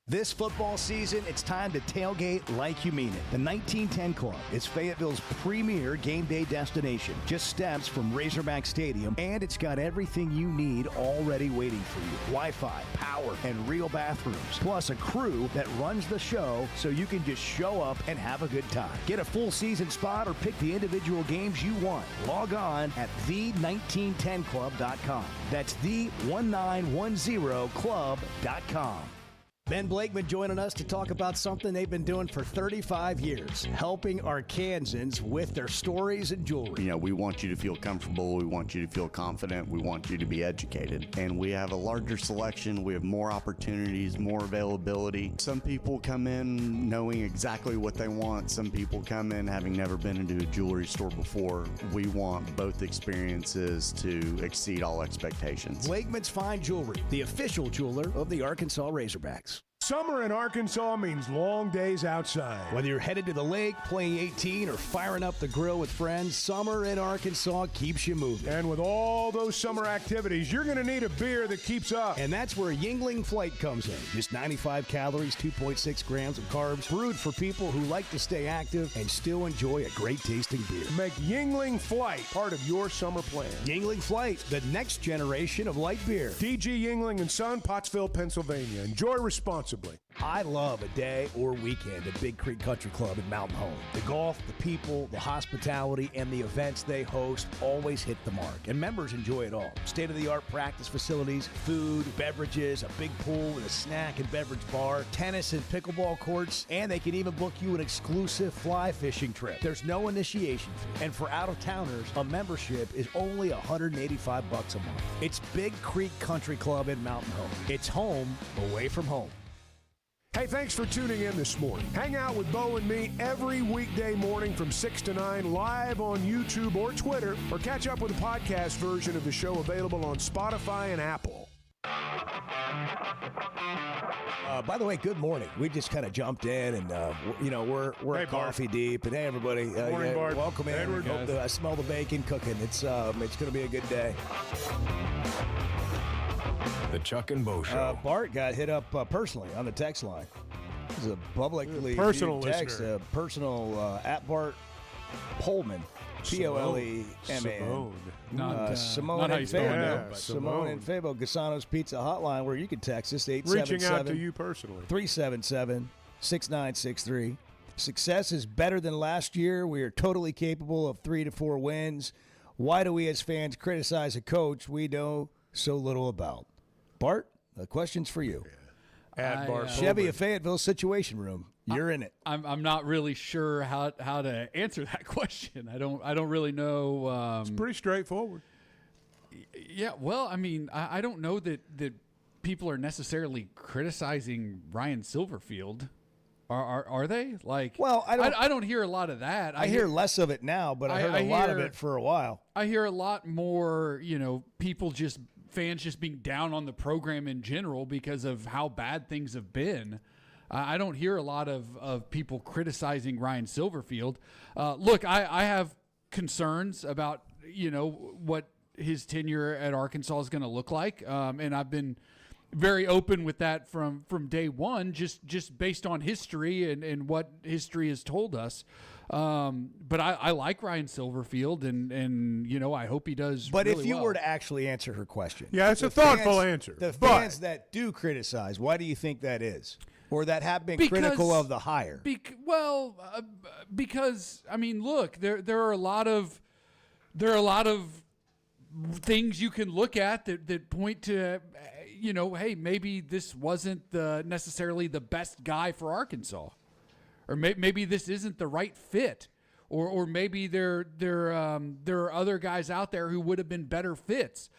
This football season, it's time to tailgate like you mean it. The 1910 Club is Fayetteville's premier game day destination, just steps from Razorback Stadium, and it's got everything you need already waiting for you. Wi-Fi, power, and real bathrooms, plus a crew that runs the show so you can just show up and have a good time. Get a full season spot or pick the individual games you want. Log on at the1910club.com. That's the1910club.com. Ben Blakeman joining us to talk about something they've been doing for 35 years, helping Arkansans with their stories and jewelry. You know, we want you to feel comfortable. We want you to feel confident. We want you to be educated. And we have a larger selection. We have more opportunities, more availability. Some people come in knowing exactly what they want. Some people come in having never been into a jewelry store before. We want both experiences to exceed all expectations. Blakeman's Fine Jewelry, the official jeweler of the Arkansas Razorbacks. Summer in Arkansas means long days outside. Whether you're headed to the lake, playing 18, or firing up the grill with friends, summer in Arkansas keeps you moving. And with all those summer activities, you're going to need a beer that keeps up. And that's where Yuengling Flight comes in. Just 95 calories, 2.6 grams of carbs, brewed for people who like to stay active and still enjoy a great tasting beer. Make Yuengling Flight part of your summer plan. Yuengling Flight, the next generation of light beer. DG Yuengling & Son, Pottsville, Pennsylvania. Enjoy responsibly. I love a day or weekend at Big Creek Country Club in Mountain Home. The golf, the people, the hospitality, and the events they host always hit the mark, and members enjoy it all. State-of-the-art practice facilities, food, beverages, a big pool with a snack and beverage bar, tennis and pickleball courts, and they can even book you an exclusive fly fishing trip. There's no initiation fee, and for out-of-towners, a membership is only $185 a month. It's Big Creek Country Club in Mountain Home. It's home away from home. Hey, thanks for tuning in this morning. Hang out with Bo and me every weekday morning from 6 to 9 live on YouTube or Twitter, or catch up with the podcast version of the show available on Spotify and Apple. By the way, good morning. We just kind of jumped in, and we're Hey, coffee deep. And hey, everybody, Morning, Bart. welcome in. Edward. I smell the bacon cooking. It's going to be a good day. The Chuck and Bo Show. Bart got hit up personally on the text line. This is a publicly Personal viewed text, listener. Personal at Bart Pullman, Poleman. Simone not how and you spell it, Fabo. no, but Simone and Fabo, Gasano's Pizza Hotline, where you can text us Reaching out to you personally. 377-6963. Success is better than last year. We are totally capable of 3 to 4 wins. Why do we as fans criticize a coach we know so little about? Bart, the question's for you. Chevy of Fayetteville Situation Room. You're in it. I'm not really sure how to answer that question. I don't really know. It's pretty straightforward. Yeah, well, I mean, I don't know that people are necessarily criticizing Ryan Silverfield. Are they? Like, well, I don't hear a lot of that. I hear less of it now, but I heard a lot of it for a while. I hear a lot more, fans just being down on the program in general because of how bad things have been. I don't hear a lot of people criticizing Ryan Silverfield. Look, I have concerns about, what his tenure at Arkansas is going to look like. And I've been very open with that from day one, just based on history and what history has told us. But I like Ryan Silverfield, and I hope he does. But really if you well. were to actually answer her question, yeah, it's a thoughtful answer. The fans that do criticize, why do you think that is, or that have been critical of the hire? Because I mean, look, there are a lot of things you can look at that point to, hey, maybe this wasn't necessarily the best guy for Arkansas. Or maybe this isn't the right fit, or maybe there are other guys out there who would have been better fits.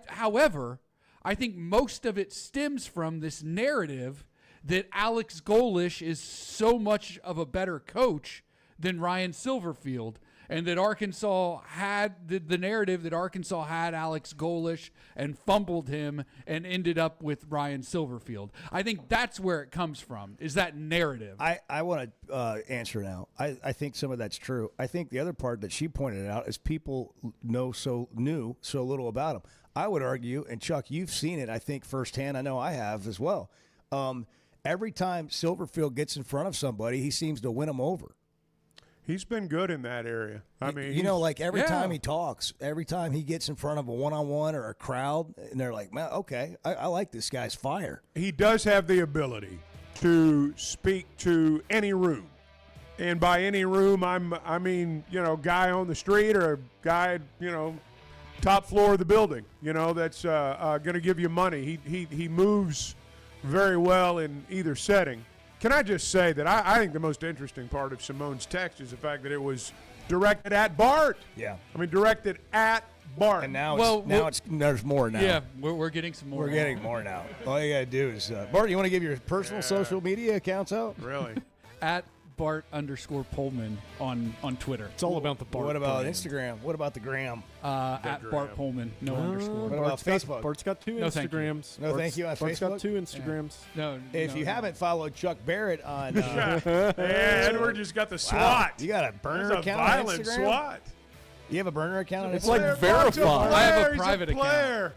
However, I think most of it stems from this narrative that Alex Golesh is so much of a better coach than Ryan Silverfield, and that Arkansas had the narrative that Arkansas had Alex Golesh and fumbled him and ended up with Ryan Silverfield. I think that's where it comes from, is that narrative. I want to answer now. I think some of that's true. I think the other part that she pointed out is people knew so little about him. I would argue, and Chuck, you've seen it, I think, firsthand. I know I have as well. Every time Silverfield gets in front of somebody, he seems to win them over. He's been good in that area. I mean, like every time he talks, every time he gets in front of a one-on-one or a crowd, and they're like, man, okay, I like this guy's fire. He does have the ability to speak to any room. And by any room, I mean, guy on the street or a guy, top floor of the building, that's going to give you money. He moves very well in either setting. Can I just say that I think the most interesting part of Simone's text is the fact that it was directed at Bart. Yeah. I mean, directed at Bart. And now there's more now. Yeah, we're getting some more. We're getting more now. All you got to do is, Bart, you want to give your personal social media accounts out? Really? At Bart_Pullman on Twitter. It's all about the Bart. What about brand. Instagram? What about the gram? At Bart Pullman, no underscore. What about Facebook? Bart's got two No, thank you. Instagrams. No, thank you on Bart's Facebook? got two Instagrams. No. If you haven't followed Chuck Barrett on Edward just got the SWAT. You got a burner There's account a on violent Instagram? SWAT. You have a burner account on It's Instagram? like verified. I have a He's private account. player.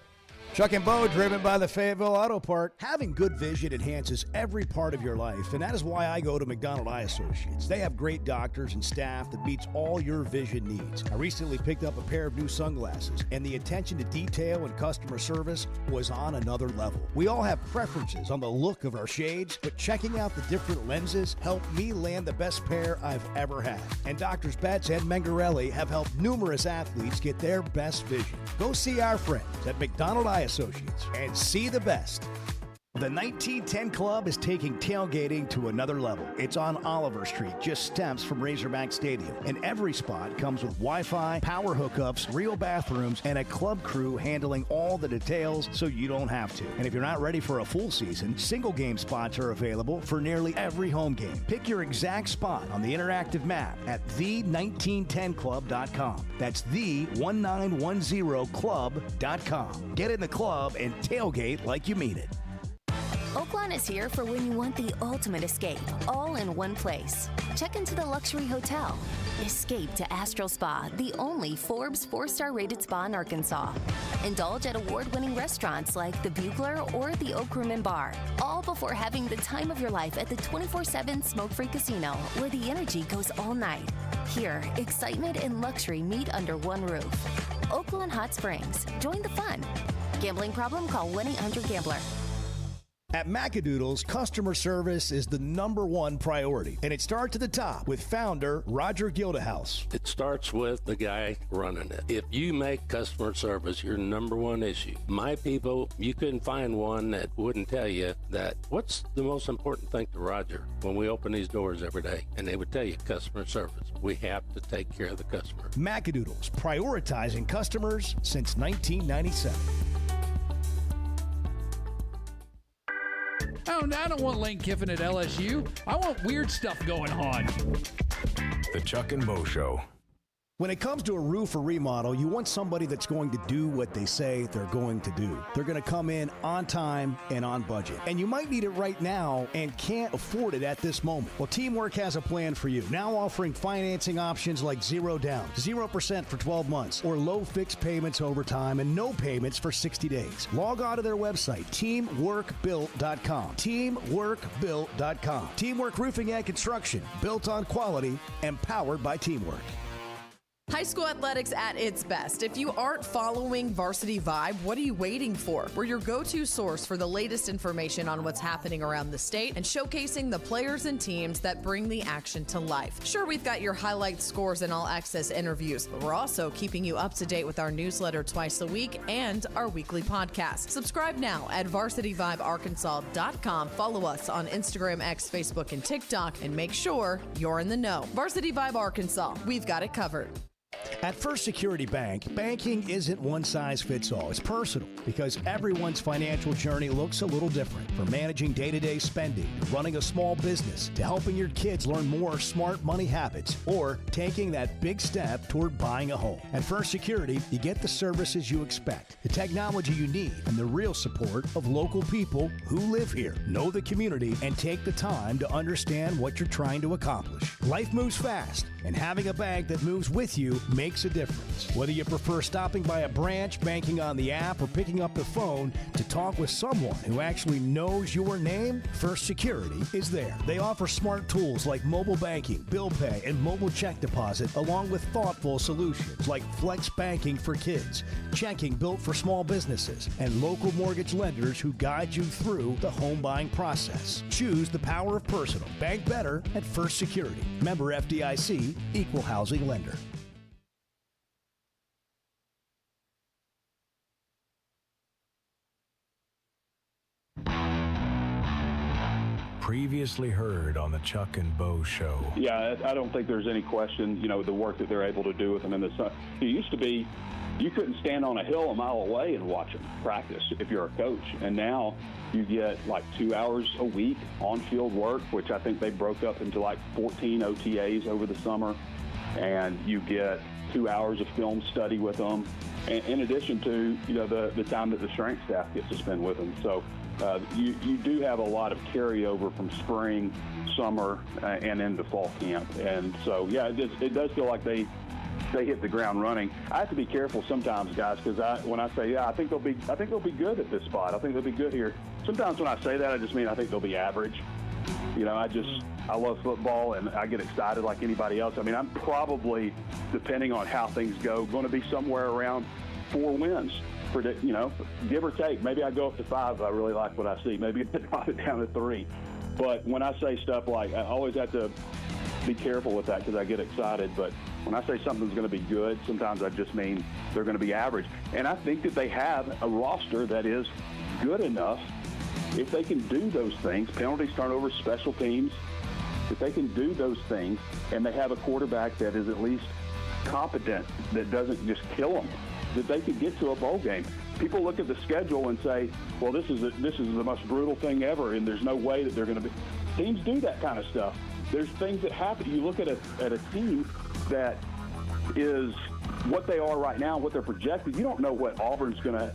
Chuck and Bo, driven by the Fayetteville Auto Park. Having good vision enhances every part of your life, and that is why I go to McDonald Eye Associates. They have great doctors and staff that meets all your vision needs. I recently picked up a pair of new sunglasses, and the attention to detail and customer service was on another level. We all have preferences on the look of our shades, but checking out the different lenses helped me land the best pair I've ever had. And Drs. Betts and Mengarelli have helped numerous athletes get their best vision. Go see our friends at McDonald Eye Associates and see the best. The 1910 Club is taking tailgating to another level. It's on Oliver Street, just steps from Razorback Stadium. And every spot comes with Wi-Fi, power hookups, real bathrooms, and a club crew handling all the details so you don't have to. And if you're not ready for a full season, single game spots are available for nearly every home game. Pick your exact spot on the interactive map at the1910club.com. That's the1910club.com. Get in the club and tailgate like you mean it. Oaklawn is here for when you want the ultimate escape, all in one place. Check into the luxury hotel. Escape to Astral Spa, the only Forbes 4-star rated spa in Arkansas. Indulge at award-winning restaurants like the Bugler or the Oak Room and Bar, all before having the time of your life at the 24/7 smoke-free casino, where the energy goes all night. Here, excitement and luxury meet under one roof. Oaklawn Hot Springs. Join the fun. Gambling problem? Call 1-800-GAMBLER. At Macadoodles, customer service is the #1 priority, and it starts at the top with founder Roger Gildehouse. It starts with the guy running it. If you make customer service your #1 issue, my people, you couldn't find one that wouldn't tell you that what's the most important thing to Roger when we open these doors every day, and they would tell you customer service. We have to take care of the customer. Macadoodles, prioritizing customers since 1997. Oh, no, I don't want Lane Kiffin at LSU. I want weird stuff going on. The Chuck and Bo Show. When it comes to a roof or remodel, you want somebody that's going to do what they say they're going to do. They're going to come in on time and on budget. And you might need it right now and can't afford it at this moment. Well, Teamwork has a plan for you, now offering financing options like 0 down, 0% for 12 months, or low fixed payments over time and no payments for 60 days. Log on to their website, teamworkbuilt.com. Teamworkbuilt.com. Teamwork Roofing and Construction, built on quality and powered by Teamwork. High school athletics at its best. If you aren't following Varsity Vibe, what are you waiting for? We're your go-to source for the latest information on what's happening around the state and showcasing the players and teams that bring the action to life. Sure, we've got your highlights, scores, and all-access interviews, but we're also keeping you up to date with our newsletter twice a week and our weekly podcast. Subscribe now at varsityvibearkansas.com. Follow us on Instagram, X, Facebook, and TikTok, and make sure you're in the know. Varsity Vibe Arkansas, we've got it covered. At First Security Bank, banking isn't one size fits all. It's personal because everyone's financial journey looks a little different. From managing day-to-day spending, to running a small business, to helping your kids learn more smart money habits, or taking that big step toward buying a home. At First Security, you get the services you expect, the technology you need, and the real support of local people who live here, know the community, and take the time to understand what you're trying to accomplish. Life moves fast, and having a bank that moves with you makes a difference. Whether you prefer stopping by a branch, banking on the app, or picking up the phone to talk with someone who actually knows your name, First Security is there. They offer smart tools like mobile banking, bill pay, and mobile check deposit, along with thoughtful solutions like flex banking for kids, checking built for small businesses, and local mortgage lenders who guide you through the home buying process. Choose the power of personal. Bank better at First Security. Member FDIC, Equal Housing Lender. Previously heard on the Chuck and Bo Show. Yeah, I don't think there's any question, the work that they're able to do with them in the sun. It used to be you couldn't stand on a hill a mile away and watch them practice if you're a coach. And now you get like 2 hours a week on-field work, which I think they broke up into like 14 OTAs over the summer. And you get 2 hours of film study with them, in addition to, the time that the strength staff gets to spend with them. So you do have a lot of carryover from spring, summer, and into fall camp. And so, yeah, it does feel like they hit the ground running. I have to be careful sometimes, guys, because when I say, I think they'll be good at this spot. I think they'll be good here. Sometimes when I say that, I just mean I think they'll be average. I love football, and I get excited like anybody else. I mean, I'm probably, depending on how things go, going to be somewhere around 4 wins. Give or take. Maybe I go up to 5 if I really like what I see. Maybe I drop it down to 3. But when I say stuff like, I always have to be careful with that because I get excited. But when I say something's going to be good, sometimes I just mean they're going to be average. And I think that they have a roster that is good enough. If they can do those things, penalties, turnovers, special teams, if they can do those things and they have a quarterback that is at least competent, that doesn't just kill them, that they could get to a bowl game. People look at the schedule and say, well, this is the most brutal thing ever, and there's no way that they're going to be. Teams do that kind of stuff. There's things that happen. You look at a team that is what they are right now, what they're projected. You don't know what's going to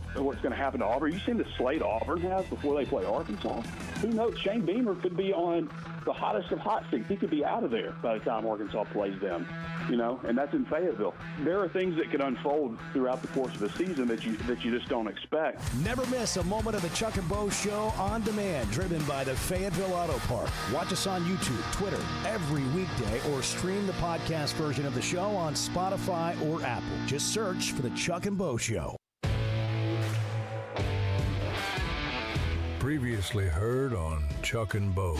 happen to Auburn. You've seen the slate Auburn has before they play Arkansas. Who knows? Shane Beamer could be on the hottest of hot seats. He could be out of there by the time Arkansas plays them. And that's in Fayetteville. There are things that can unfold throughout the course of the season that you just don't expect. Never miss a moment of the Chuck and Bo Show on demand, driven by the Fayetteville Auto Park. Watch us on YouTube, Twitter, every weekday, or stream the podcast version of the show on Spotify or Apple. Just search for the Chuck and Bo Show. Previously heard on Chuck and Bo.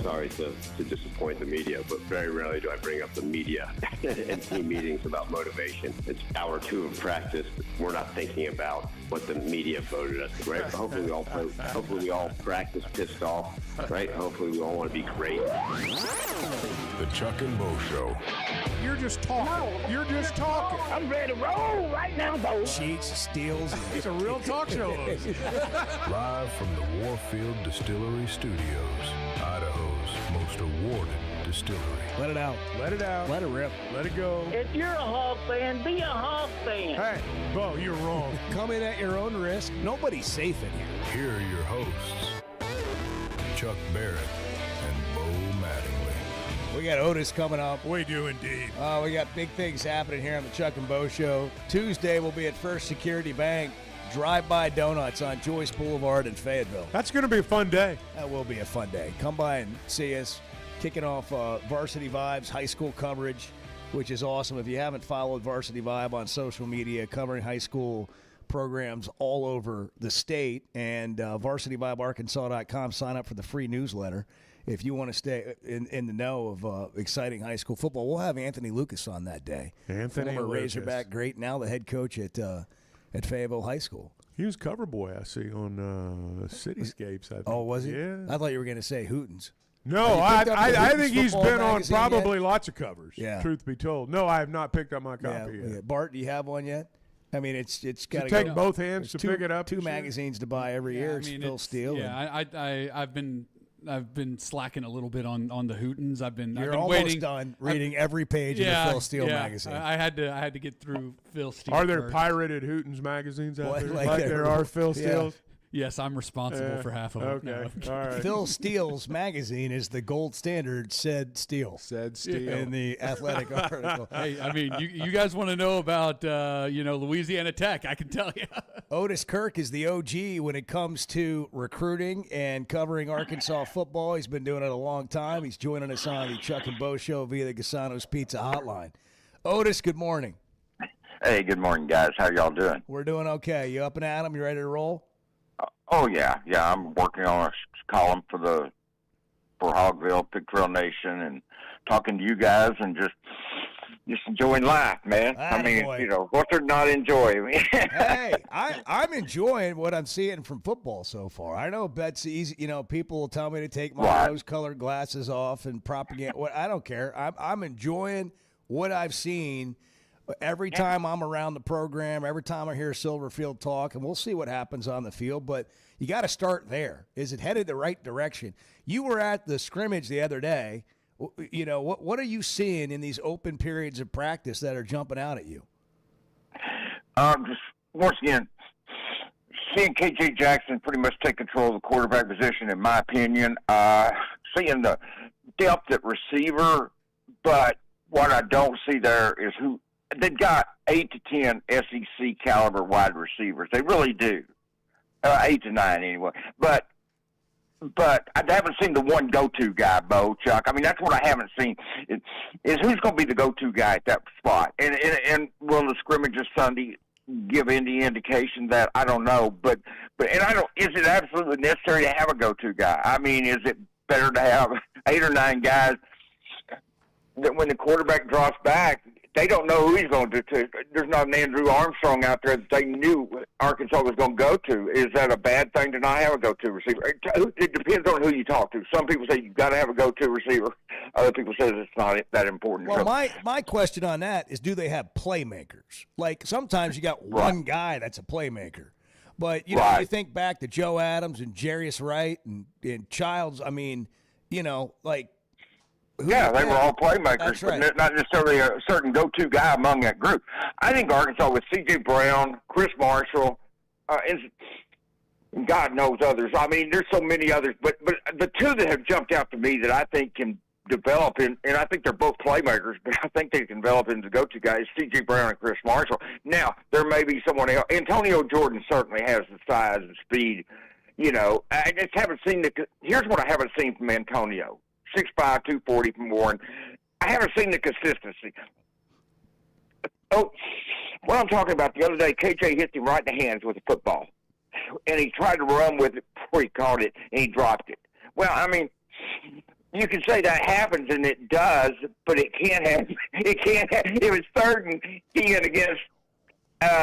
Sorry to disappoint the media, but very rarely do I bring up the media in team meetings about motivation. It's hour 2 of practice. We're not thinking about what the media voted us, right? Hopefully we all practice pissed off, right? Hopefully we all want to be great. The Chuck and Bo Show. You're just talking. No. You're just talking. I'm ready to roll right now, Bo. Cheats, steals. It's a real talk show. Live from the Warfield Distillery Studios, Idaho's most awarded Distillery. Let it out. Let it out. Let it rip. Let it go. If you're a Hog fan, be a Hog fan. Hey, Bo, you're wrong. Come in at your own risk. Nobody's safe in here. Here are your hosts, Chuck Barrett and Bo Mattingly. We got Otis coming up. We do indeed. We got big things happening here on the Chuck and Bo Show. Tuesday, we'll be at First Security Bank. Drive-by donuts on Joyce Boulevard in Fayetteville. That's going to be a fun day. That will be a fun day. Come by and see us. Kicking off Varsity Vibes high school coverage, which is awesome. If you haven't followed Varsity Vibe on social media, covering high school programs all over the state, and varsityvibearkansas.com, sign up for the free newsletter if you want to stay in the know of exciting high school football. We'll have Anthony Lucas on that day. Anthony Former Lucas. Razorback great, now the head coach at Fayetteville High School. He was cover boy, I see, on Cityscapes, I think. Oh, was he? Yeah. I thought you were going to say Hootens. No, I think he's been on probably yet? lots of covers, truth be told. No, I have not picked up my copy yet. Bart, do you have one yet? I mean, it's got to take both hands to pick it up. Two magazines to buy every year. It's Phil Steele. Yeah, I've been slacking a little bit on the Hootens. I've been almost waiting. done reading every page of the Phil Steele magazine. I had to get through Phil Steele. Are there first. pirated Hootens magazines out there? Like there are Phil Steele's? Yes, I'm responsible for half of it. Okay, no. all right. Phil Steele's magazine is the gold standard, said Steele. Said Steele. In the athletic article. Hey, I mean, you guys want to know about, Louisiana Tech, I can tell you. Otis Kirk is the OG when it comes to recruiting and covering Arkansas football. He's been doing it a long time. He's joining us on the Chuck and Bo Show via the Gasano's Pizza Hotline. Otis, good morning. Hey, good morning, guys. How y'all doing? We're doing okay. You up and at 'em? You ready to roll? Oh, yeah. I'm working on a column for Hogville, Pig Trail Nation, and talking to you guys and just enjoying life, man. I mean, what's there not to enjoy? Hey, I'm enjoying what I'm seeing from football so far. I know bet's easy. People will tell me to take my rose-colored glasses off and propagate. I don't care. I'm enjoying what I've seen. Every time I'm around the program, every time I hear Silverfield talk, and we'll see what happens on the field, but you got to start there. Is it headed the right direction? You were at the scrimmage the other day. What are you seeing in these open periods of practice that are jumping out at you? Just once again, seeing KJ Jackson pretty much take control of the quarterback position, in my opinion. Seeing the depth at receiver, but what I don't see there is who. They've got 8 to 10 SEC caliber wide receivers. They really do. 8 to 9 anyway. But I haven't seen the one go-to guy, Bo, Chuck. I mean, that's what I haven't seen is who's going to be the go-to guy at that spot. And will the scrimmages Sunday give any indication that? I don't know. But is it absolutely necessary to have a go-to guy? I mean, is it better to have 8 or 9 guys that when the quarterback drops back, they don't know who he's going to do. There's not an Andrew Armstrong out there that they knew Arkansas was going to go to. Is that a bad thing to not have a go-to receiver? It depends on who you talk to. Some people say you've got to have a go-to receiver. Other people say it's not that important. Well, my question on that is, do they have playmakers? Like, sometimes you got one guy that's a playmaker. But, you think back to Joe Adams and Jarius Wright and Childs. I mean, yeah, they were all playmakers, but not necessarily a certain go-to guy among that group. I think Arkansas with C.J. Brown, Chris Marshall, and God knows others. I mean, there's so many others, but the two that have jumped out to me that I think can develop and I think they're both playmakers, but I think they can develop into go-to guys, C.J. Brown and Chris Marshall. Now, there may be someone else. Antonio Jordan certainly has the size and speed. I just haven't seen here's what I haven't seen from Antonio. 6'5", 240 from Warren. I haven't seen the consistency. Oh, what I'm talking about the other day, KJ hit him right in the hands with a football. And he tried to run with it before he caught it, and he dropped it. Well, I mean, you can say that happens, and it does, but it can't happen. It was 3rd and 10 against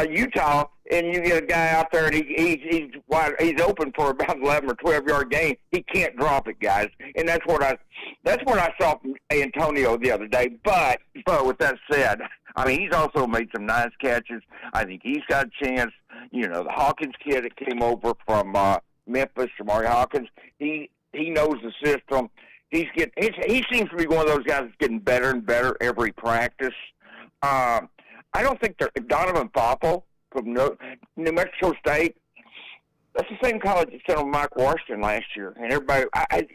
Utah, and you get a guy out there, and he's open for about 11 or 12-yard gain. He can't drop it, guys, and that's what I saw from Antonio the other day. But with that said, I mean, he's also made some nice catches. I think he's got a chance. The Hawkins kid that came over from Memphis, Jamari Hawkins, he knows the system. he seems to be one of those guys that's getting better and better every practice. I don't think Donovan Popple from New Mexico State. That's the same college that sent on Mike Washington last year. And everybody,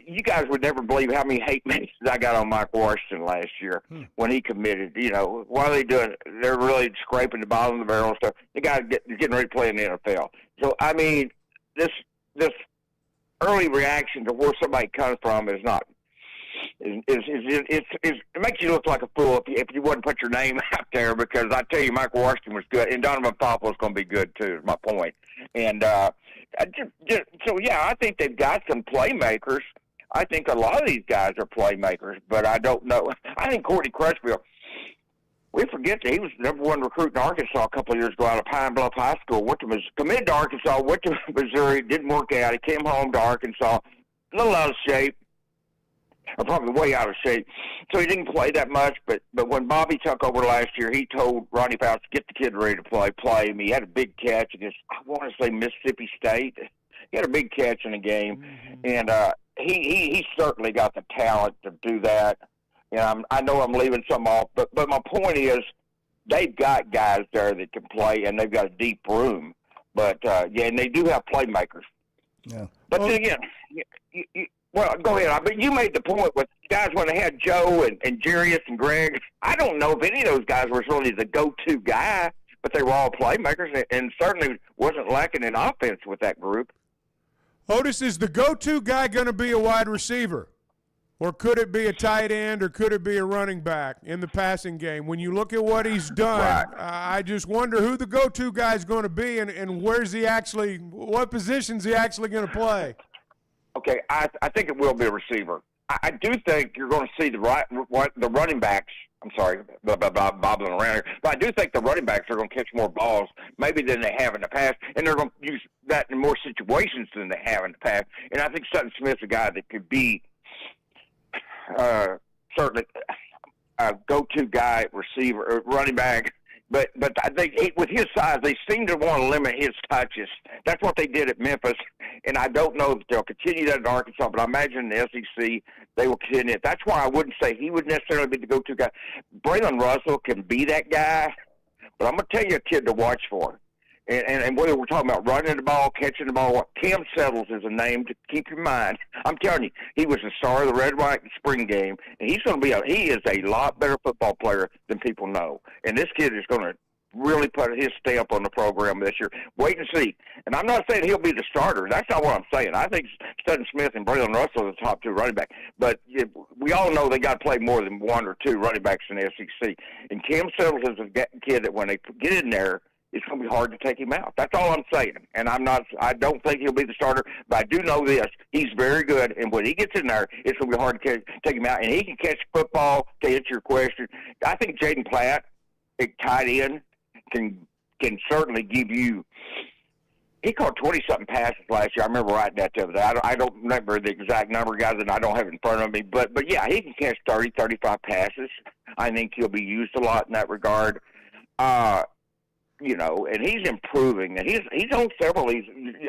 you guys would never believe how many hate messages I got on Mike Washington last year when he committed. You know, what are they doing? They're really scraping the bottom of the barrel and stuff. The guy's getting ready to play in the NFL. So, I mean, this early reaction to where somebody comes from is not. It makes you look like a fool if you wouldn't put your name out there, because I tell you, Mike Washington was good, and Donovan Popple is going to be good too. Is my point. And so yeah, I think they've got some playmakers. I think a lot of these guys are playmakers, but I don't know. I think Courtney Crutchfield. We forget that he was the number 1 recruit in Arkansas a couple of years ago out of Pine Bluff High School. Committed to Arkansas, went to Missouri, didn't work out. He came home to Arkansas, a little out of shape. Or probably way out of shape. So he didn't play that much, but when Bobby took over last year, he told Ronnie Fouts, get the kid ready to play him. He had a big catch against, I want to say, Mississippi State. He had a big catch in the game, and he certainly got the talent to do that. And I know I'm leaving some off, but my point is they've got guys there that can play, and they've got a deep room. But, yeah, and they do have playmakers. Yeah. But then again, well, go ahead. But you made the point with guys when they had Joe and Jarius and Greg. I don't know if any of those guys were really the go-to guy, but they were all playmakers, and certainly wasn't lacking in offense with that group. Otis, is the go-to guy going to be a wide receiver? Or could it be a tight end, or could it be a running back in the passing game? When you look at what he's done, right. I just wonder who the go-to guy is going to be, and where's he actually – what position's he actually going to play? Okay, I think it will be a receiver. I do think you're going to see the running backs. I'm sorry, bobbling around here, but I do think the running backs are going to catch more balls maybe than they have in the past, and they're going to use that in more situations than they have in the past. And I think Sutton Smith's a guy that could be certainly a go-to guy, receiver, or running back. But I think with his size, they seem to want to limit his touches. That's what they did at Memphis, and I don't know if they'll continue that at Arkansas, but I imagine in the SEC they will continue it. That's why I wouldn't say he would necessarily be the go-to guy. Braylon Russell can be that guy, but I'm going to tell you a kid to watch for. And whether we're talking about running the ball, catching the ball, Cam Settles is a name to keep in mind. I'm telling you, he was the star of the Red, White, and Spring game, and he's going to be he is a lot better football player than people know. And this kid is going to really put his stamp on the program this year. Wait and see. And I'm not saying he'll be the starter. That's not what I'm saying. I think Sutton Smith and Braylon Russell are the top 2 running backs. But we all know they got to play more than 1 or 2 running backs in the SEC. And Cam Settles is a kid that when they get in there, it's going to be hard to take him out. That's all I'm saying. And I don't think he'll be the starter, but I do know this. He's very good, and when he gets in there, it's going to be hard to take him out. And he can catch football, to answer your question. I think Jaden Platt, a tight end, can certainly give you – he caught 20-something passes last year. I remember writing that the other day. I don't remember the exact number, guys, and I don't have it in front of me. But yeah, he can catch 30, 35 passes. I think he'll be used a lot in that regard. You know, and he's improving, and he's on several of these.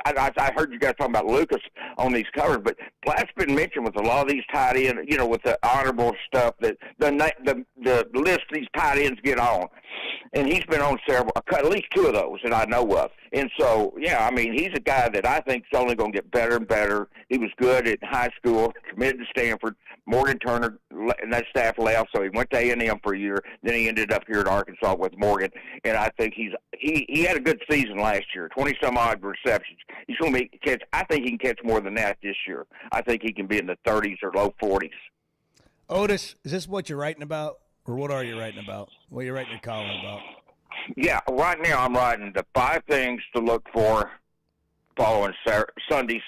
I heard you guys talking about Lucas on these covers, but Platt's been mentioned with a lot of these tight ends, you know, with the honorable stuff that the list these tight ends get on. And he's been on at least 2 of those that I know of. And so, yeah, I mean, he's a guy that I think is only going to get better and better. He was good at high school, committed to Stanford. Morgan Turner and that staff left, so he went to A&M for a year. Then he ended up here at Arkansas with Morgan. And I think he had a good season last year, 20-some-odd receptions. He's going to catch. I think he can catch more than that this year. I think he can be in the 30s or low 40s. Otis, is this what you're writing about? Or what are you writing about? What are you writing your column about? Yeah, right now I'm writing the 5 things to look for following Sunday's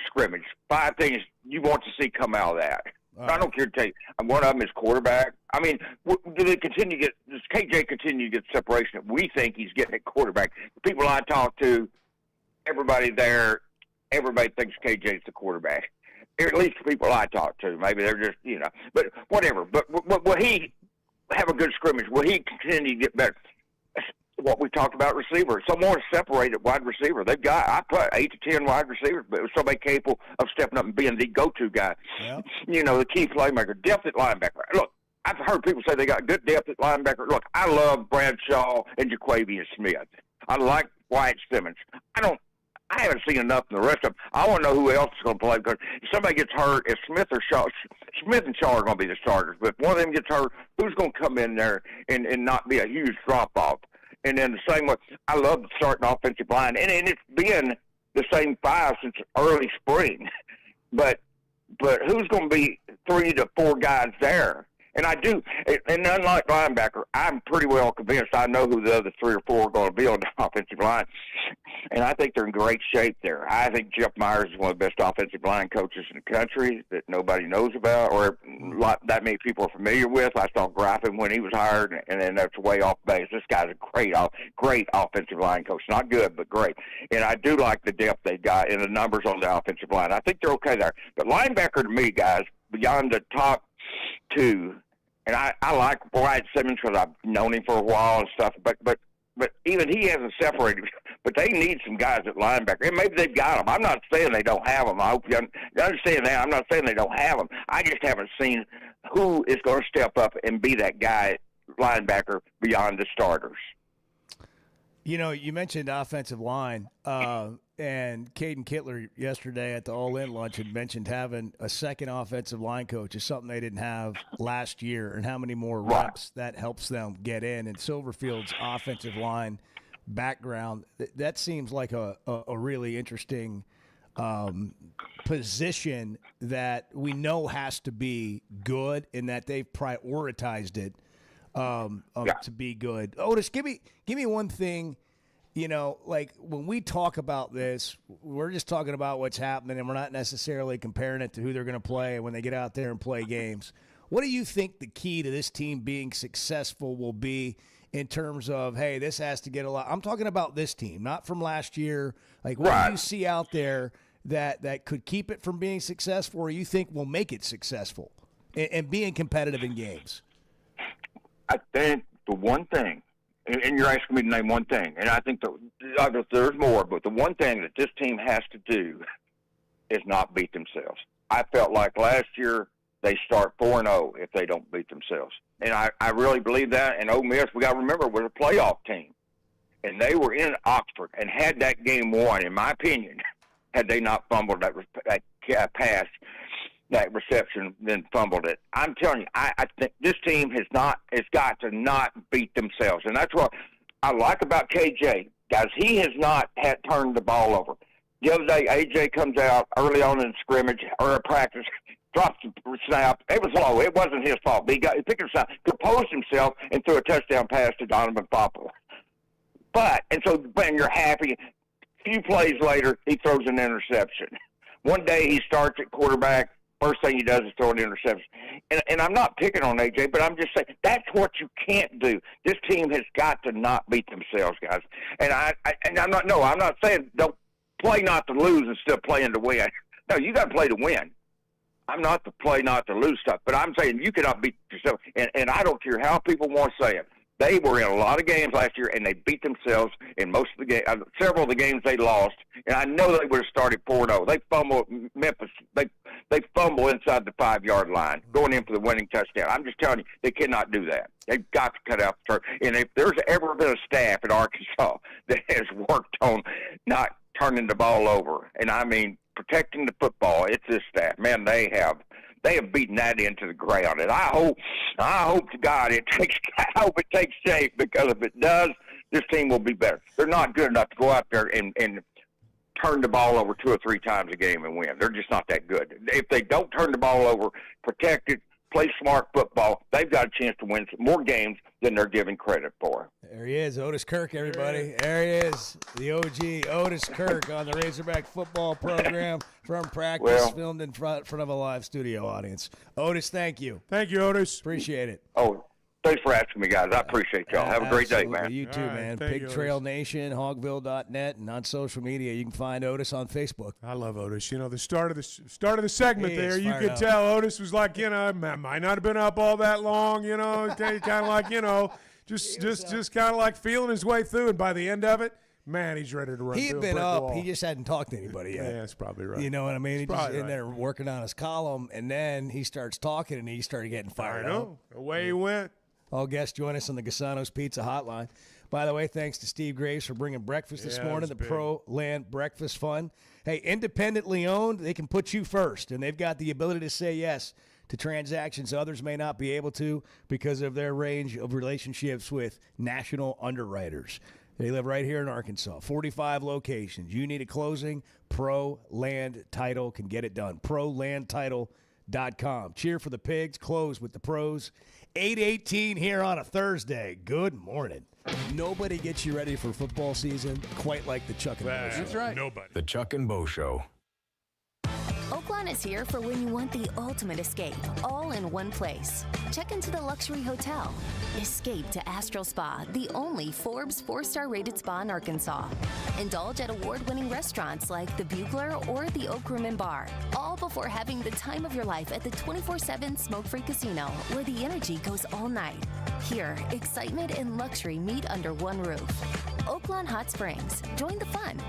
scrimmage. 5 things you want to see come out of that. Right. I don't care to tell you. One of them is quarterback. I mean, does KJ continue to get the separation that we think he's getting at quarterback? The people I talk to, everybody thinks KJ's the quarterback. Or at least the people I talk to. Maybe they're just, you know. But whatever. But will he have a good scrimmage? Will he continue to get better? what we talked about receiver. Some more separated wide receiver. I put 8 to 10 wide receivers, but it was somebody capable of stepping up and being the go-to guy. Yep. The key playmaker, depth at linebacker. Look, I've heard people say they got good depth at linebacker. Look, I love Bradshaw and Jaquavian Smith. I like Wyatt Simmons. I haven't seen enough of the rest of them. I want to know who else is going to play, because if somebody gets hurt, if Smith and Shaw are going to be the starters. But if one of them gets hurt, who's going to come in there and not be a huge drop-off? And then the same way, I love the starting offensive line. And it's been the same 5 since early spring. But who's going to be 3 to 4 guys there? And I do, and unlike linebacker, I'm pretty well convinced I know who the other 3 or 4 are going to be on the offensive line. And I think they're in great shape there. I think Jeff Myers is one of the best offensive line coaches in the country that nobody knows about, or that many people are familiar with. I saw Griffin when he was hired, and then that's way off base. This guy's a great offensive line coach. Not good, but great. And I do like the depth they got and the numbers on the offensive line. I think they're okay there. But linebacker to me, guys, beyond the top 2, and I like Wyatt Simmons because I've known him for a while and stuff, but even he hasn't separated. But they need some guys at linebacker. And maybe they've got them. I'm not saying they don't have them. I hope you understand that. I'm not saying they don't have them. I just haven't seen who is going to step up and be that guy, linebacker, beyond the starters. You mentioned offensive line, and Caden Kittler yesterday at the All-In lunch had mentioned having a second offensive line coach is something they didn't have last year, and how many more reps that helps them get in. And Silverfield's offensive line background, that seems like a really interesting position that we know has to be good, and that they've prioritized it to be good. Otis, give me one thing. Like when we talk about this, we're just talking about what's happening, and we're not necessarily comparing it to who they're going to play when they get out there and play games. What do you think the key to this team being successful will be in terms of, hey, this has to get a lot? I'm talking about this team, not from last year. Like, what do you see out there that could keep it from being successful, or you think will make it successful and being competitive in games? I think the one thing, and you're asking me to name one thing, and I think there's more, but the one thing that this team has to do is not beat themselves. I felt like last year they start 4-0 if they don't beat themselves. And I really believe that. And Ole Miss, we got to remember, was a playoff team. And they were in Oxford and had that game won, in my opinion, had they not fumbled that pass, that reception, then fumbled it. I'm telling you, I think this team has got to not beat themselves. And that's what I like about KJ. Guys, he has not turned the ball over. The other day, AJ comes out early on in scrimmage or a practice, drops the snap. It was low. It wasn't his fault. He picked his snap, composed himself, and threw a touchdown pass to Donovan Poplar. You're happy. A few plays later, he throws an interception. One day he starts at quarterback. First thing he does is throw an interception. And I'm not picking on AJ, but I'm just saying that's what you can't do. This team has got to not beat themselves, guys. And I'm not saying don't play not to lose instead of playing to win. No, you got to play to win. I'm not to play not to lose stuff, but I'm saying you cannot beat yourself. And I don't care how people want to say it. They were in a lot of games last year, and they beat themselves in most of the games. Several of the games they lost, and I know they would have started 4-0. They fumbled Memphis. They fumble inside the 5-yard line, going in for the winning touchdown. I'm just telling you, they cannot do that. They've got to cut out the turn. And if there's ever been a staff at Arkansas that has worked on not turning the ball over, and I mean protecting the football, it's this staff. Man, they have beaten that into the ground, and I hope to God I hope it takes shape, because if it does, this team will be better. They're not good enough to go out there and turn the ball over 2 or 3 times a game and win. They're just not that good. If they don't turn the ball over, protect it, play smart football, they've got a chance to win more games than they're given credit for. There he is, Otis Kirk, everybody. There he is, the OG, Otis Kirk, on the Razorback football program from practice, filmed in front of a live studio audience. Otis, thank you. Thank you, Otis. Appreciate it. Oh, thanks for asking me, guys. I appreciate y'all. Have a great day, man. You too, man. Pig Trail Nation, Hogville.net, and on social media, you can find Otis on Facebook. I love Otis. The start of the segment there, you could tell Otis was like, might not have been up all that long, kind of like, Just kind of like feeling his way through, and by the end of it, man, he's ready to run. He had been up. He just hadn't talked to anybody yet. Yeah, that's probably right. You know what I mean? He's just in right. there working on his column, and then he starts talking, and he started getting fired up. I know. Away he went. All guests join us on the Gasano's Pizza Hotline. By the way, thanks to Steve Graves for bringing breakfast this morning, the big. Pro Land Breakfast Fund. Hey, independently owned, they can put you first, and they've got the ability to say yes to transactions others may not be able to because of their range of relationships with national underwriters. They live right here in Arkansas, 45 locations. You need a closing, Pro Land Title can get it done. ProLandTitle.com. Cheer for the Pigs, close with the pros. 8:18 here on a Thursday. Good morning. Nobody gets you ready for football season quite like the Chuck and Bo Show. That's right. Nobody. The Chuck and Bo Show. Oaklawn is here for when you want the ultimate escape, all in one place. Check into the luxury hotel. Escape to Astral Spa, the only Forbes 4-star rated spa in Arkansas. Indulge at award-winning restaurants like the Bugler or the Oak Room and Bar, all before having the time of your life at the 24/7 smoke-free casino, where the energy goes all night. Here, excitement and luxury meet under one roof. Oaklawn Hot Springs. Join the fun.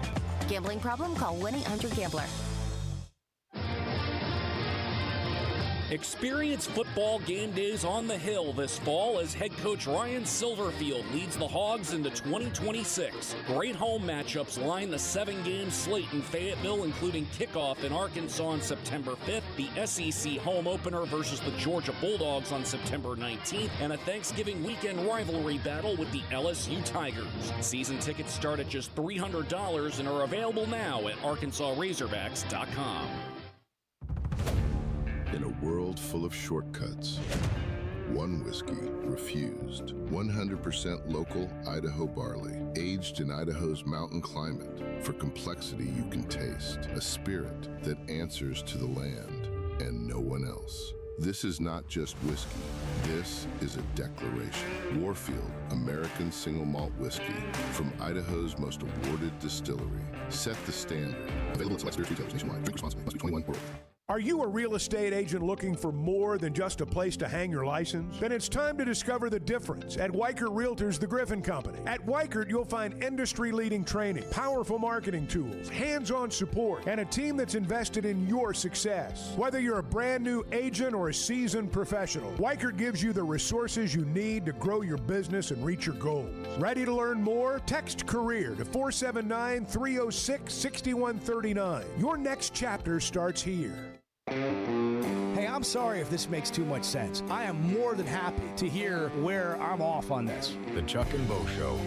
Gambling problem? Call 1-800-GAMBLER. Experience football game days on the Hill this fall as head coach Ryan Silverfield leads the Hogs into 2026. Great home matchups line the 7-game slate in Fayetteville, including kickoff in Arkansas on September 5th, the SEC home opener versus the Georgia Bulldogs on September 19th, and a Thanksgiving weekend rivalry battle with the LSU Tigers. Season tickets start at just $300 and are available now at ArkansasRazorbacks.com. In a world full of shortcuts, one whiskey refused. 100% local Idaho barley, aged in Idaho's mountain climate. For complexity you can taste, a spirit that answers to the land and no one else. This is not just whiskey. This is a declaration. Warfield American Single Malt Whiskey from Idaho's most awarded distillery. Set the standard. Available at select retailers nationwide. Drink responsibly. Must be 21 or older. Are you a real estate agent looking for more than just a place to hang your license? Then it's time to discover the difference at Weichert Realtors, the Griffin Company. At Weichert, you'll find industry-leading training, powerful marketing tools, hands-on support, and a team that's invested in your success. Whether you're a brand new agent or a seasoned professional, Weichert gives you the resources you need to grow your business and reach your goals. Ready to learn more? Text CAREER to 479-306-6139. Your next chapter starts here. Hey, I'm sorry if this makes too much sense. I am more than happy to hear where I'm off on this. The Chuck and Bo Show.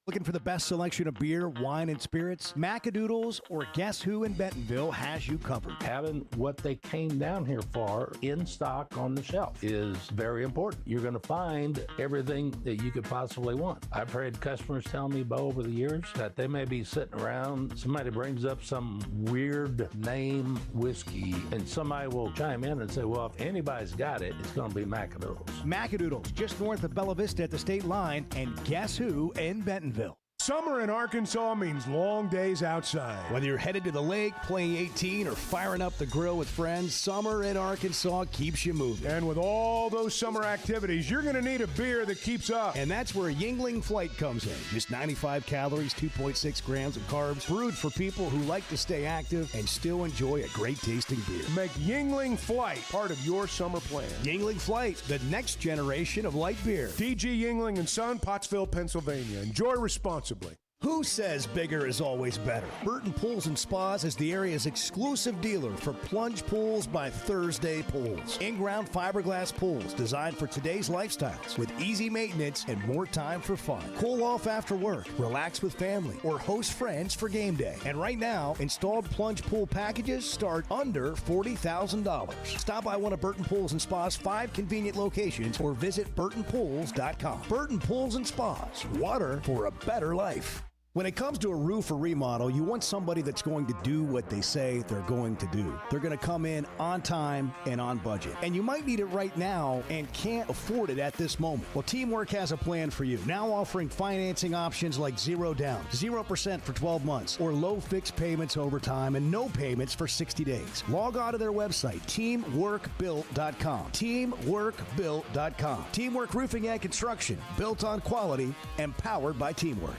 Looking for the best selection of beer, wine, and spirits? Macadoodles or Guess Who in Bentonville has you covered. Having what they came down here for in stock on the shelf is very important. You're going to find everything that you could possibly want. I've heard customers tell me, Bo, over the years that they may be sitting around, somebody brings up some weird name whiskey, and somebody will chime in and say, well, if anybody's got it, it's going to be Macadoodles. Macadoodles, just north of Bella Vista at the state line, and Guess Who in Bentonville. Summer in Arkansas means long days outside. Whether you're headed to the lake, playing 18, or firing up the grill with friends, summer in Arkansas keeps you moving. And with all those summer activities, you're going to need a beer that keeps up. And that's where Yuengling Flight comes in. Just 95 calories, 2.6 grams of carbs, brewed for people who like to stay active and still enjoy a great tasting beer. Make Yuengling Flight part of your summer plan. Yuengling Flight, the next generation of light beer. DG Yuengling and Son, Pottsville, Pennsylvania. Enjoy responsibly. Who says bigger is always better? Burton Pools and Spas is the area's exclusive dealer for plunge pools by Thursday Pools. In-ground fiberglass pools designed for today's lifestyles with easy maintenance and more time for fun. Cool off after work, relax with family, or host friends for game day. And right now, installed plunge pool packages start under $40,000. Stop by one of Burton Pools and Spas' 5 convenient locations or visit burtonpools.com. Burton Pools and Spas, water for a better life. When it comes to a roof or remodel, you want somebody that's going to do what they say they're going to do. They're going to come in on time and on budget. And you might need it right now and can't afford it at this moment. Well, Teamwork has a plan for you. Now offering financing options like 0 down, 0% for 12 months, or low fixed payments over time and no payments for 60 days. Log on to their website, teamworkbuilt.com. Teamworkbuilt.com. Teamwork Roofing and Construction, built on quality and powered by Teamwork.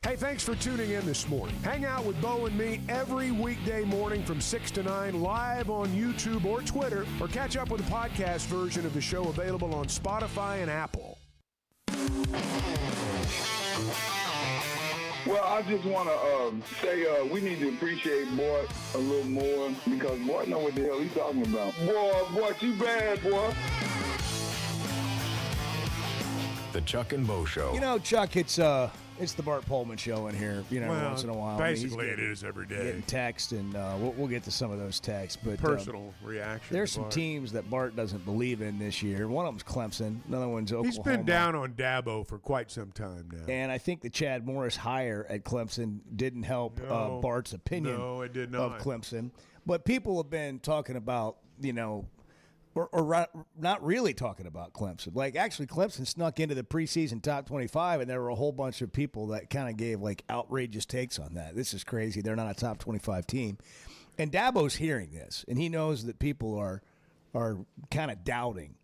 Hey, thanks for tuning in this morning. Hang out with Bo and me every weekday morning from 6 to 9 live on YouTube or Twitter, or catch up with the podcast version of the show available on Spotify and Apple. Well, I just want to say we need to appreciate Bart a little more because Bart know what the hell he's talking about. Boy, you bad, boy. The Chuck and Bo Show. You know, Chuck, it's the Bart Pullman Show in here, every once in a while. Basically, it is every day. Getting text, and we'll get to some of those texts. But personal reaction. There's some teams that Bart doesn't believe in this year. One of them's Clemson. Another one's Oklahoma. He's been down on Dabo for quite some time now. And I think the Chad Morris hire at Clemson didn't help Bart's opinion it did not. of Clemson. But people have been talking about, or not really talking about Clemson. Like, actually, Clemson snuck into the preseason top 25, and there were a whole bunch of people that kind of gave, outrageous takes on that. This is crazy. They're not a top 25 team. And Dabo's hearing this, and he knows that people are kind of doubting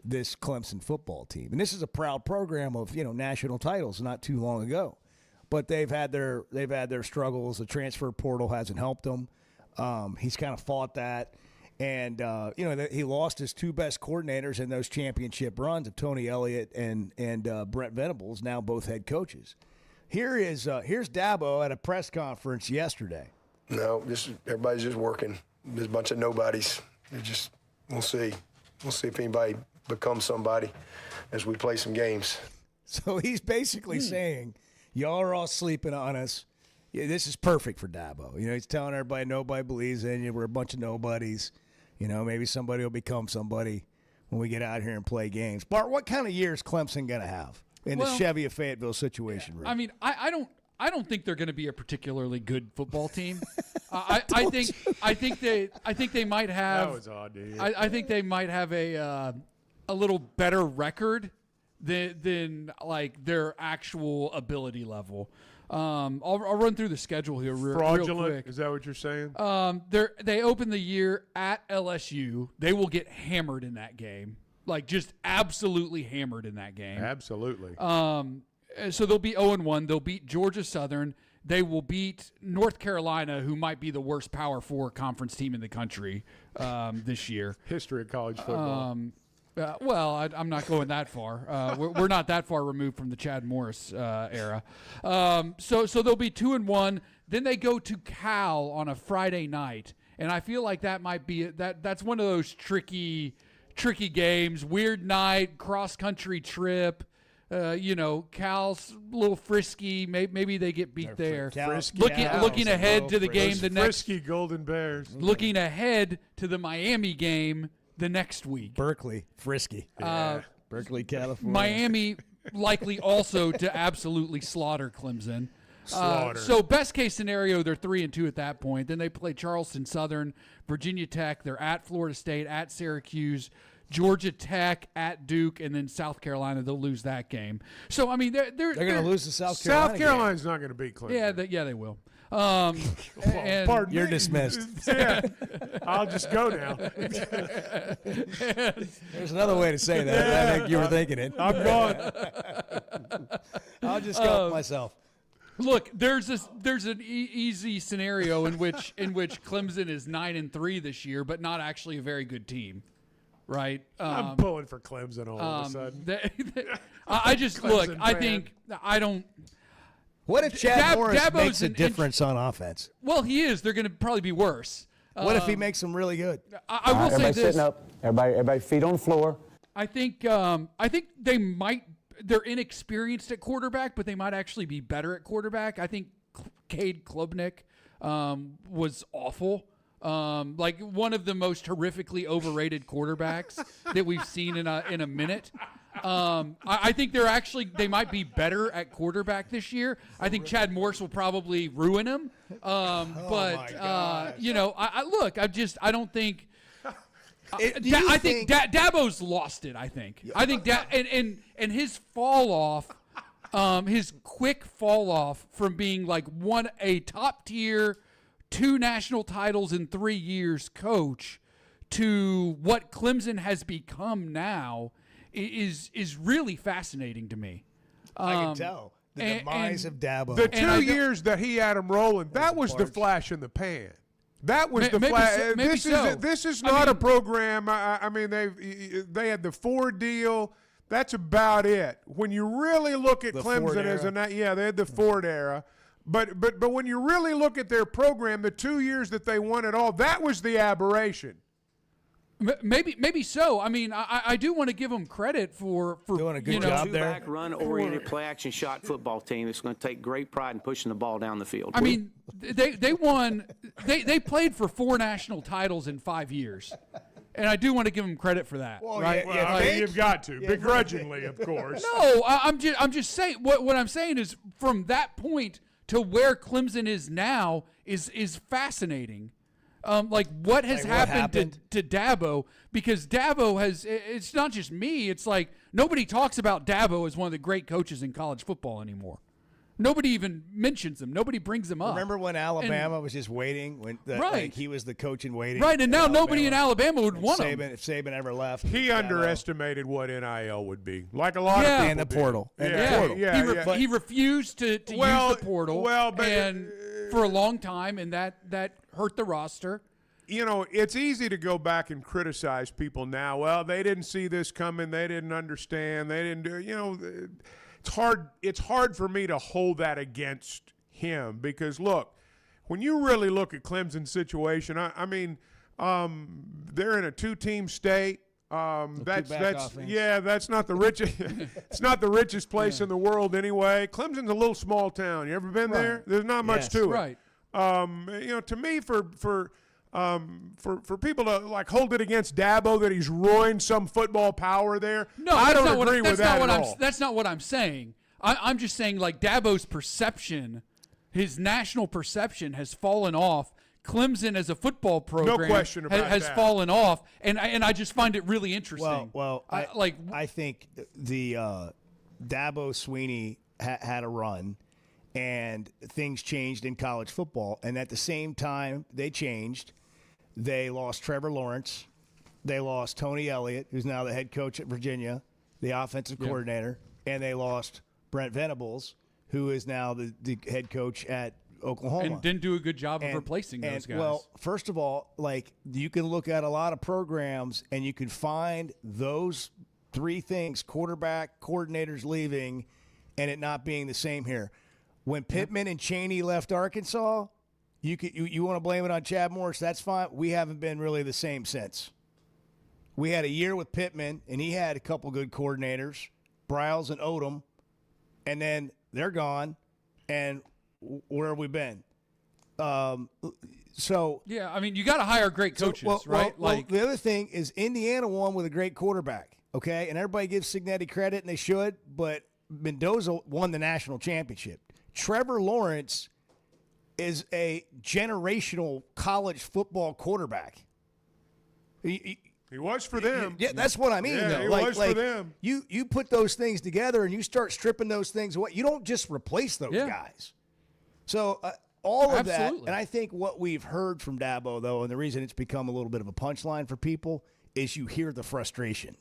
this Clemson football team. And this is a proud program of, national titles not too long ago. But they've had their struggles. The transfer portal hasn't helped them. He's kind of fought that. And, he lost his two best coordinators in those championship runs of Tony Elliott and Brent Venables, now both head coaches. Here's Dabo at a press conference yesterday. No, everybody's just working. There's a bunch of nobodies. We'll see. We'll see if anybody becomes somebody as we play some games. So he's basically saying, y'all are all sleeping on us. Yeah, this is perfect for Dabo. He's telling everybody nobody believes in you. We're a bunch of nobodies. Maybe somebody will become somebody when we get out here and play games. Bart, what kind of year is Clemson going to have in the Chevy of Fayetteville situation room? I mean, I don't think they're going to be a particularly good football team. I think they might have. That was odd, dude. I think they might have a little better record than their actual ability level. I'll run through the schedule here real quick. Is that what you're saying? They open the year at LSU. They will get hammered in that game, just absolutely hammered in that game. Absolutely. So they'll be 0-1. They'll beat Georgia Southern. They will beat North Carolina, who might be the worst Power 4 conference team in the country this year. History of college football. I'm not going that far. We're not that far removed from the Chad Morris era. So they'll be 2-1. Then they go to Cal on a Friday night, and I feel like that might be that's one of those tricky games. Weird night, cross country trip. Cal's a little frisky. Maybe they get beat there. Looking ahead to the game the next. Frisky Golden Bears. Looking ahead to the Miami game the next week. Berkeley, frisky. Berkeley, California. Miami likely also to absolutely slaughter Clemson. Slaughter. So best case scenario, they're 3-2 at that point. Then they play Charleston Southern, Virginia Tech. They're at Florida State, at Syracuse, Georgia Tech, at Duke, and then South Carolina. They'll lose that game. So I mean, they're going to lose to South Carolina. South Carolina's not going to beat Clemson. Yeah, they will. Pardon you're me. dismissed. Yeah, I'll just go now. There's another way to say that. Yeah. I think you were thinking it. I'm gone. I'll just go myself. Look, there's an easy scenario in which Clemson is 9-3 this year, but not actually a very good team, right? I'm pulling for Clemson all of a sudden. I don't. What if Chad Morris makes a difference on offense? Well, he is. They're going to probably be worse. What if he makes them really good? I will say this. Everybody sitting up. Everybody feet on the floor. I think they might. They're inexperienced at quarterback, but they might actually be better at quarterback. I think Cade Klubnik was awful. One of the most horrifically overrated quarterbacks that we've seen in a minute. I think they might be better at quarterback this year. I think Chad Morris will probably ruin him. I don't think. I think Dabo's lost it. I think and his fall off, his quick fall off from being like a top tier, 2 national titles in 3 years coach to what Clemson has become now is really fascinating to me. I can tell the demise of Dabo. The 2 years that he had him rolling, that was the flash in the pan. That was the flash. This is not a program. I mean, they had the Ford deal. That's about it. When you really look at Clemson they had the Ford era. But when you really look at their program, the 2 years that they won it all, that was the aberration. Maybe so. I mean, I do want to give them credit for doing a good job there. Two-back run-oriented play-action shot football team that's going to take great pride in pushing the ball down the field. I mean, they won. They played for 4 national titles in 5 years, and I do want to give them credit for that. Well, right? You've got to begrudgingly, of course. No, I'm just saying. What I'm saying is from that point to where Clemson is now is fascinating. Like what has happened to Dabo, because Dabo it's not just me. It's like nobody talks about Dabo as one of the great coaches in college football anymore. Nobody even mentions him. Nobody brings him up. Remember when Alabama was just waiting? Like he was the coach in waiting. Right, and now nobody in Alabama would want him. If Saban ever left. He underestimated what NIL would be. Like a lot of people. And the portal. He refused to use the portal and for a long time, and that hurt the roster. You know, it's easy to go back and criticize people now. Well, they didn't see this coming. They didn't understand. They didn't do, it's hard for me to hold that against him because, look, when you really look at Clemson's situation, I mean, they're in a 2-team state. That's not the richest. It's not the richest place in the world anyway. Clemson's a little small town. You ever been there? There's not much to it. Right. To me, for people to like hold it against Dabo that he's ruined some football power there. No, I don't agree with that at all. That's not what I'm saying. I'm just saying like Dabo's perception, his national perception has fallen off. Clemson as a football program no question about has that. fallen off, and I just find it really interesting. I think the Dabo Sweeney had a run, and things changed in college football, and at the same time they changed, they lost Trevor Lawrence, they lost Tony Elliott, who's now the head coach at Virginia, the offensive coordinator, and they lost Brent Venables, who is now the head coach at Oklahoma. And didn't do a good job of replacing those guys. Well, first of all, like you can look at a lot of programs and you can find those 3 things: quarterback, coordinators leaving, and it not being the same here. When Pittman and Chaney left Arkansas, you want to blame it on Chad Morris, that's fine. We haven't been really the same since. We had a year with Pittman, and he had a couple good coordinators, Briles and Odom, and then they're gone, and where have we been? I mean, you got to hire great coaches, right? Well, the other thing is Indiana won with a great quarterback, okay? And everybody gives Cignetti credit, and they should, but Mendoza won the national championship. Trevor Lawrence is a generational college football quarterback. He was for them. Yeah, that's what I mean. Yeah, though. he was for them. You put those things together and you start stripping those things away. You don't just replace those guys. So all of that, and I think what we've heard from Dabo, though, and the reason it's become a little bit of a punchline for people, is you hear the frustration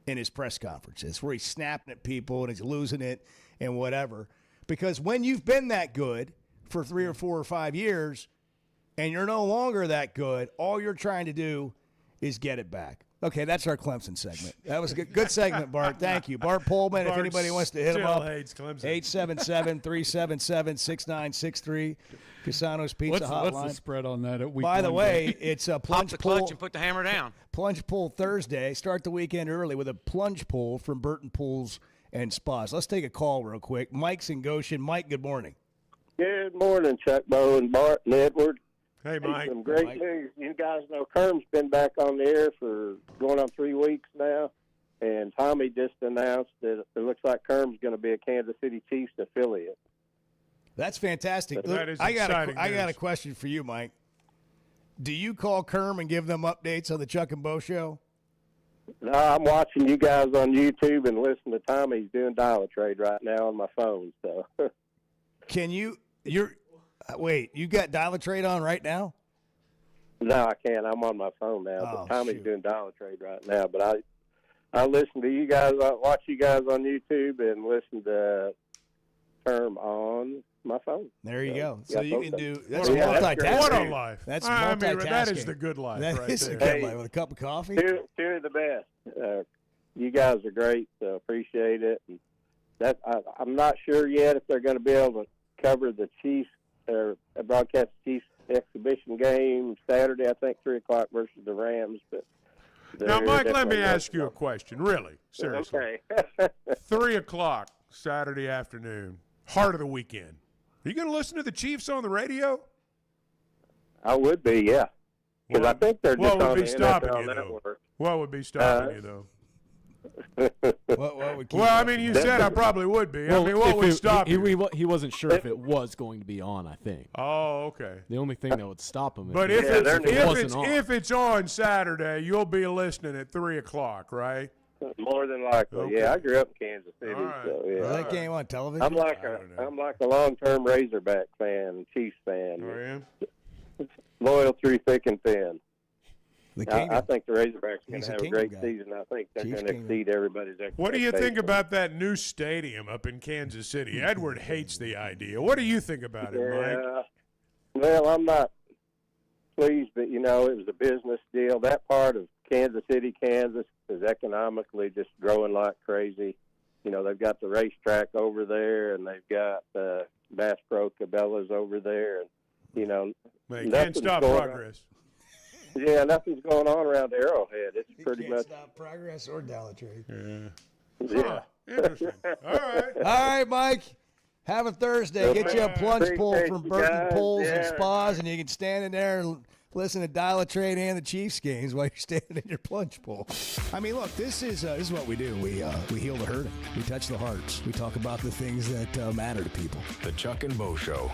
in his press conferences where he's snapping at people and he's losing it and whatever. Because when you've been that good for 3 or 4 or 5 years and you're no longer that good, all you're trying to do is get it back. Okay, that's our Clemson segment. That was a good segment, Bart. Thank you. Bart Pullman, if anybody wants to hit him up, 877-377-6963, Casano's Pizza Hotline. What's the spread on that? By the way, it's a plunge Pop the pull. clutch and put the hammer down. Plunge pull Thursday. Start the weekend early with a plunge pull from Burton Pools and Spas. Let's take a call real quick. Mike's in Goshen. Mike, good morning. Good morning, Chuck Bowe and Bart and Edward. Hey, Mike. Some great news. You guys know Kerm's been back on the air for going on 3 weeks now, and Tommy just announced that it looks like Kerm's going to be a Kansas City Chiefs affiliate. That's fantastic. That is I exciting got a news. question for you, Mike. Do you call Kerm and give them updates on the Chuck and Bo show? No, I'm watching you guys on YouTube and listening to Tommy. He's doing Dial-A-Trade right now on my phone. So, can you? Wait, you got Dial-A-Trade on right now? No, I can't. I'm on my phone now. But Tommy's doing Dial-A-Trade right now. But I listen to you guys. I watch you guys on YouTube and listen to Kerm on my phone. There you go. So you can do that's multitasking. What a life. That's I multitasking. mean, that is the good life. That is the there. good life with a cup of coffee. Two of the best. You guys are great. So appreciate it. And I'm not sure yet if they're going to be able to cover the Chiefs or broadcast the Chiefs exhibition game Saturday. I think 3:00 versus the Rams. But now, Mike, let me ask you a question. Really, seriously. Okay. 3:00 Saturday afternoon, heart of the weekend. Are you going to listen to the Chiefs on the radio? I would be, yeah. Because I think they're just on the NFL Network. What would be stopping you, though? What would keep well, I mean, you said I probably would be. Well, I mean, what would stop you? He wasn't sure if it was going to be on, I think. Oh, okay. The only thing that would stop him but if it's on Saturday, you'll be listening at 3:00, right? More than likely, Okay. yeah. I grew up in Kansas City, Right. so yeah. Was that game on television? I'm like a long-term Razorback fan, Chiefs fan. Oh, yeah? Loyal through thick and thin. The I think the Razorbacks are going He's to a have a Kingdom great guy. season. I think they're Chiefs going to Kingdom. exceed everybody's expectations. What do you think about that new stadium up in Kansas City? Edward hates the idea. What do you think about it, Mike? Yeah. Well, I'm not pleased, but, it was a business deal. That part of Kansas City, Kansas, is economically just growing like crazy. They've got the racetrack over there, and they've got Bass Pro Cabela's over there. And, They can't stop progress. Yeah, nothing's going on around Arrowhead. It's pretty much stop progress or Dial-A-Trade. Yeah. Interesting. All right. All right, Mike. Have a Thursday. Get you a plunge pool Appreciate from you Burton guys. Pools and Yeah. Spas, and you can stand in there and listen to Dial-A-Trade and the Chiefs games while you're standing in your plunge pool. I mean, look, this is what we do. We heal the hurting. We touch the hearts. We talk about the things that matter to people. The Chuck and Bo Show.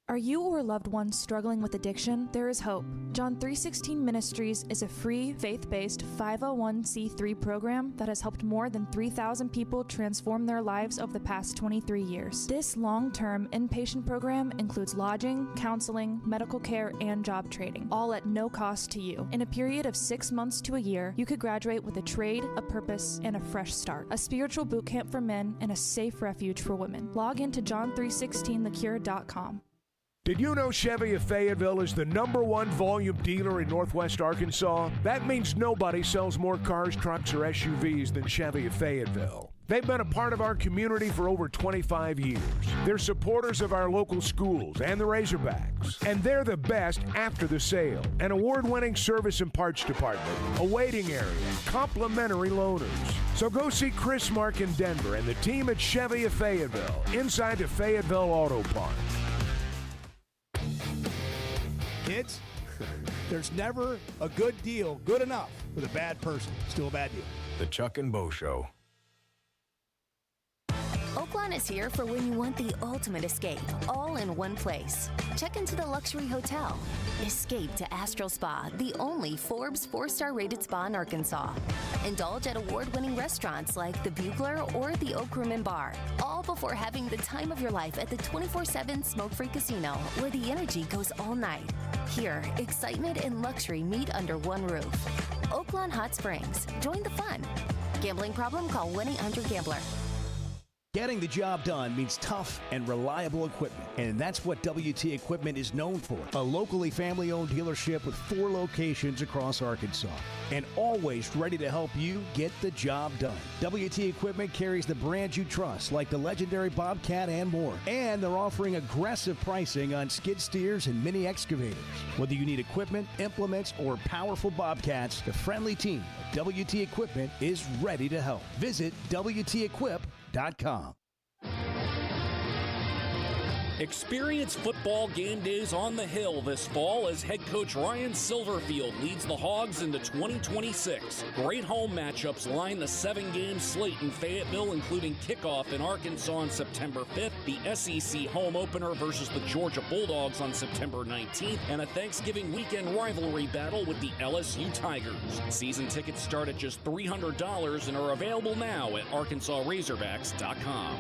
Are you or a loved one struggling with addiction? There is hope. John 3:16 Ministries is a free, faith-based 501c3 program that has helped more than 3,000 people transform their lives over the past 23 years. This long-term inpatient program includes lodging, counseling, medical care, and job training, all at no cost to you. In a period of 6 months to a year, you could graduate with a trade, a purpose, and a fresh start. A spiritual boot camp for men and a safe refuge for women. Log into john316thecure.com. Did you know Chevy of Fayetteville is the #1 volume dealer in Northwest Arkansas? That means nobody sells more cars, trucks, or SUVs than Chevy of Fayetteville. They've been a part of our community for over 25 years. They're supporters of our local schools and the Razorbacks. And they're the best after the sale. An award-winning service and parts department, a waiting area, complimentary loaners. So go see Chris Mark in Denver and the team at Chevy of Fayetteville, inside the Fayetteville Auto Park. Kids, there's never a good deal good enough with a bad person. Still a bad deal. The Chuck and Bo Show. Oaklawn is here for when you want the ultimate escape, all in one place. Check into the luxury hotel. Escape to Astral Spa, the only Forbes 4-star rated spa in Arkansas. Indulge at award-winning restaurants like the Bugler or the Oak Room and Bar, all before having the time of your life at the 24/7 smoke-free casino, where the energy goes all night. Here, excitement and luxury meet under one roof. Oaklawn Hot Springs. Join the fun. Gambling problem? Call 1-800-GAMBLER. Getting the job done means tough and reliable equipment, and that's what WT Equipment is known for. A locally family-owned dealership with 4 locations across Arkansas, and always ready to help you get the job done. WT Equipment carries the brands you trust, like the legendary Bobcat and more, and they're offering aggressive pricing on skid steers and mini excavators. Whether you need equipment, implements, or powerful Bobcats, the friendly team at WT Equipment is ready to help. Visit WTEquip.com. Experience football game days on the Hill this fall as head coach Ryan Silverfield leads the Hogs into 2026. Great home matchups line the 7-game slate in Fayetteville, including kickoff in Arkansas on September 5th, the SEC home opener versus the Georgia Bulldogs on September 19th, and a Thanksgiving weekend rivalry battle with the LSU Tigers. Season tickets start at just $300 and are available now at ArkansasRazorbacks.com.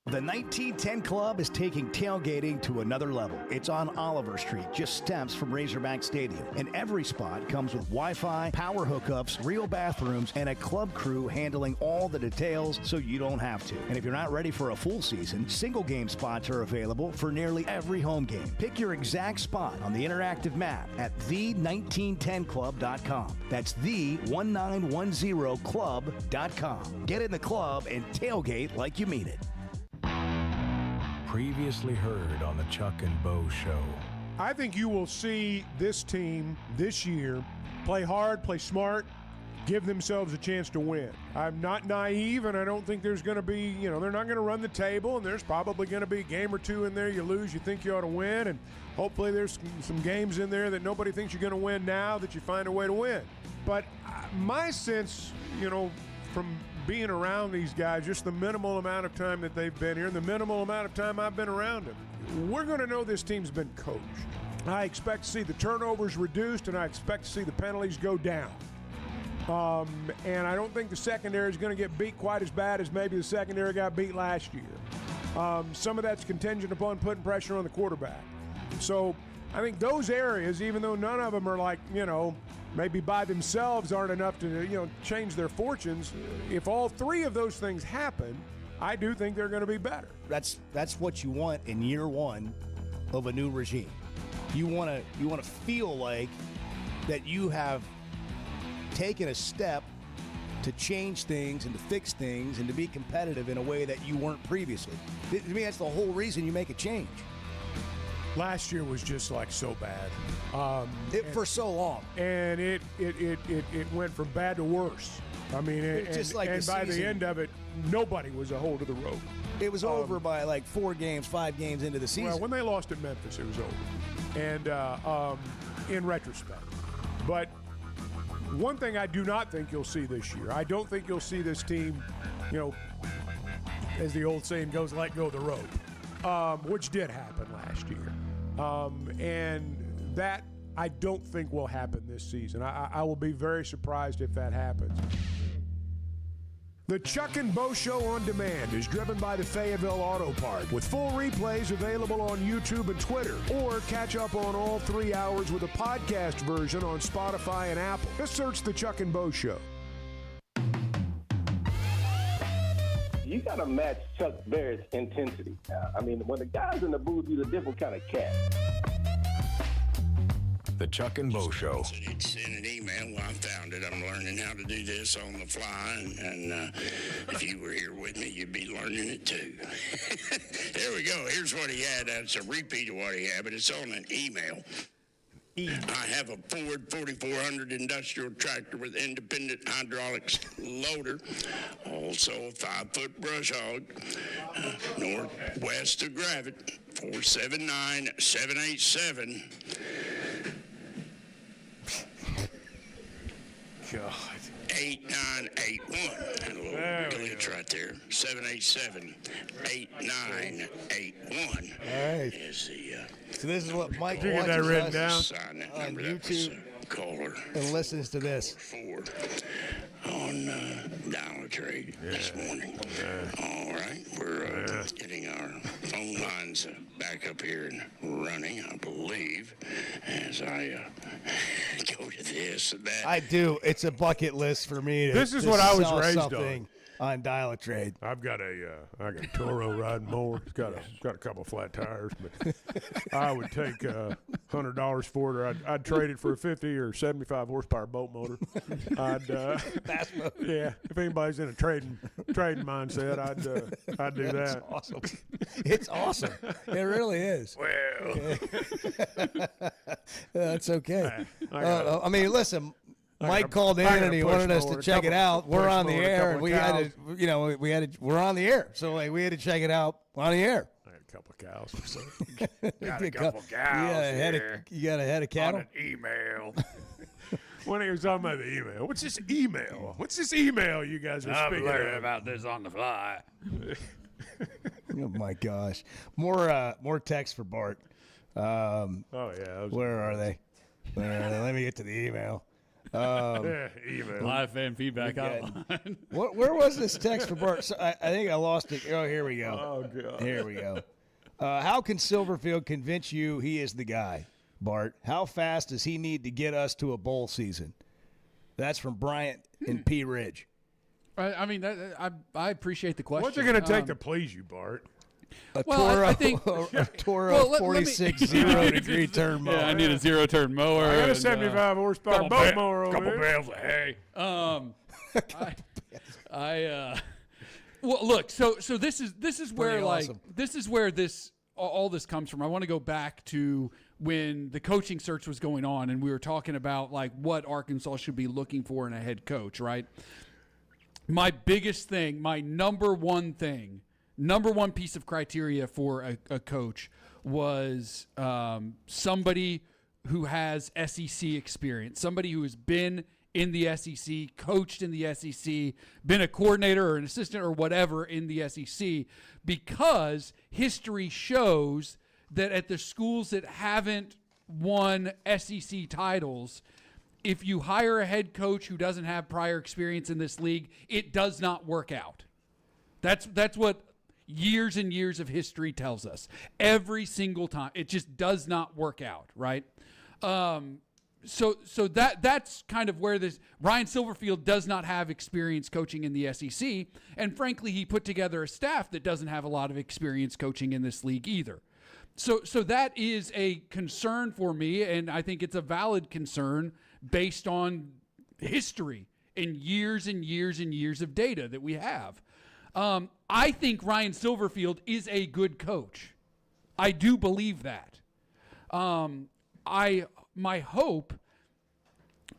The 1910 Club is taking tailgating to another level. It's on Oliver Street, just steps from Razorback Stadium. And every spot comes with Wi-Fi, power hookups, real bathrooms, and a club crew handling all the details so you don't have to. And if you're not ready for a full season, single game spots are available for nearly every home game. Pick your exact spot on the interactive map at the1910club.com. That's the1910club.com. Get in the club and tailgate like you mean it. Previously heard on the Chuck and Bo Show. I think you will see this team this year play hard, play smart, give themselves a chance to win. I'm not naive, and I don't think there's going to be, they're not going to run the table, and there's probably going to be a game or two in there you lose, you think you ought to win, and hopefully there's some games in there that nobody thinks you're going to win now that you find a way to win. But my sense, from being around these guys, just the minimal amount of time that they've been here and the minimal amount of time I've been around them, we're going to know this team's been coached. I expect to see the turnovers reduced, and I expect to see the penalties go down. And I don't think the secondary is going to get beat quite as bad as maybe the secondary got beat last year. Some of that's contingent upon putting pressure on the quarterback. So I think those areas, even though none of them are like, maybe by themselves aren't enough to, change their fortunes, if all three of those things happen, I do think they're going to be better. That's what you want in year one of a new regime. You want to feel like that you have taken a step to change things and to fix things and to be competitive in a way that you weren't previously. To me, that's the whole reason you make a change. Last year was just like so bad. For so long. And it went from bad to worse. I mean, and by the end of it, nobody was a hold of the rope. It was over by like 4 games, 5 games into the season. Well, when they lost at Memphis, it was over. And in retrospect. But one thing I do not think you'll see this year, I don't think you'll see this team, as the old saying goes, let go of the rope. Which did happen last year. And that I don't think will happen this season. I will be very surprised if that happens. The Chuck and Bo Show on Demand is driven by the Fayetteville Auto Park, with full replays available on YouTube and Twitter, or catch up on all 3 hours with a podcast version on Spotify and Apple. Just search the Chuck and Bo Show. You got to match Chuck Barrett's intensity. I mean, when the guy's in the booth, he's a different kind of cat. The Chuck and Bo Show. Send an email. Well, I found it. I'm learning how to do this on the fly, and if you were here with me, you'd be learning it too. There we go. Here's what he had. It's a repeat of what he had, but it's on an email. I have a Ford 4400 industrial tractor with independent hydraulics loader, also a 5-foot brush hog, northwest of Gravett, 479-787. God. 8981. Had a little glitch right there. 787-8981. Right. Is the so this is what Mike watches that written down on YouTube caller and listens to this. 4 on Dollar Trade this morning. All right, we're getting our phone lines back up here and running, I believe, as I go to this and that. I do. It's a bucket list for me. This is what I was raised on Dollar Trade. I've got a Toro riding mower. It's got a couple of flat tires, but I would take $100 for it, or I'd trade it for a 50 or 75 horsepower boat motor. Yeah. If anybody's in a trading mindset, I'd do that. That's awesome. It's awesome. It really is. Well, that's okay. I mean, listen. Mike called in and he wanted us to check it out. We're on the air, and we had to, we're on the air, so we had to check it out on the air. I got a couple of cows or something. Got a couple cows You got a head of cattle? on an email. When he was talking about the email. What's this email? What's this email you guys are speaking about this on the fly. Oh, my gosh. More text for Bart. Where are they? Let me get to the email. Email. Live fan feedback hotline. Where was this text for Bart? So I think I lost it. Oh, here we go. Oh, God. Here we go. How can Silverfield convince you he is the guy, Bart? How fast does he need to get us to a bowl season? That's from Bryant in Pea Ridge. I mean, I appreciate the question. What's it going to take to please you, Bart? I think a Toro 46 0-degree turn mower. Yeah, I need a 0-turn mower. I got a 75 horsepower boat mower over couple here. bales of hay. Well, look. So this is where awesome. this is where all this comes from. I want to go back to when the coaching search was going on, and we were talking about like what Arkansas should be looking for in a head coach, right? My biggest thing, my number one piece of criteria for a coach was somebody who has SEC experience, somebody who has been in the SEC, coached in the SEC, been a coordinator or an assistant or whatever in the SEC, because history shows that at the schools that haven't won SEC titles, if you hire a head coach who doesn't have prior experience in this league, it does not work out. That's what years and years of history tells us. Every single time. It just does not work out, right? So that's kind of where this Ryan Silverfield does not have experience coaching in the SEC, and frankly, he put together a staff that doesn't have a lot of experience coaching in this league either. So that is a concern for me, and I think it's a valid concern based on history and years and years and years of data that we have. I think Ryan Silverfield is a good coach. I do believe that. My hope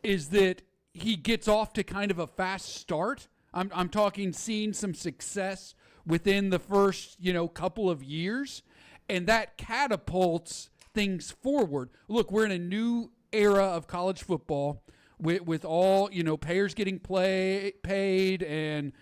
is that he gets off to kind of a fast start. I'm talking seeing some success within the first, couple of years, and that catapults things forward. Look, we're in a new era of college football with all, payers getting paid and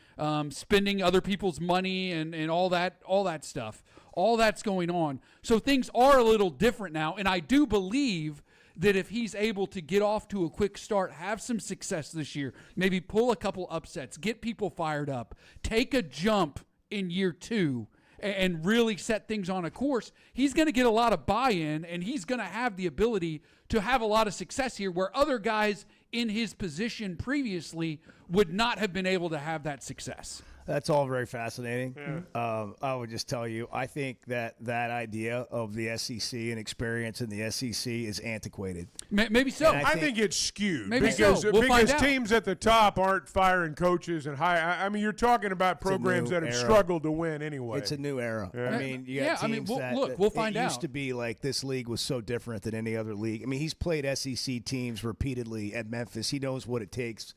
spending other people's money and all that stuff. All that's going on. So things are a little different now, and I do believe that if he's able to get off to a quick start, have some success this year, maybe pull a couple upsets, get people fired up, take a jump in year 2, and really set things on a course, he's going to get a lot of buy-in, and he's going to have the ability to have a lot of success here where other guys in his position previously would not have been able to have that success. That's all very fascinating. Yeah. I would just tell you, I think that idea of the SEC and experience in the SEC is antiquated. Maybe so. I think it's skewed. Maybe because teams at the top aren't firing coaches and I mean, you're talking about programs that have struggled to win anyway. It's a new era. Yeah. I mean, you got teams we'll find out. It used to be like this league was so different than any other league. I mean, he's played SEC teams repeatedly at Memphis. He knows what it takes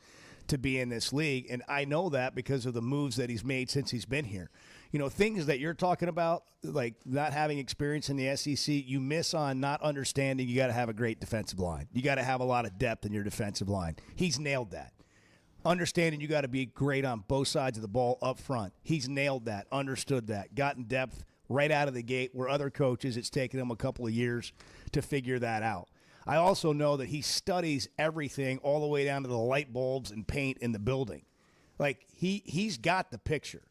to be in this league, and I know that because of the moves that he's made since he's been here. Things that you're talking about, like not having experience in the SEC, you miss on not understanding you got to have a great defensive line. You got to have a lot of depth in your defensive line. He's nailed that. Understanding you got to be great on both sides of the ball up front. He's nailed that, understood that, gotten depth right out of the gate where other coaches, it's taken them a couple of years to figure that out. I also know that he studies everything all the way down to the light bulbs and paint in the building. Like, he's got the picture.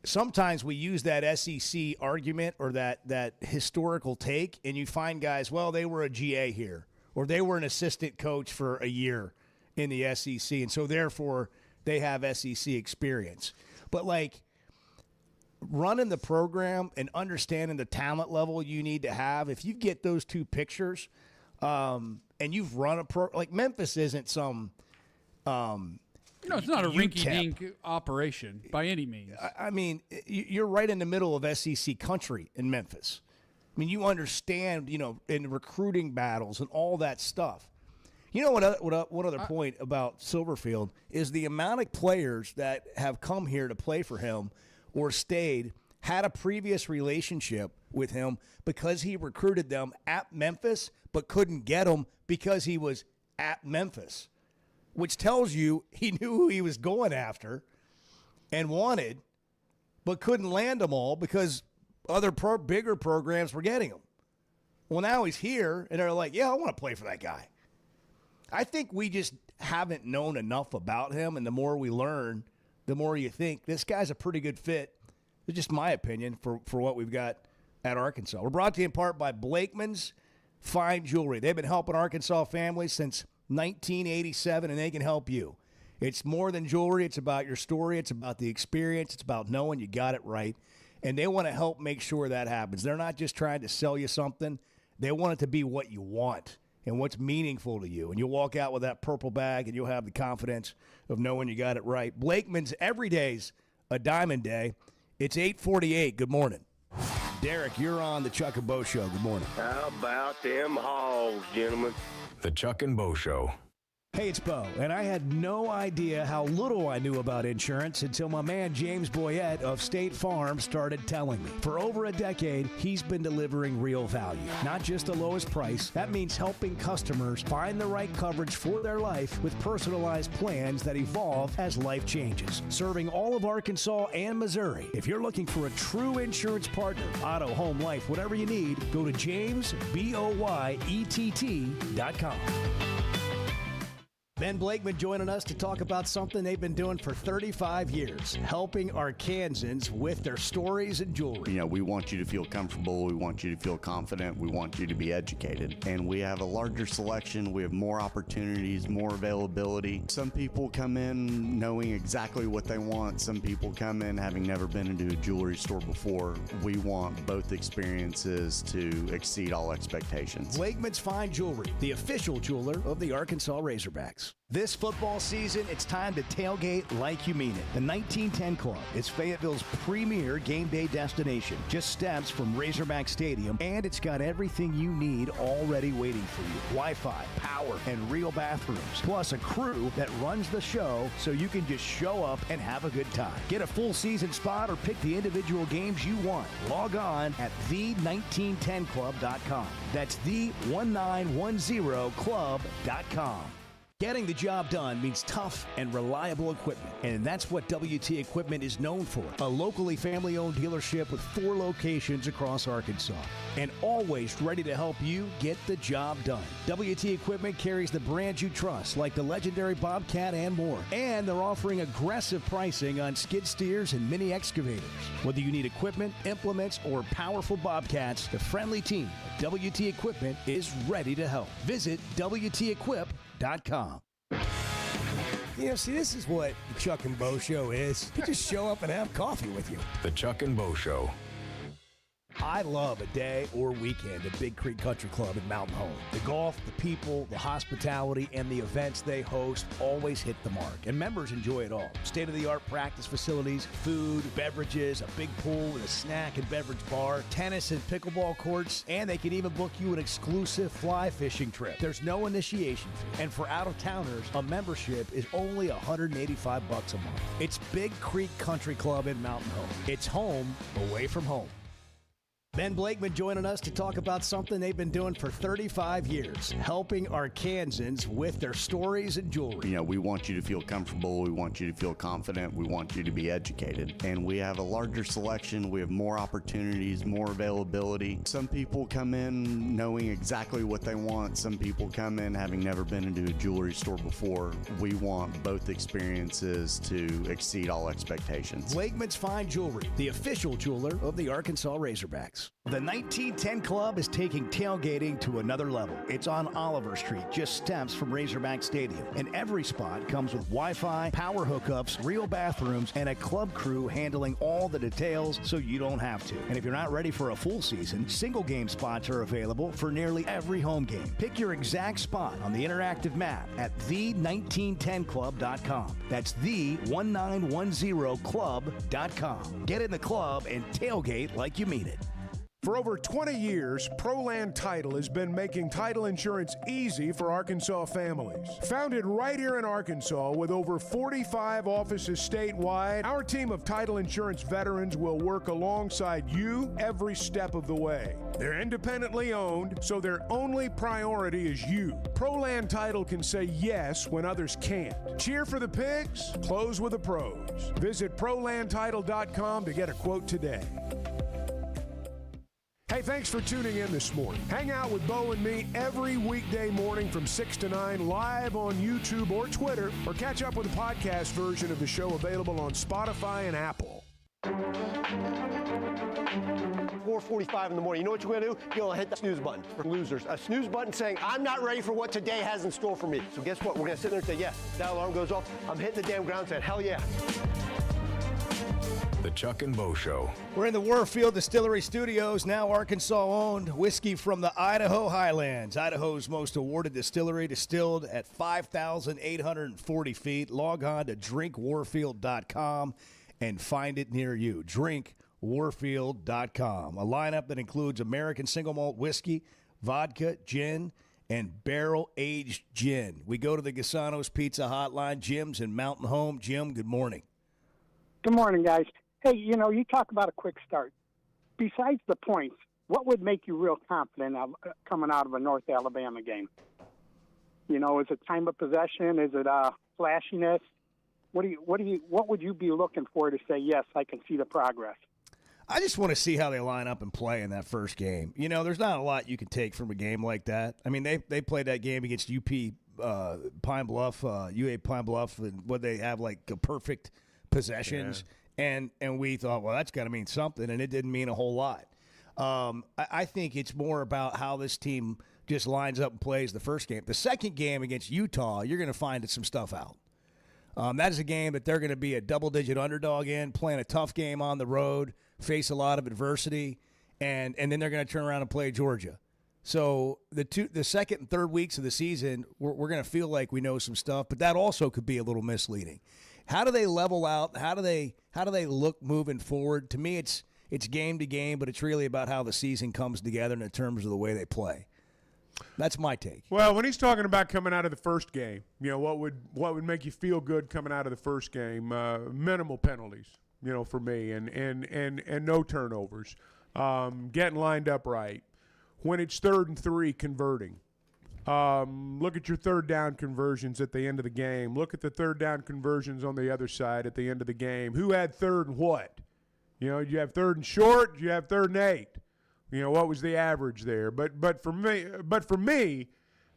Sometimes we use that SEC argument or that historical take, and you find guys, well, they were a GA here, or they were an assistant coach for a year in the SEC, and so therefore they have SEC experience. But, running the program and understanding the talent level you need to have, if you get those two pictures and you've run a Memphis isn't some it's not a rinky-dink operation by any means. I mean, you're right in the middle of SEC country in Memphis. I mean, you understand, in recruiting battles and all that stuff. One other point about Silverfield is the amount of players that have come here to play for him or stayed had a previous relationship with him because he recruited them at Memphis, but couldn't get him because he was at Memphis, which tells you he knew who he was going after and wanted, but couldn't land them all because other bigger programs were getting him. Well, now he's here, and they're like, yeah, I want to play for that guy. I think we just haven't known enough about him, and the more we learn, the more you think this guy's a pretty good fit. It's just my opinion for what we've got at Arkansas. We're brought to you in part by Blakeman's Fine Jewelry. They've been helping Arkansas families since 1987, and they can help you. It's more than jewelry. It's about your story. It's about the experience. It's about knowing you got it right. And they want to help make sure that happens. They're not just trying to sell you something. They want it to be what you want and what's meaningful to you. And you'll walk out with that purple bag, and you'll have the confidence of knowing you got it right. Blakeman's, every day's a diamond day. It's 8:48. Good morning. Derek, you're on the Chuck and Bo Show. Good morning. How about them hogs, gentlemen? The Chuck and Bo Show. Hey, it's Bo, and I had no idea how little I knew about insurance until my man James Boyette of State Farm started telling me. For over a decade, he's been delivering real value, not just the lowest price. That means helping customers find the right coverage for their life with personalized plans that evolve as life changes. Serving all of Arkansas and Missouri. If you're looking for a true insurance partner, auto, home, life, whatever you need, go to JamesBoyett.com. Ben Blakeman joining us to talk about something they've been doing for 35 years, helping Arkansans with their stories and jewelry. You know, we want you to feel comfortable. We want you to feel confident. We want you to be educated. And we have a larger selection. We have more opportunities, more availability. Some people come in knowing exactly what they want. Some people come in having never been into a jewelry store before. We want both experiences to exceed all expectations. Blakeman's Fine Jewelry, the official jeweler of the Arkansas Razorbacks. This football season, it's time to tailgate like you mean it. The 1910 Club is Fayetteville's premier game day destination, just steps from Razorback Stadium, and it's got everything you need already waiting for you. Wi-Fi, power, and real bathrooms, plus a crew that runs the show so you can just show up and have a good time. Get a full season spot or pick the individual games you want. Log on at the1910club.com. That's the1910club.com. Getting the job done means tough and reliable equipment, and that's what WT Equipment is known for. A locally family-owned dealership with 4 locations across Arkansas, and always ready to help you get the job done. WT Equipment carries the brands you trust, like the legendary Bobcat and more, and they're offering aggressive pricing on skid steers and mini excavators. Whether you need equipment, implements, or powerful Bobcats, the friendly team at WT Equipment is ready to help. Visit WTEquip.com. You know, see, this is what the Chuck and Bo Show is. You just show up and have coffee with you. The Chuck and Bo Show. I love a day or weekend at Big Creek Country Club in Mountain Home. The golf, the people, the hospitality, and the events they host always hit the mark, and members enjoy it all. State-of-the-art practice facilities, food, beverages, a big pool with a snack and beverage bar, tennis and pickleball courts, and they can even book you an exclusive fly fishing trip. There's no initiation fee, and for out-of-towners, a membership is only $185 a month. It's Big Creek Country Club in Mountain Home. It's home away from home. Ben Blakeman joining us to talk about something they've been doing for 35 years, helping Arkansans with their stories and jewelry. You know, we want you to feel comfortable. We want you to feel confident. We want you to be educated. And we have a larger selection. We have more opportunities, more availability. Some people come in knowing exactly what they want. Some people come in having never been into a jewelry store before. We want both experiences to exceed all expectations. Blakeman's Fine Jewelry, the official jeweler of the Arkansas Razorbacks. The 1910 Club is taking tailgating to another level. It's on Oliver Street, just steps from Razorback Stadium. And every spot comes with Wi-Fi, power hookups, real bathrooms, and a club crew handling all the details so you don't have to. And if you're not ready for a full season, single game spots are available for nearly every home game. Pick your exact spot on the interactive map at the1910club.com. That's the1910club.com. Get in the club and tailgate like you mean it. For over 20 years, ProLand Title has been making title insurance easy for Arkansas families. Founded right here in Arkansas with over 45 offices statewide, our team of title insurance veterans will work alongside you every step of the way. They're independently owned, so their only priority is you. ProLand Title can say yes when others can't. Cheer for the Pigs, close with the pros. Visit ProLandTitle.com to get a quote today. Hey, thanks for tuning in this morning. Hang out with Bo and me every weekday morning from 6 to 9 live on YouTube or Twitter, or catch up with the podcast version of the show available on Spotify and Apple. 4:45 in the morning. You know what you're going to do? You're going to hit the snooze button for losers. A snooze button saying, I'm not ready for what today has in store for me. So guess what? We're going to sit there and say, yeah, that alarm goes off. I'm hitting the damn ground saying, hell yeah. The Chuck and Bo Show. We're in the Warfield Distillery Studios, now Arkansas-owned. Whiskey from the Idaho Highlands. Idaho's most awarded distillery, distilled at 5,840 feet. Log on to drinkwarfield.com and find it near you. Drinkwarfield.com. A lineup that includes American single malt whiskey, vodka, gin, and barrel-aged gin. We go to the Gasano's Pizza Hotline. Jim's in Mountain Home. Jim, good morning. Good morning, guys. Hey, you know, you talk about a quick start. Besides the points, what would make you real confident of coming out of a North Alabama game? You know, is it time of possession? Is it flashiness? What would you be looking for to say, yes, I can see the progress? I just want to see how they line up and play in that first game. You know, there's not a lot you can take from a game like that. I mean, they played that game against UP Pine Bluff, UA Pine Bluff, and what they have like a perfect possessions. Yeah. And we thought, well, that's got to mean something, and it didn't mean a whole lot. I think it's more about how this team just lines up and plays the first game. The second game against Utah, you're going to find some stuff out. That is a game that they're going to be a double-digit underdog in, playing a tough game on the road, face a lot of adversity, and then they're going to turn around and play Georgia. So the second and third weeks of the season, we're going to feel like we know some stuff, but that also could be a little misleading. How do they level out? How do they look moving forward? To me, it's game to game, but it's really about how the season comes together in terms of the way they play. That's my take. Well, when he's talking about coming out of the first game, you know, what would make you feel good coming out of the first game? Minimal penalties, you know, for me, and no turnovers. Getting lined up right. When it's 3rd and 3, converting. Look at your third down conversions at the end of the game. Look at the third down conversions on the other side at the end of the game. Who had 3rd and what? You know, you have 3rd and short. You have 3rd and 8. You know, what was the average there? But for me,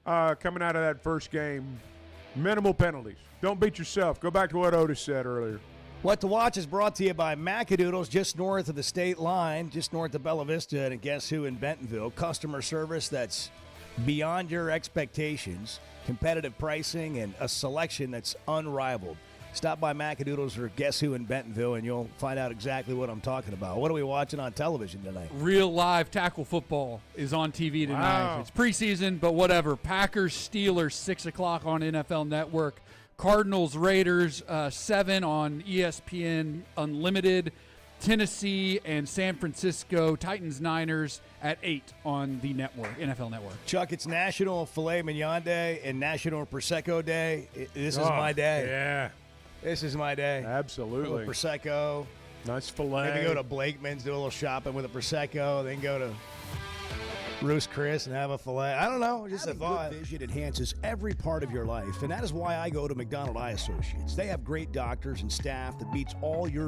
coming out of that first game, minimal penalties. Don't beat yourself. Go back to what Otis said earlier. What to Watch is brought to you by Macadoodles, just north of the state line, just north of Bella Vista, and Guess Who in Bentonville. Customer service that's beyond your expectations, competitive pricing, and a selection that's unrivaled. Stop by Macadoodles or Guess Who in Bentonville, and you'll find out exactly what I'm talking about. What are we watching on television tonight? Real live tackle football is on TV tonight. Wow. It's preseason, but whatever. Packers, Steelers, 6 o'clock on NFL Network. Cardinals, Raiders, 7 on ESPN Unlimited. Tennessee and San Francisco, Titans, Niners at 8 on the network, NFL Network. Chuck, it's National Filet Mignon Day and National Prosecco Day. This is my day. Yeah. This is my day. Absolutely. A little Prosecco. Nice filet. Maybe go to Blakeman's, do a little shopping with a Prosecco, then go to Roast Chris and have a filet. I don't know. Just a thought. Good vision enhances every part of your life, and that is why I go to McDonald Eye Associates. They have great doctors and staff that meets all your